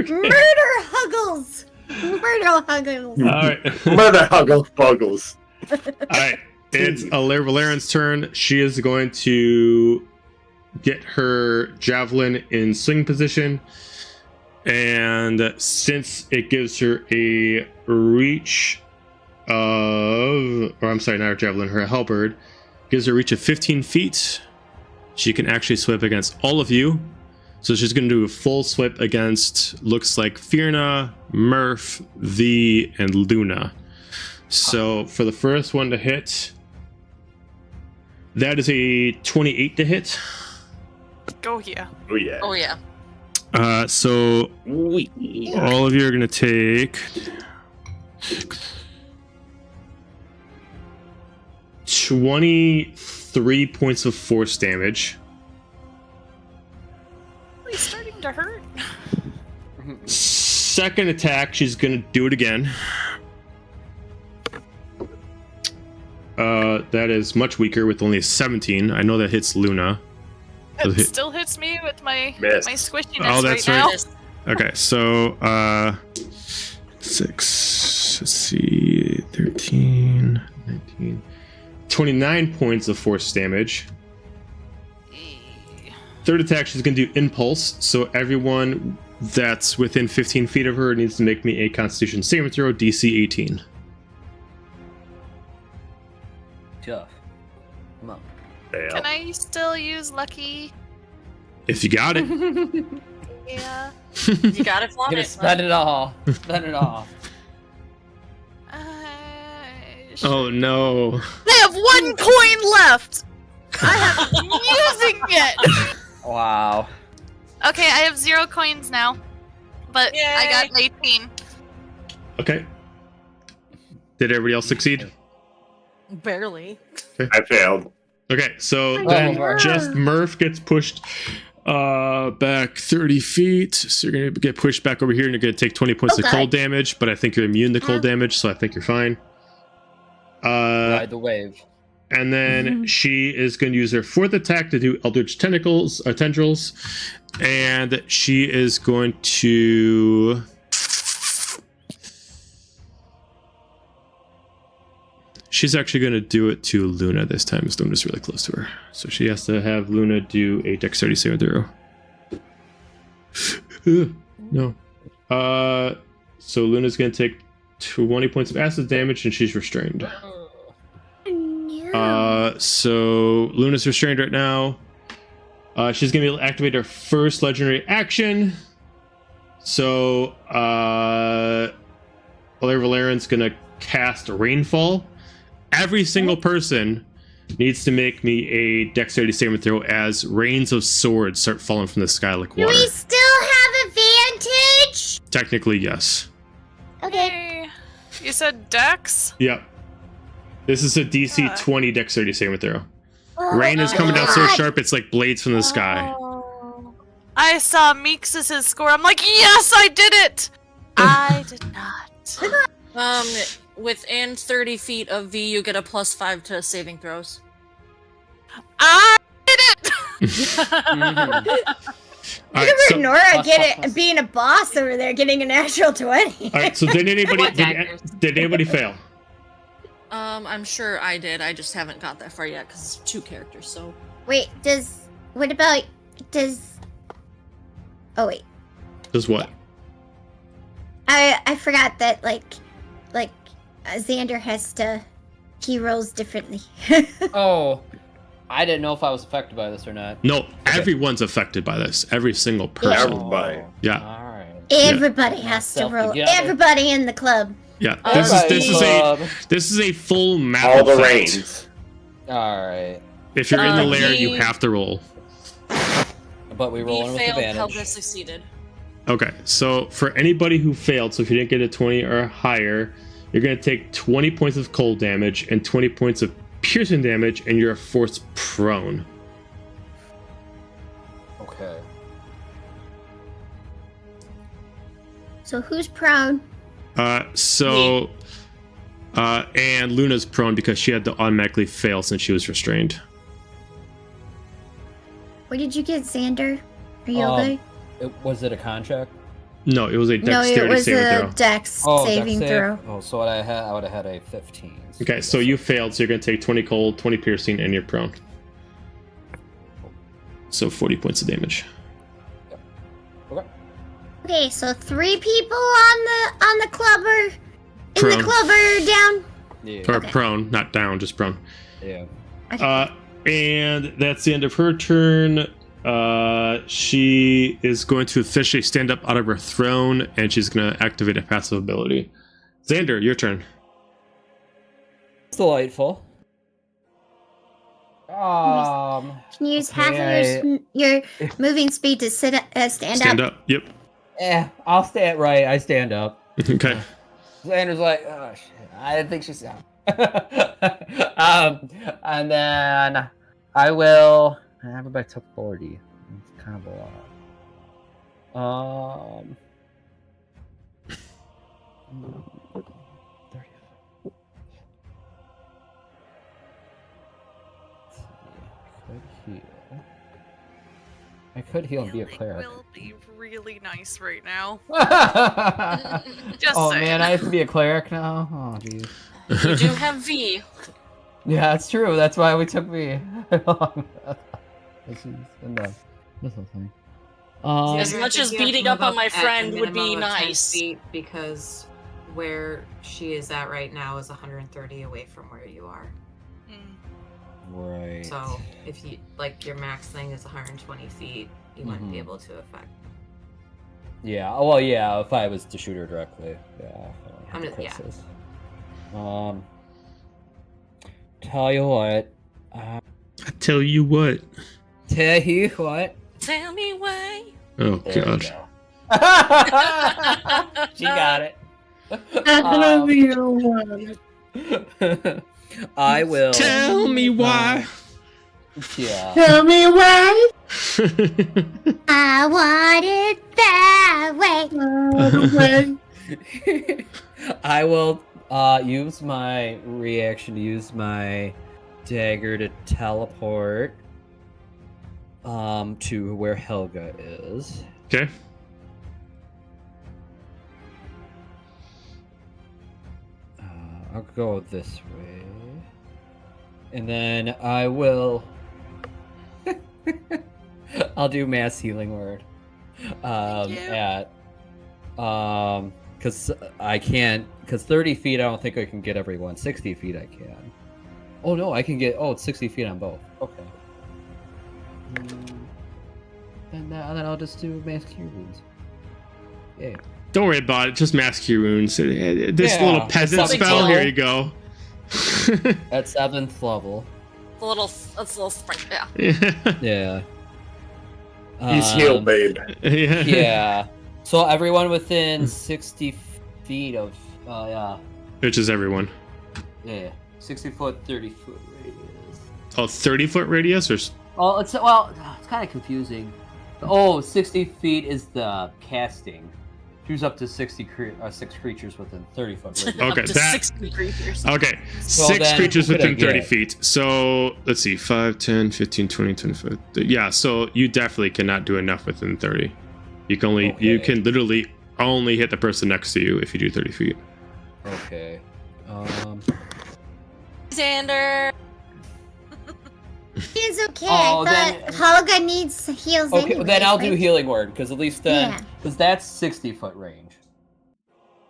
Murder Huggles! Murder Huggles! All right. Murder Huggles Buggles. All right. It's Alarovalryn's turn. She is going to get her javelin in sling position. And since it gives her a reach of, or I'm sorry, not her javelin, her halberd, gives her a reach of 15 feet, she can actually swipe against all of you. So she's going to do a full swipe against, looks like Firna, Murph, V, and Luna. So for the first one to hit, that is a 28 to hit. Go here. Oh yeah. Oh, yeah. So all of you are going to take 23 points of force damage. It's starting to hurt. Second attack, she's going to do it again. That is much weaker with only a 17. I know that hits Luna. It still hits me with my Miss. my squishiness Oh, that's right now. right. Okay, so 6, let's see, 13, 19, 29 points of force damage. Third attack, she's going to do Impulse, so everyone that's within 15 feet of her needs to make me a Constitution saving throw, DC 18. Tough. Come on. Fail. Can I still use lucky? If you got it. Yeah. You gotta flaunt Gonna it. spend it all. Spend it all. Oh no. I have 1 coin left. I haven't using it. Wow. Okay, I have 0 coins now, but I got an 18. Okay. Did everybody else succeed? Barely. I failed. Okay, so Oh, then Murph. just Murph gets pushed back 30 feet. So you're going to get pushed back over here and you're going to take 20 points of Okay. cold damage, but I think you're immune to cold damage, so I think you're fine. Ride the wave. And then she is going to use her fourth attack to do Eldritch Tentacles, Tendrils. And she is going to... She's actually going to do it to Luna this time, as Luna's really close to her. So she has to have Luna do a Dexterity saving throw. No. So Luna's going to take 20 points of acid damage, and she's restrained. So Luna's restrained right now. She's going to be able to activate her first legendary action. So Alarovalryn's going to cast Rainfall. Every single person needs to make me a Dexterity saving throw as rains of swords start falling from the sky like Do water. we still have advantage? Technically, yes. Okay. Yay. You said Dex? Yep. This is a DC 20 Dexterity saving throw. Oh Rain is my coming down so God. sharp it's like blades from the sky. I saw Meeks' score. I'm like, yes, I did it. I did not. Within 30 feet of V, you get a +5 to saving throws. I did it. All Look right, at so, Nora plus, get plus, it, plus. being a boss over there, getting an actual 20. all right, so did anybody What daggers? did anybody fail? I'm sure I did. I just haven't got that far yet because it's 2 characters. So Wait, what about, oh wait, Does what? I forgot that, Xander has to, he rolls differently. Oh, I didn't know if I was affected by this or not. No, everyone's affected by this. Every single person. Everybody. Yeah. All right. Everybody has to Myself roll. together. Everybody in the club. Yeah. Everybody. This is a full map All the effect. rains. All right. If you're in the lair, he- you have to roll. But we roll in V with failed, advantage. Helga succeeded. Okay, so for anybody who failed, so if you didn't get a 20 or higher, you're going to take 20 points of cold damage and 20 points of piercing damage, and you're forced prone. Okay. So who's prone? And Luna's prone because she had to automatically fail since she was restrained. What did you get, Xander? Are you okay? Was it a contract? No, it was a No, it dexterity was saving a throw. dex Oh, saving dex save? throw. Oh, so what I would have had a 15. Okay, so you failed, so you're going to take 20 cold, 20 piercing, and you're prone. So 40 points of damage. Okay. Okay, so 3 people on the clubber. In Prone. the clubber down. Yeah. Or Okay. prone, not down, just prone. Yeah. And that's the end of her turn. She is going to officially stand up out of her throne, and she's going to activate a passive ability. Xander, your turn. It's delightful. Can you use half Okay, of your moving speed to stand Stand up? up. Yep. I'll stand right. I stand up. Okay. Xander's like, oh shit, I didn't think she's down. And then I will. Everybody took 40. It's kind of a lot. 30. heal and be a Healing cleric. will be really nice right now. Oh Just saying. man, I have to be a cleric now. Oh jeez. You do have V. Yeah, that's true. That's why we took me. This is enough. This is thing. As much as beating up on my friend would be nice. Feet because where she is at right now is 130 away from where you are. Right. So if you your max thing is 120 feet, you wouldn't be able to affect. Yeah. Well, yeah. If I was to shoot her directly, yeah. Tell you what. I tell you what. Tell you what. Tell me why. Oh There god. you go. She got it. I will. Tell me why. Yeah. Tell me why. I want it that way. I will use my reaction to use my dagger to teleport to where Helga is. Okay. I'll go this way. And then I will I'll do mass healing word. Cause I can't, cause 30 feet I don't think I can get everyone. 60 feet I can. Oh no, I can get, it's 60 feet on both. Okay. And then I'll just do mass cure wounds. Yeah. Don't worry about it. Just mask your wounds. This little peasant spell. Here you go. At 7th level. That's a little sprint. Yeah. Yeah. He's healed, babe. Yeah. Yeah. So everyone within 60 feet of, yeah. Which is everyone. Yeah. 60 foot, 30 foot radius. Oh, 30 foot radius or? Oh, it's kind of confusing. Oh, 60 feet is the casting. Choose up to 6 creatures within 30 foot radius. Okay, Up to that. 60 creatures. Okay, So 6 then, creatures who could I within 30 get? feet. So let's see, 5, 10, 15, 20, 25. Yeah, so you definitely cannot do enough within 30. You can only, you Okay. can literally only hit the person next to you if you do 30 feet. Okay. Xander. He's okay. Oh, I thought Helga needs heals Okay, anyways, then I'll do right? healing word because at least then, Yeah. because that's 60 foot range.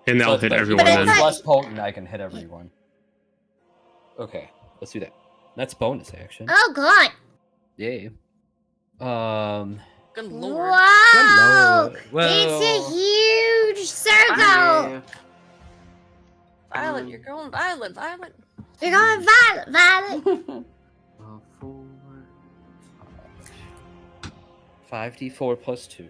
And that'll So hit if everyone But I then. thought- less potent, I can hit everyone. Okay, let's do that. That's bonus action. Oh god. Yay. Good lord. Wow. Well, It's a huge circle. Violet, you're going Violet. You're going Violet, Violet. 5d4 plus 2.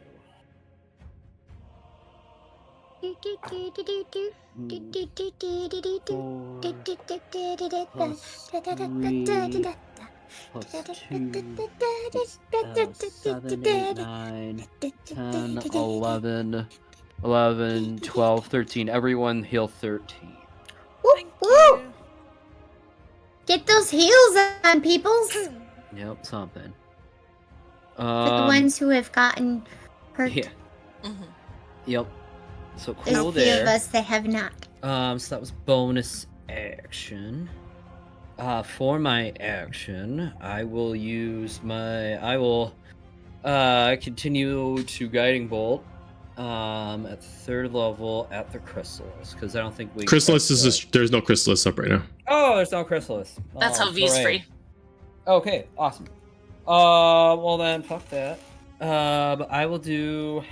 Plus 2. 7, 8, 9, 10, 11, 12, 13. Everyone heal 13. Thank Woo! you. Get those heals on, peoples. Yep, something. For the ones who have gotten hurt. Yeah. Mhm. Yep. So There's cool a few of there. us that have not. So that was bonus action. For my action, I will use my. I will continue to guiding bolt. At 3rd level at the chrysalis because I don't think we. Chrysalis touched is that. there's no chrysalis up right now. Oh, there's no chrysalis. That's Oh, how V's hooray. free. Okay, awesome. Well then, fuck that. I will do.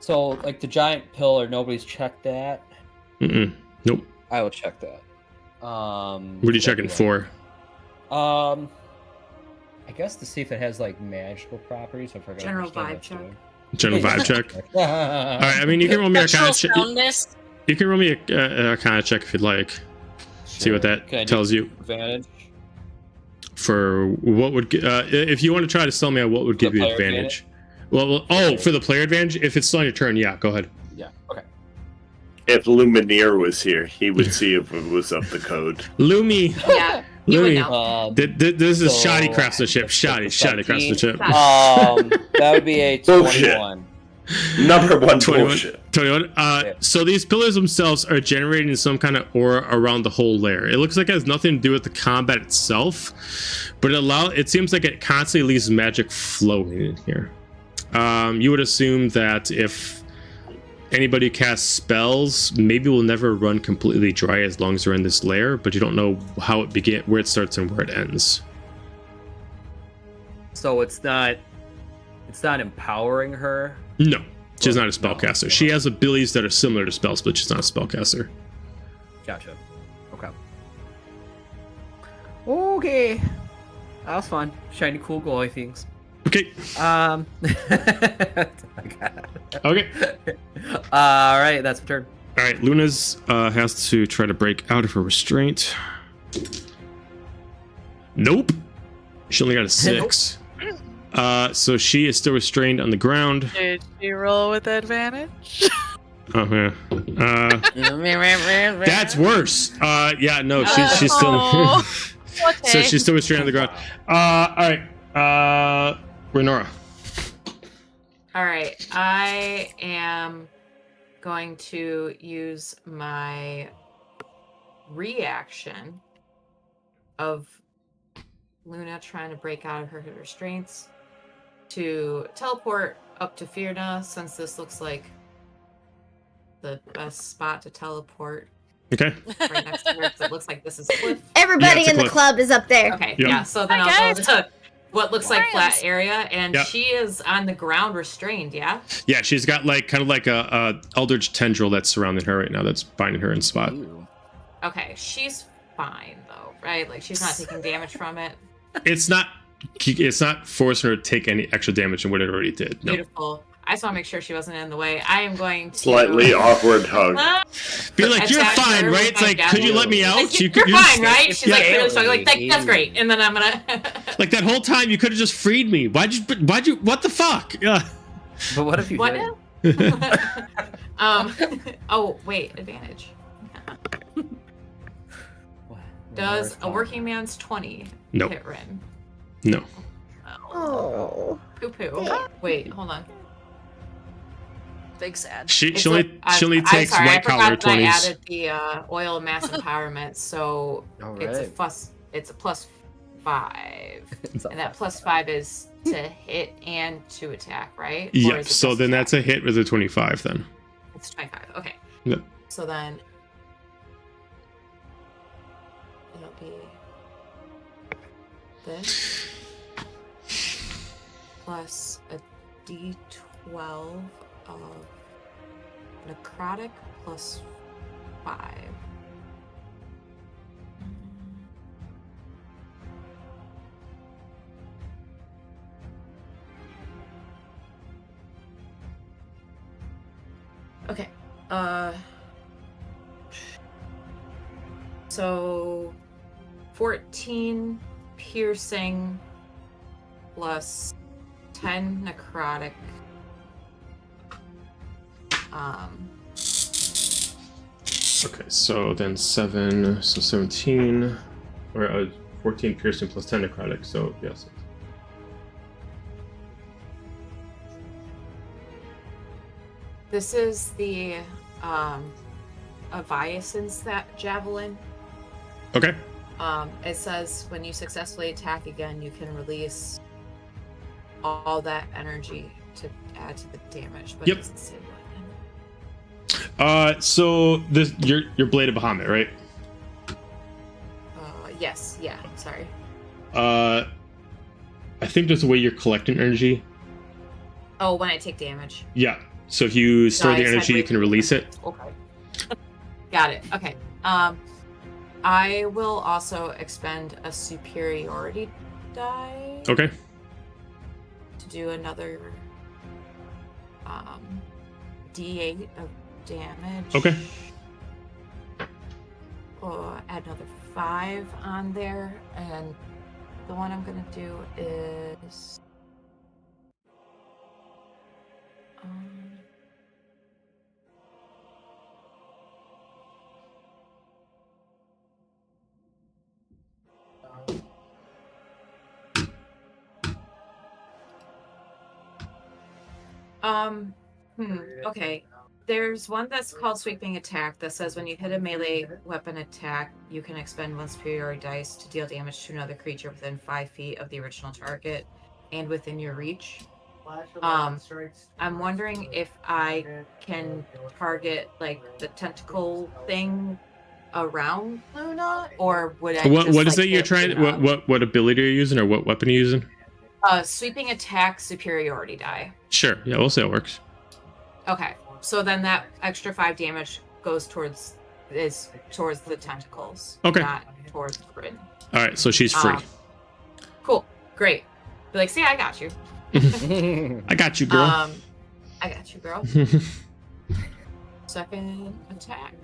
So, like the giant pillar, nobody's checked that. Nope. I will check that. What are you checking for? I guess to see if it has like magical properties. If I can General understand vibe what's check. doing. General vibe check. All All right. I mean, you can roll me a Natural Arcana check. soundness. You can roll me a Arcana check if you'd like. See what that Can I do tells you. Advantage. For what would if you want to try to sell me on what would give you player advantage. Well, for the player advantage, if it's still on your turn, yeah, go ahead. Yeah. Okay. If Lumineer was here, he would see if it was up the code. Lumi, Yeah. You would Louis, know. this is So, shoddy craftsmanship. Shoddy 17. craftsmanship. That would be a Bullshit. 21. Number one 21. bullshit. 21. So these pillars themselves are generating some kind of aura around the whole lair. It looks like it has nothing to do with the combat itself, but it seems like it constantly leaves magic flowing in here. You would assume that if anybody casts spells, maybe will never run completely dry as long as they're in this lair, but you don't know how it begins, where it starts and where it ends. So it's not empowering her. No, she's not a spellcaster. She has abilities that are similar to spells, but she's not a spellcaster. Gotcha. Okay. Okay. That was fun. Shiny, cool, glowy things. Okay. Okay. All right, that's my turn. All right, Luna's has to try to break out of her restraint. Nope. She only got a 6. So she is still restrained on the ground. Did you roll with advantage? Oh yeah. That's worse. Yeah, no, she's still. So she's still restrained on the ground. All right. Renora. All right, I am going to use my reaction of Luna trying to break out of her restraints to teleport up to Firna, since this looks like the best spot to teleport. Okay. Right next to her, because it looks like this is cliff. Everybody it's a in the cliff. club is up there. Okay, Yep. yeah, so then Hi, I'll go to what looks like flat Friends. area, and Yep. she is on the ground restrained, yeah? Yeah, she's got kind of like a eldritch tendril that's surrounding her right now. That's binding her in spot. Ooh. Okay, she's fine, though, right? Like, she's not taking damage from it. It's not forcing her to take any extra damage than what it already did. No. Beautiful. I just want to make sure she wasn't in the way. I am going to... Slightly awkward hug. Be like, you're attack fine, her right? with It's my like, could you let me out? Like, you're just- fine, right? She's like, Yeah. really struggling. Like, that's great. And then I'm gonna... Like that whole time, you could have just freed me. Why'd you? What the fuck? Yeah. But what if you What? did? Oh, wait. Advantage. Does a working man's 20 Nope. hit Rin? No. Oh. Poo-poo. Wait, hold on. Big sad. She It's only I'm takes sorry, white I forgot collar that I 20s. added the oil of mass empowerment, so All it's a right. plus. It's a +5, It's and that +5 is to hit and to attack, right? Or Yeah. is it So just then attack? that's a hit with a 25. Then. It's 25. Okay. Yep. So then it'll be this plus a D12 of necrotic plus 5. Okay. So 14 piercing plus 10 necrotic. Okay. So then 7. So 17, or 14 piercing plus 10 necrotic. So yes. This is the Aviason's that javelin. Okay. It says when you successfully attack again, you can release all that energy to add to the damage. But Yep. it doesn't say what. So this your blade of Bahamut, right? Yes. Yeah. Sorry. I think there's a way you're collecting energy. Oh, when I take damage. Yeah. So if you store No, I the just had energy, you wait. can release it. Okay. Got it. Okay. I will also expend a superiority die Okay. to do another D8 of damage. Okay. Add another 5 on there, and the one I'm gonna do is Okay. There's one that's called Sweeping Attack that says when you hit a melee weapon attack, you can expend one superiority dice to deal damage to another creature within 5 feet of the original target and within your reach. I'm wondering if I can target like the tentacle thing around Luna, or would I? What is it you're trying? What ability are you using, or what weapon are you using? Sweeping Attack superiority die. Sure. Yeah, we'll say it works. Okay, so then that extra 5 damage goes towards the tentacles. Okay. Not towards Bryn. All right, so she's free. Cool. Great. Be like, see, I got you. I got you, girl. I got you, girl. Second attack.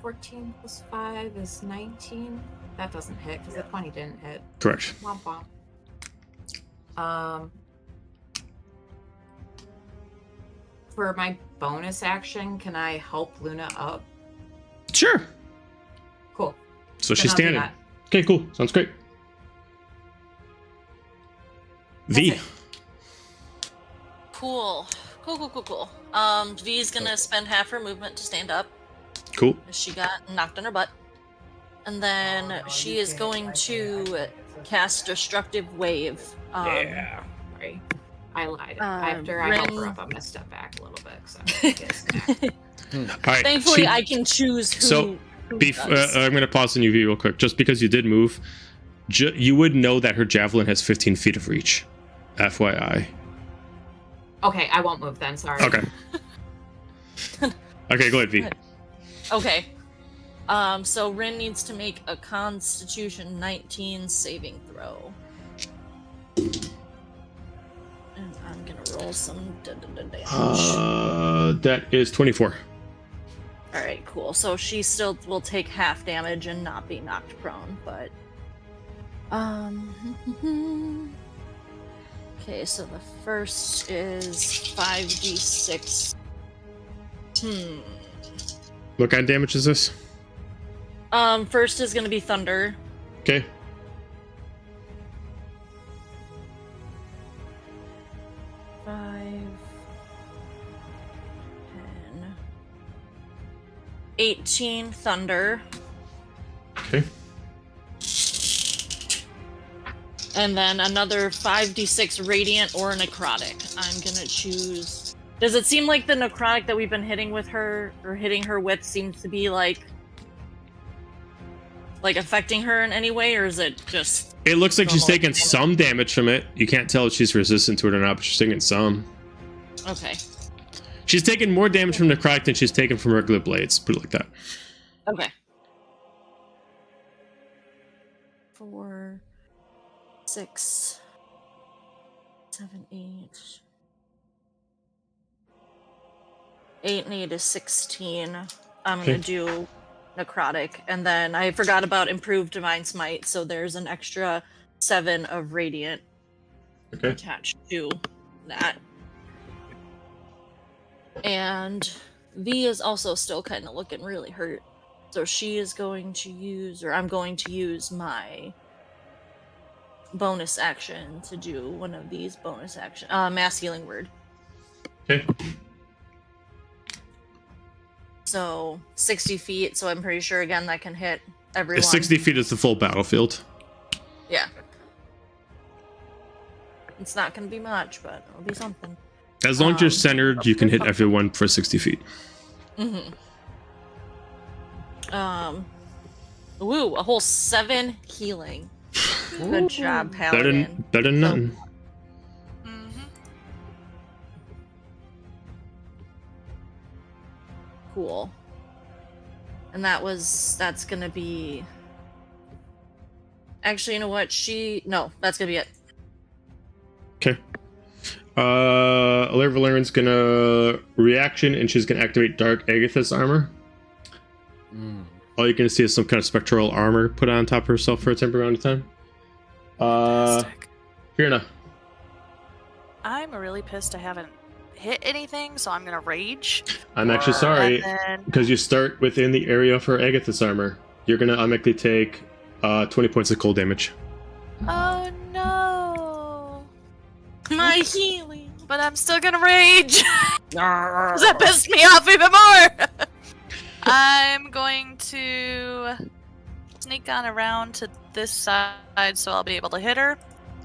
14 plus 5 is 19. That doesn't hit because the 20 didn't hit. Correct. Womp womp. For my bonus action, can I help Luna up? Sure. Cool. So Then she's I'll do standing. that. Okay, cool. Sounds great. V. That's it. Cool. V's gonna spend half her movement to stand up. Cool. She got knocked on her butt. And then she is going to cast Destructive Wave. Yeah. Sorry. I lied. After I help her up, I'm gonna step back a little bit. So All right. Thankfully, I can choose who. So, who I'm going to pause on you, V, real quick. Just because you did move, you would know that her javelin has 15 feet of reach. FYI. okay, I won't move then. Sorry. Okay. Okay, go ahead, V. Okay. So Rin needs to make a Constitution 19 saving throw. And I'm gonna roll some damage. That is 24. Alright, cool. So she still will take half damage and not be knocked prone, but... Okay, so the first is 5d6. What kind of damage is this? First is gonna be thunder. Okay. Five, 10, 18 thunder. Okay. And then another 5d6 radiant or necrotic. I'm gonna choose. Does it seem like the necrotic that we've been hitting with her, or hitting her with, seems to be like affecting her in any way, or is it just? It looks like she's normal taking damage? some damage from it. You can't tell if she's resistant to it or not, but she's taking some. Okay. She's taking more damage from necrotic than she's taken from regular blades. Put it like that. Okay. 4, 6, 7, 8. 8 and 8 is 16. I'm Okay. gonna do necrotic, and then I forgot about improved divine smite, so there's an extra 7 of radiant Okay. attached to that. And V is also still kind of looking really hurt, so she is going to use, or I'm going to use my bonus action to do one of these bonus action mass healing word. Okay. So 60 feet, so I'm pretty sure again that can hit everyone. 60 feet is the full battlefield. Yeah. It's not gonna be much, but it'll be something. As long as you're centered, you can hit everyone for 60 feet. Mm-hmm. Woo, a whole 7 healing. Good job, Paladin. Better than nothing. Cool. And that's gonna be... Actually, you know what? No, that's gonna be it. Okay. Alarovalryn's gonna reaction, and she's gonna activate Dark Agatha's armor. All you're gonna see is some kind of spectral armor put on top of herself for a temporary amount of time. Fiona. I'm really pissed I haven't hit anything, so I'm gonna rage. I'm actually sorry, And then- because you start within the area for Agatha's armor. You're gonna automatically take 20 points of cold damage. Oh no! My healing. But I'm still gonna rage. 'Cause that pissed me off even more. I'm going to sneak on around to this side so I'll be able to hit her.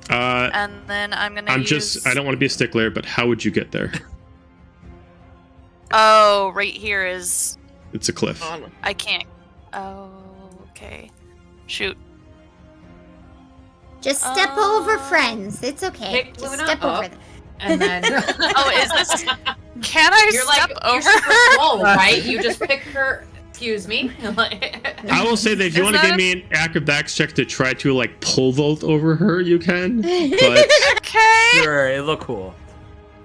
And then I'm gonna I don't want to be a stickler, but how would you get there? Oh, right here is... It's a cliff. I can't... Oh, okay. Shoot. Just step over friends. It's okay. Pick Just Luna step up. over them. And then Oh, is this... Can I you're step like over you're super her? small, right? You just pick her. Excuse me. I will say that if you Is want to that give a- me an acrobatics check to try to like pole vault over her, you can. But Okay. Sure, it look cool.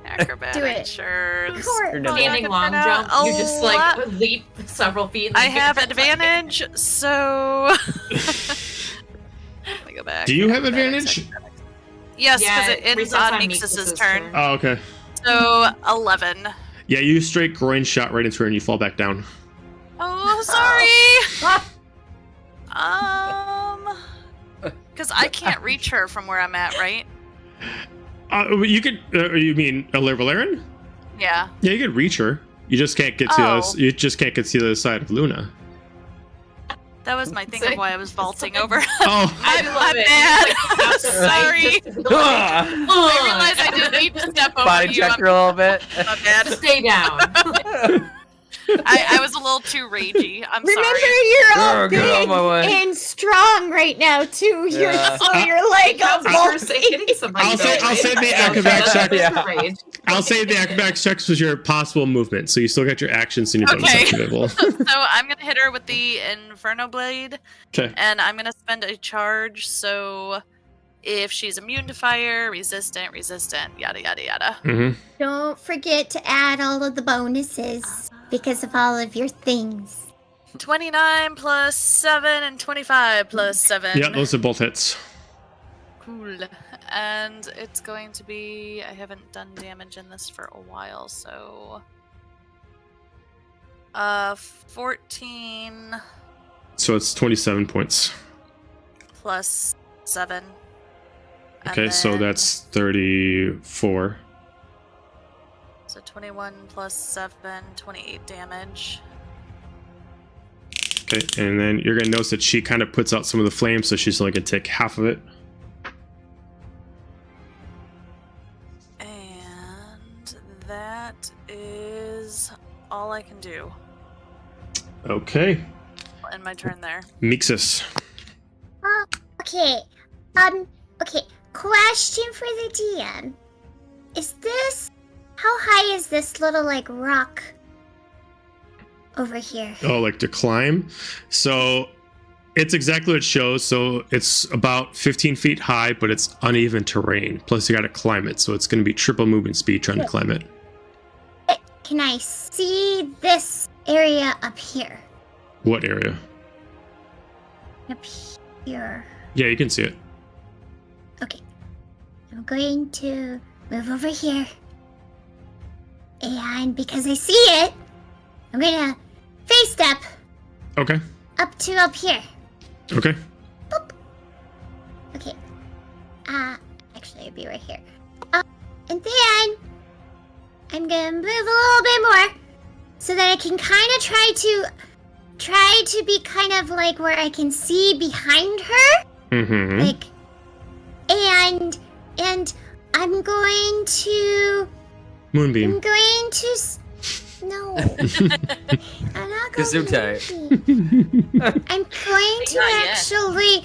Acrobatic, Do it. sure. Of course. Standing long jump. You just like leap several feet. and I then get have back. advantage, so... Let me go back. do you have Acrobatics, advantage? acrobatics. Yes, because it ends resets on Nixus's Nixus's turn. Oh, okay. So, 11. Yeah, you straight groin shot right into her and you fall back down. Oh, sorry! Ah. Because I can't reach her from where I'm at, right? You could. You mean Alarovalryn? Yeah. Yeah, you could reach her. You just can't get to Oh. us. You just can't get to the other side of Luna. That was my thing of why I was vaulting over. Oh, I My love it. bad. It's like, I'm sorry. just- I realized I didn't need to step over Body you. check her a little bit. My bad. Stay down. I was a little too ragey. I'm Remember, sorry. you're all Sure, get out of my way. big and strong right now too. You're Yeah. so you're like a I'll say the acrobatic check. Yeah. I'll say the acrobatics checks was your possible movement, so you still got your actions and your bonus Okay. action available. So I'm gonna hit her with the Inferno Blade, Okay. and I'm gonna spend a charge. So if she's immune to fire, resistant, yada yada yada. Mm-hmm. Don't forget to add all of the bonuses because of all of your things. 29 plus 7 and 25 plus 7. Yeah, those are both hits. Cool. And it's going to be... I haven't done damage in this for a while, so... 14 So it's 27 points. plus 7. And Okay, so then- that's 34. So 21 plus 7, 28 damage. Okay, and then you're gonna notice that she kind of puts out some of the flames, so she's only gonna take half of it. And that is all I can do Okay, in my turn there. Mixus. Okay. Okay. Question for the DM. Is this... How high is this little, like, rock over here? Oh, like to climb. So it's exactly what it shows. So it's about 15 feet high, but it's uneven terrain. Plus you got to climb it, so it's going to be triple movement speed trying to climb it. Can I see this area up here? What area? Up here. Yeah, you can see it. Okay. I'm going to move over here. And because I see it, I'm gonna face step Okay. up to up here. Okay. Boop. Okay. Actually, I'd be right here. And then I'm gonna move a little bit more so that I can kind of try to be kind of like where I can see behind her. Mm-hmm. Like, and I'm going to. Moonbeam. I'm going to. No. I'm not going Gesundheit. to. I'm going to Not yet. actually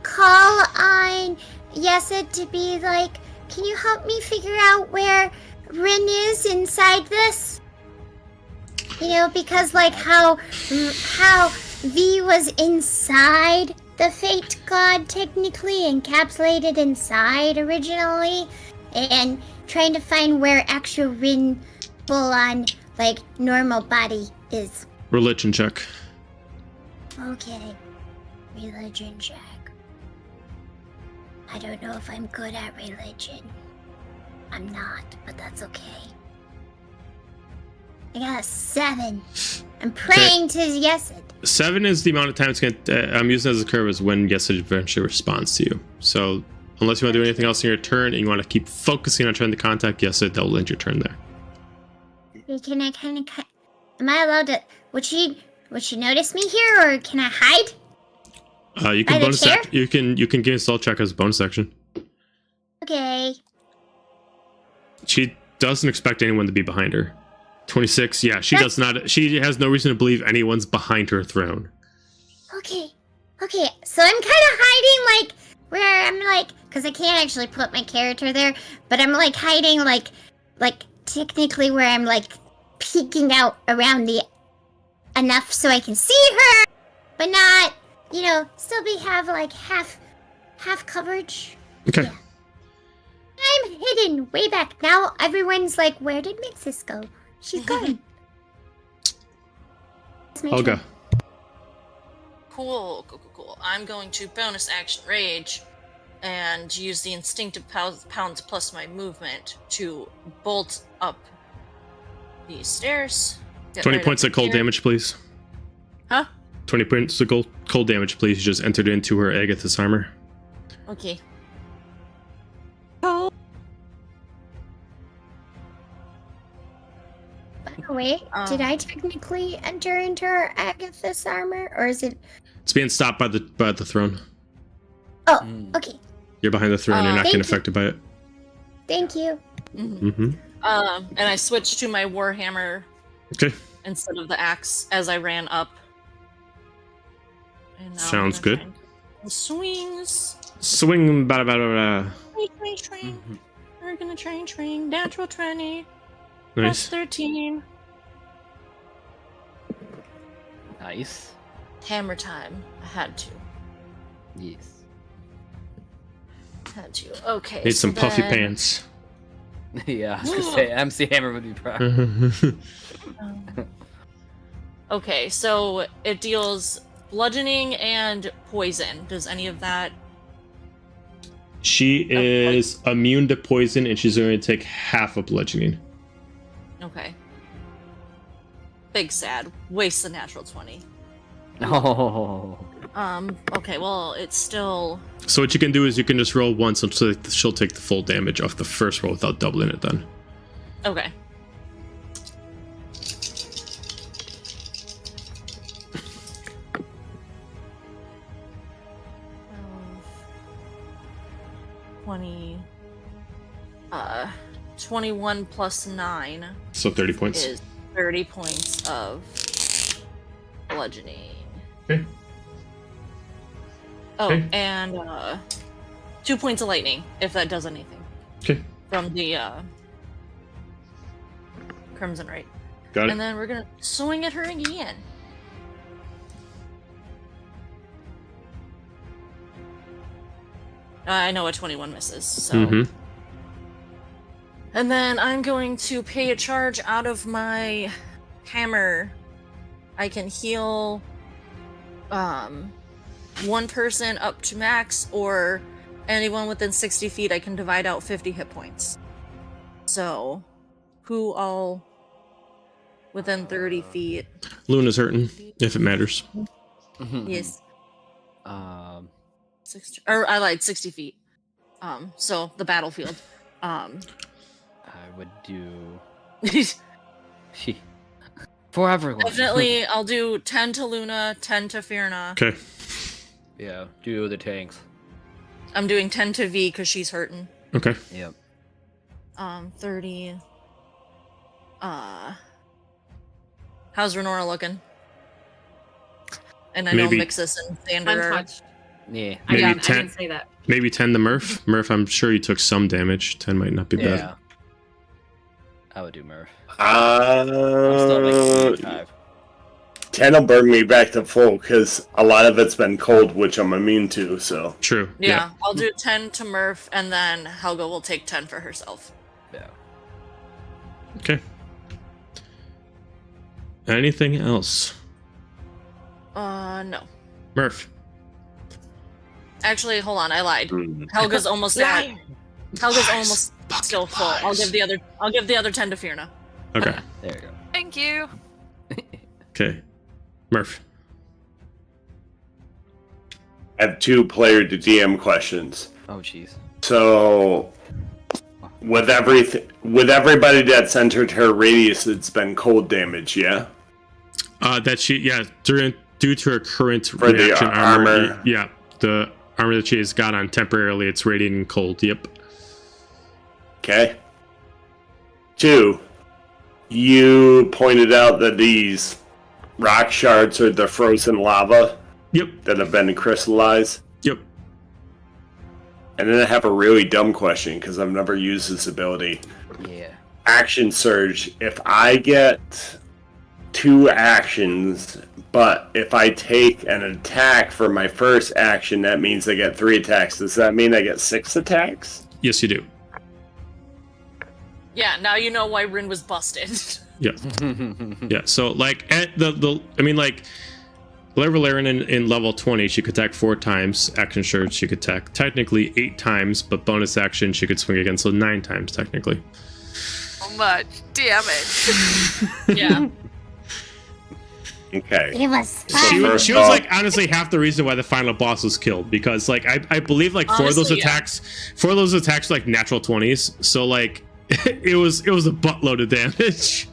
call on Yesa to be like, can you help me figure out where Rin is inside this? You know, because like how V was inside the Fate God, technically encapsulated inside originally, and trying to find where actual Rin full-on, like, normal body is. Religion check. Okay. Religion check. I don't know if I'm good at religion. I'm not, but that's okay. I got a 7. I'm praying to Yesid. 7 is the amount of time it's going to... I'm using as a curve as when Yesid eventually responds to you. So unless you want to do anything else in your turn and you want to keep focusing on trying to contact Yesid, that will end your turn there. Can I kind of... Am I allowed to... Would she notice me here, or can I hide? You can bonus you can give a stealth check as a bonus action. Okay. She doesn't expect anyone to be behind her. 26, yeah, she does not. She has no reason to believe anyone's behind her throne. Okay, so I'm kind of hiding, like, where I'm, like, because I can't actually put my character there, but I'm, like, hiding, like, technically where I'm, like, peeking out around the, enough so I can see her, but not, you know, still have, like, half coverage. Okay. Yeah. I'm hidden way back. Now everyone's like, where did Mixis go? She's gone. Olga. Cool. I'm going to bonus action rage and use the instinctive pounds plus my movement to bolt up these stairs. 20 points of cold damage, please. Huh? 20 points of cold damage, please. You just entered into her Agathis armor. Okay. By the way, did I technically enter into her Agathis armor, or is it? It's being stopped by the throne. Oh, okay. You're behind the throne. You're not getting affected by it. Thank you. And I switched to my warhammer. Okay. Instead of the axe as I ran up. And sounds good. Swings. Swing, bada. Train. We're gonna train. Natural 20. Nice. Plus 13. Nice. Hammer time. I had to. Yes. Had to. Okay. Need some puffy pants. Yeah, I was gonna say MC Hammer would be proud. Okay, so it deals bludgeoning and poison. Does any of that? She is immune to poison, and she's going to take half of bludgeoning. Okay. Big sad. Waste the natural 20. Oh. Okay, well, it's still... So what you can do is you can just roll once, and she'll take the full damage off the first roll without doubling it then. Okay. $20... 21 plus 9. So 30 points. Is 30 points of bludgeoning. Okay. Oh, okay. And 2 points of lightning, if that does anything. Okay. From the Crimson Right. Got it. And then we're gonna swing at her again. I know a 21 misses, so... And then I'm going to pay a charge out of my hammer. I can heal one person up to max, or anyone within 60 feet I can divide out 50 hit points. So, who all within 30 feet? Luna's hurting, if it matters. Yes. 60, or I lied, 60 feet. So the battlefield. I would do for everyone. Definitely, I'll do 10 to Luna, 10 to Firna. Okay. Yeah, do the tanks. I'm doing 10 to V because she's hurting. Okay. Yep. 30. How's Renora looking? And I know Mixis and Xander are... Untouched. Yeah. Maybe I 10. didn't say that. Maybe 10 to Murph. Murph, I'm sure you took some damage. 10 might not be bad. Yeah. I would do Murph. I'm still making 5. 10 will bring me back to full, because a lot of it's been cold, which I'm immune to, so. True. Yeah, I'll do 10 to Murph, and then Helga will take 10 for herself. Yeah. Okay. Anything else? No. Murph. Actually, hold on, I lied. Helga's almost at... Helga's almost still full. I'll give the other 10 to Firna. Okay. There you go. Thank Thank you. Okay. Murph. I have 2 player to DM questions. Oh, jeez. So, with everybody that's entered her radius, it's been cold damage, yeah? Due to her current For the reaction armor. Yeah, the armor that she has got on temporarily, it's radiating cold. Yep. Okay. 2, you pointed out that these rock shards are the frozen lava. Yep. That have been crystallized. Yep. And then I have a really dumb question because I've never used this ability. Yeah. Action surge. If I get 2 actions, but if I take an attack for my first action, that means I get 3 attacks. Does that mean I get 6 attacks? Yes, you do. Yeah, now you know why Rin was busted. Yeah. Yeah. So like at Alarovalryn in level 20, she could attack 4 times. Action surge, she could attack technically 8 times, but bonus action, she could swing again, so 9 times technically. So much damage. Yeah. Okay. It was She fun. was like honestly half the reason why the final boss was killed, because like I believe like 4 of those Honestly, yeah. attacks like natural 20s, so like it was a buttload of damage.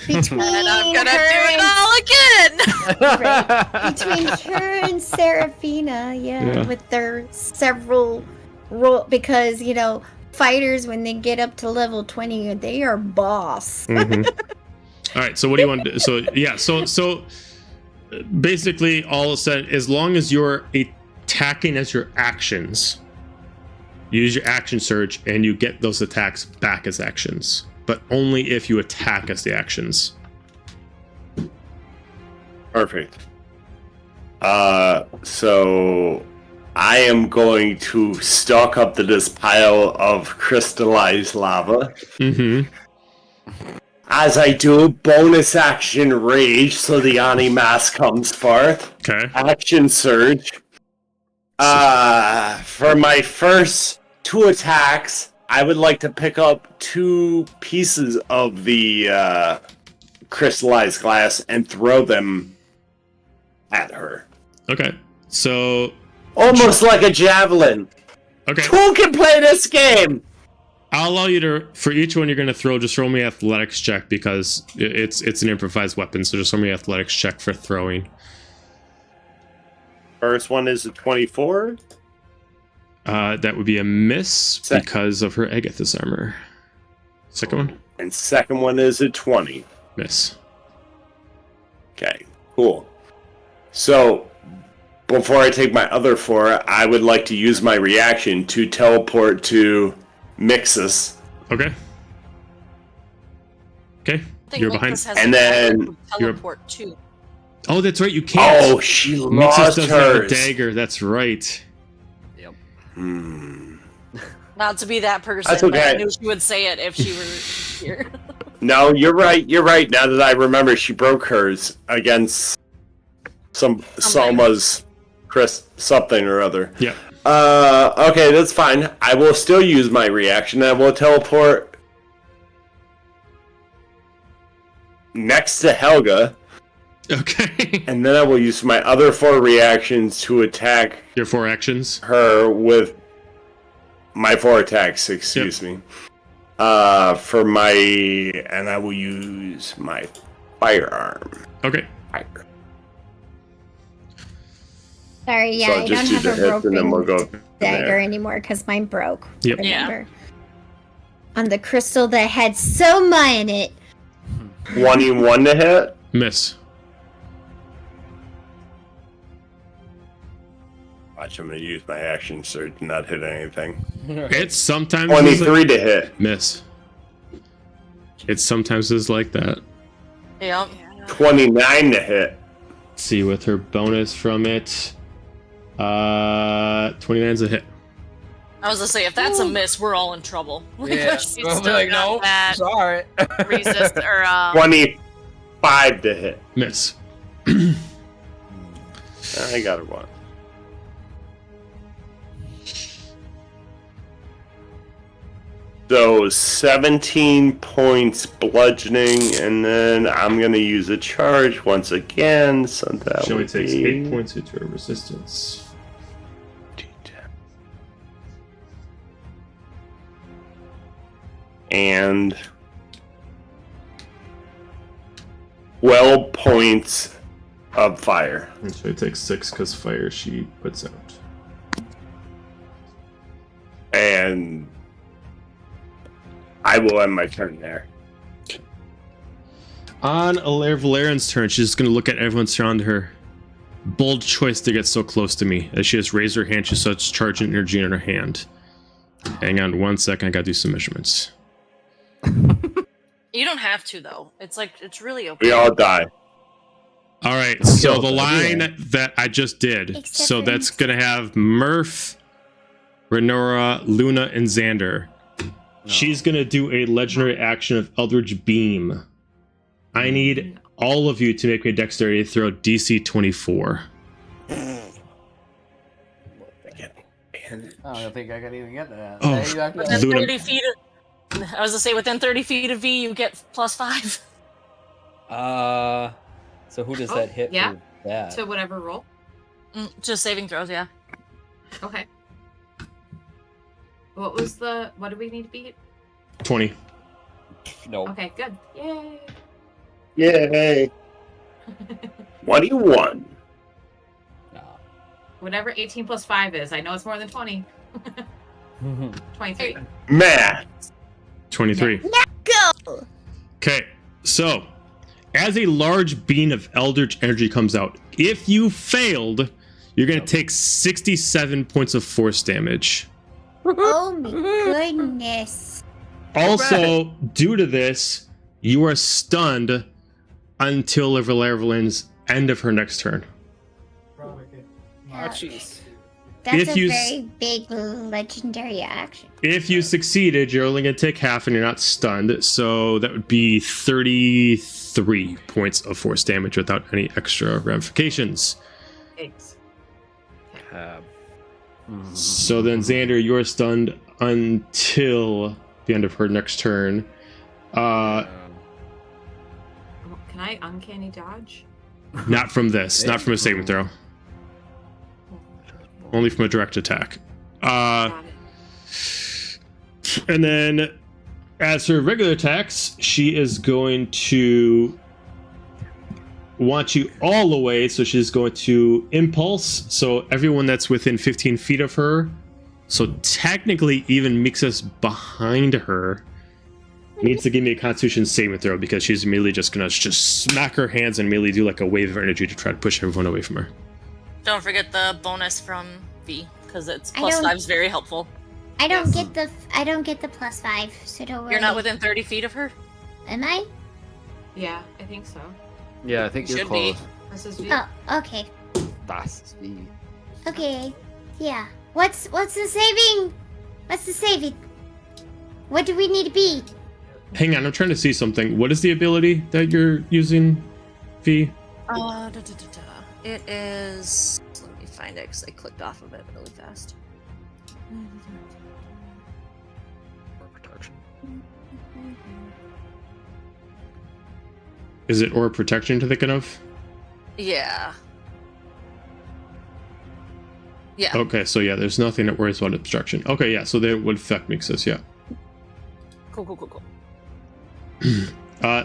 Between And I'm gonna do her it all again. Right. Between her and Seraphina, Yeah. with their several because fighters when they get up to level 20, they are boss. Mhm. All right, so what do you want to do? So yeah, so basically all said, as long as you're attacking as your actions, use your action surge and you get those attacks back as actions, but only if you attack as the actions. Perfect. So I am going to stalk up to this pile of crystallized lava. Mm-hmm. As I do, bonus action rage, so the Animas comes forth. Okay. Action surge. For my first 2 attacks, I would like to pick up 2 pieces of the crystallized glass and throw them at her. Okay. So Almost like a javelin. okay. Who can play this game? I'll allow you to, for each one you're going to throw, just roll me an athletics check, because it's an improvised weapon, so just roll me an athletics check for throwing. First one is a 24. That would be a miss because of her Agathis armor. Second one? And second one is a 20. Miss. Okay, cool. So, before I take my other 4, I would like to use my reaction to teleport to Mixus. Okay. Okay. I think You're behind. Mixus has And a then dagger to teleport too. Oh, that's right. You can't. Oh, she Mixus lost doesn't have a hers. dagger. That's right. Yep. Not to be that person, That's but I okay. knew she would say it if she were here. No, you're right. You're right. Now that I remember, she broke hers against Salma's Chris something or other. Yeah. Okay, that's fine. I will still use my reaction. I will teleport next to Helga, Okay. and then I will use my other 4 reactions to attack Your 4 actions. her with my 4 attacks. Excuse me. For my, and I will use my firearm. Okay. Fire. Sorry, yeah, So I I'll don't just do have the a hits and then we'll broken go from dagger there. anymore because mine broke. Yep. Remember? On the crystal that had Soma in it. 21 to hit. Miss. Watch, I'm going to use my action surge and not hit anything. It's sometimes 23 to hit. miss. It sometimes is like that. Yep. 29 to hit. Let's see, with her bonus from it, 29's a hit. I was gonna say, if that's a miss, we're all in trouble. Yeah. She's I'll be still like, got no, that sorry. resist or 25 to hit. Miss. I got her one. So 17 points bludgeoning, and then I'm gonna use a charge once again. So that She only would takes be 8 points into her resistance. and 12 points of fire. And she only takes 6 because fire she puts out. And I will end my turn there. On Alarovalryn's turn, she's just going to look at everyone surrounding her. Bold choice to get so close to me. As she just raised her hand, she starts charging energy in her hand. Hang on 1 second, I gotta do some measurements. You don't have to though. It's like it's really okay. We all die. Alright, so the Yeah. line that I just did. Except So for that's me. gonna have Murph, Renora, Luna, and Xander. She's gonna do a legendary action of Eldritch Beam. I need all of you to make me a dexterity throw DC 24. I don't think I can even get that. Oh, Hey, you got that? Within Luna. 30 feet of, I was gonna say within 30 feet of V, you get +5. So who does Oh, that hit yeah. for that? To whatever roll. Just saving throws, yeah. Okay. What do we need to beat? 20. No. Okay, good. Yay. Yay. 21. No. Whatever 18 plus 5 is. I know it's more than 20. 23. Math. 23. Go! Okay, so as a large beam of Eldritch energy comes out, if you failed, you're going to take 67 points of force damage. Oh my goodness. Also, due to this, you are stunned until Alarovalryn's end of her next turn. Ouch. That's If a you very big legendary action. If you succeeded, you're only going to take half and you're not stunned, so that would be 33 points of force damage without any extra ramifications. Thanks. So then, Xander, you're stunned until the end of her next turn. Can I uncanny dodge? Not from this, not from a saving throw. Only from a direct attack. Got it. And then, as her regular attacks, she is going to want you all away, so she's going to impulse. So everyone that's within 15 feet of her, so technically even Mixus behind her, needs to give me a Constitution saving throw because she's immediately just gonna smack her hands and immediately do like a wave of energy to try to push everyone away from her. Don't forget the bonus from V, because it's I don't- +5 is very helpful. I don't get the +5, so don't worry. You're not within 30 feet of her? Am I? Yeah, I think so. Yeah, I think You you're should be. close. This is Oh, okay. Das V. Okay. Yeah. What's the saving? What's the saving? What do we need to beat? Hang on, I'm trying to see something. What is the ability that you're using, V? It is. Let me find it because I clicked off of it really fast. Protection. Is it Aura Protection to thinking of? Yeah. Yeah. Okay, so yeah, there's nothing that worries about obstruction. Okay, yeah, so that would affect Mixus, yeah. Cool.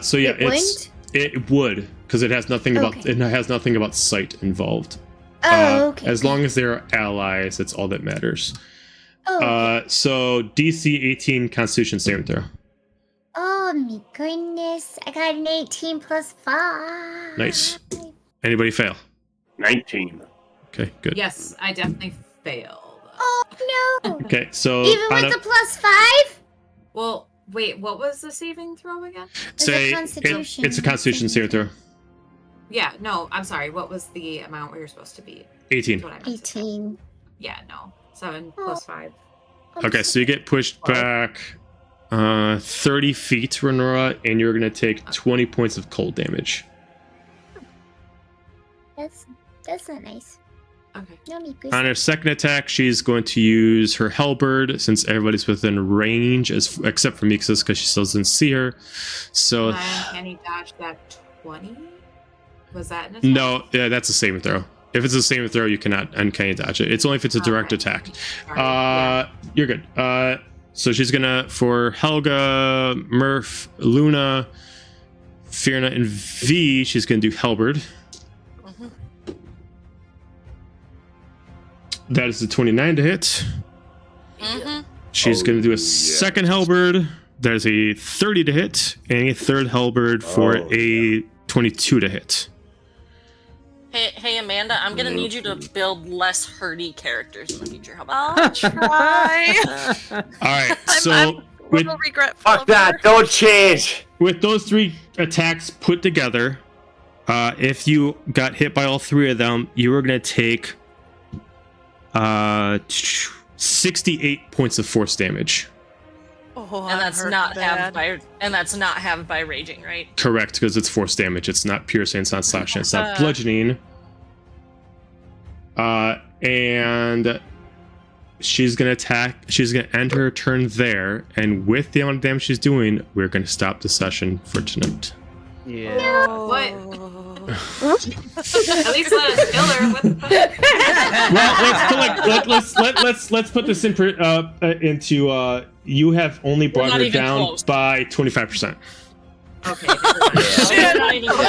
So yeah, It it would because it has nothing about Okay. it has nothing about sight involved. Oh, okay. As long as they're allies, that's all that matters. Oh, okay. So DC 18 Constitution saving throw. Oh my goodness. I got an 18 plus 5. Nice. Anybody fail? 19. Okay, good. Yes, I definitely failed. Oh no. Okay, so Even on with a- the +5? Well, wait, what was the saving throw again? say Constitution it's a Constitution saving throw. Yeah, no, I'm sorry. What was the amount we were supposed to beat? 18. That's what I meant to say. 18. Yeah, no. 7 plus 5. Okay, so you get pushed back 30 feet, Renora, and you're gonna take 20 points of cold damage. That's not nice. Okay. No me On her second attack, she's going to use her halberd since everybody's within range, except for Mixus because she still doesn't see her. So Can he dodge that 20? Was that an attack? no, yeah, that's a saving throw. If it's a saving throw, you cannot uncanny dodge it. It's only if it's a direct attack. Sorry. You're good. So she's gonna, for Helga, Murph, Luna, Fierna, and V, she's gonna do halberd. That is a 29 to hit. She's going to do a second halberd. That is a 30 to hit. And a third halberd for a 22 to hit. Hey, Amanda, I'm going to need you to build less herdy characters in the future. How about I'll try. All right. I'm So a little regretful. Fuck that! Don't change. with those 3 attacks put together, if you got hit by all 3 of them, you were going to take 68 points of force damage. Oh, and that's not halved by raging, right? Correct, because it's force damage. It's not piercing. It's not slashing. It's not bludgeoning. And she's gonna attack. She's gonna end her turn there, and with the amount of damage she's doing, we're gonna stop the session for tonight. Yeah. What? At least let us kill her. What the fuck? Well, let's put this into you have only brought not her even down close. by 25%. Okay. never mind. We're not even close.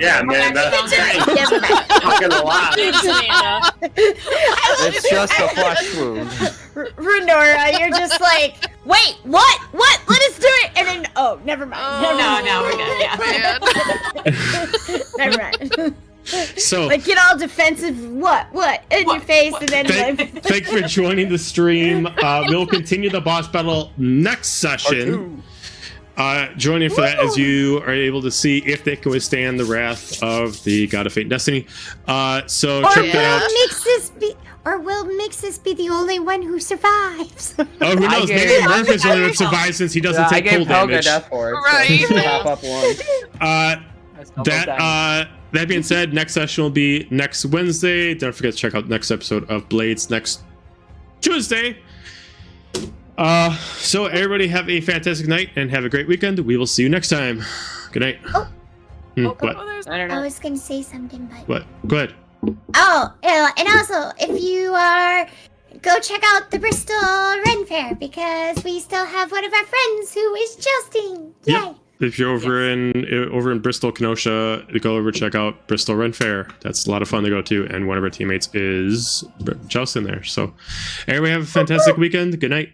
Yeah, man, that's Never mind. fucking a lot. Thanks, Amanda. It's just a flesh wound. Renora, you're just like, wait, what? What? Let us do it. And then, oh, never mind. Oh, No, we're good. Yeah. man. Never mind. So Like, get all defensive. What? In your face, and then like, thank you for joining the stream. We'll continue the boss battle next session. Joining for that as you are able to see if they can withstand the wrath of the God of Fate and Destiny. So or check that out. will Mixus be the only one who survives? Oh, who knows? Maybe Murph is the only one that survives since he doesn't I take gave cold Helga damage. death for it. Right. So pop up once. That being said, next session will be next Wednesday. Don't forget to check out next episode of Blades next Tuesday. So everybody have a fantastic night and have a great weekend. We will see you next time. Good night. What? I was gonna say something, but What? Go ahead. oh, and also if you are, go check out the Bristol Ren Fair because we still have one of our friends who is jousting. Yay! Yep. If you're over in Bristol, Kenosha, go over check out Bristol Ren Fair. That's a lot of fun to go to, and one of our teammates is jousting there. So, everybody have a fantastic weekend. Good night.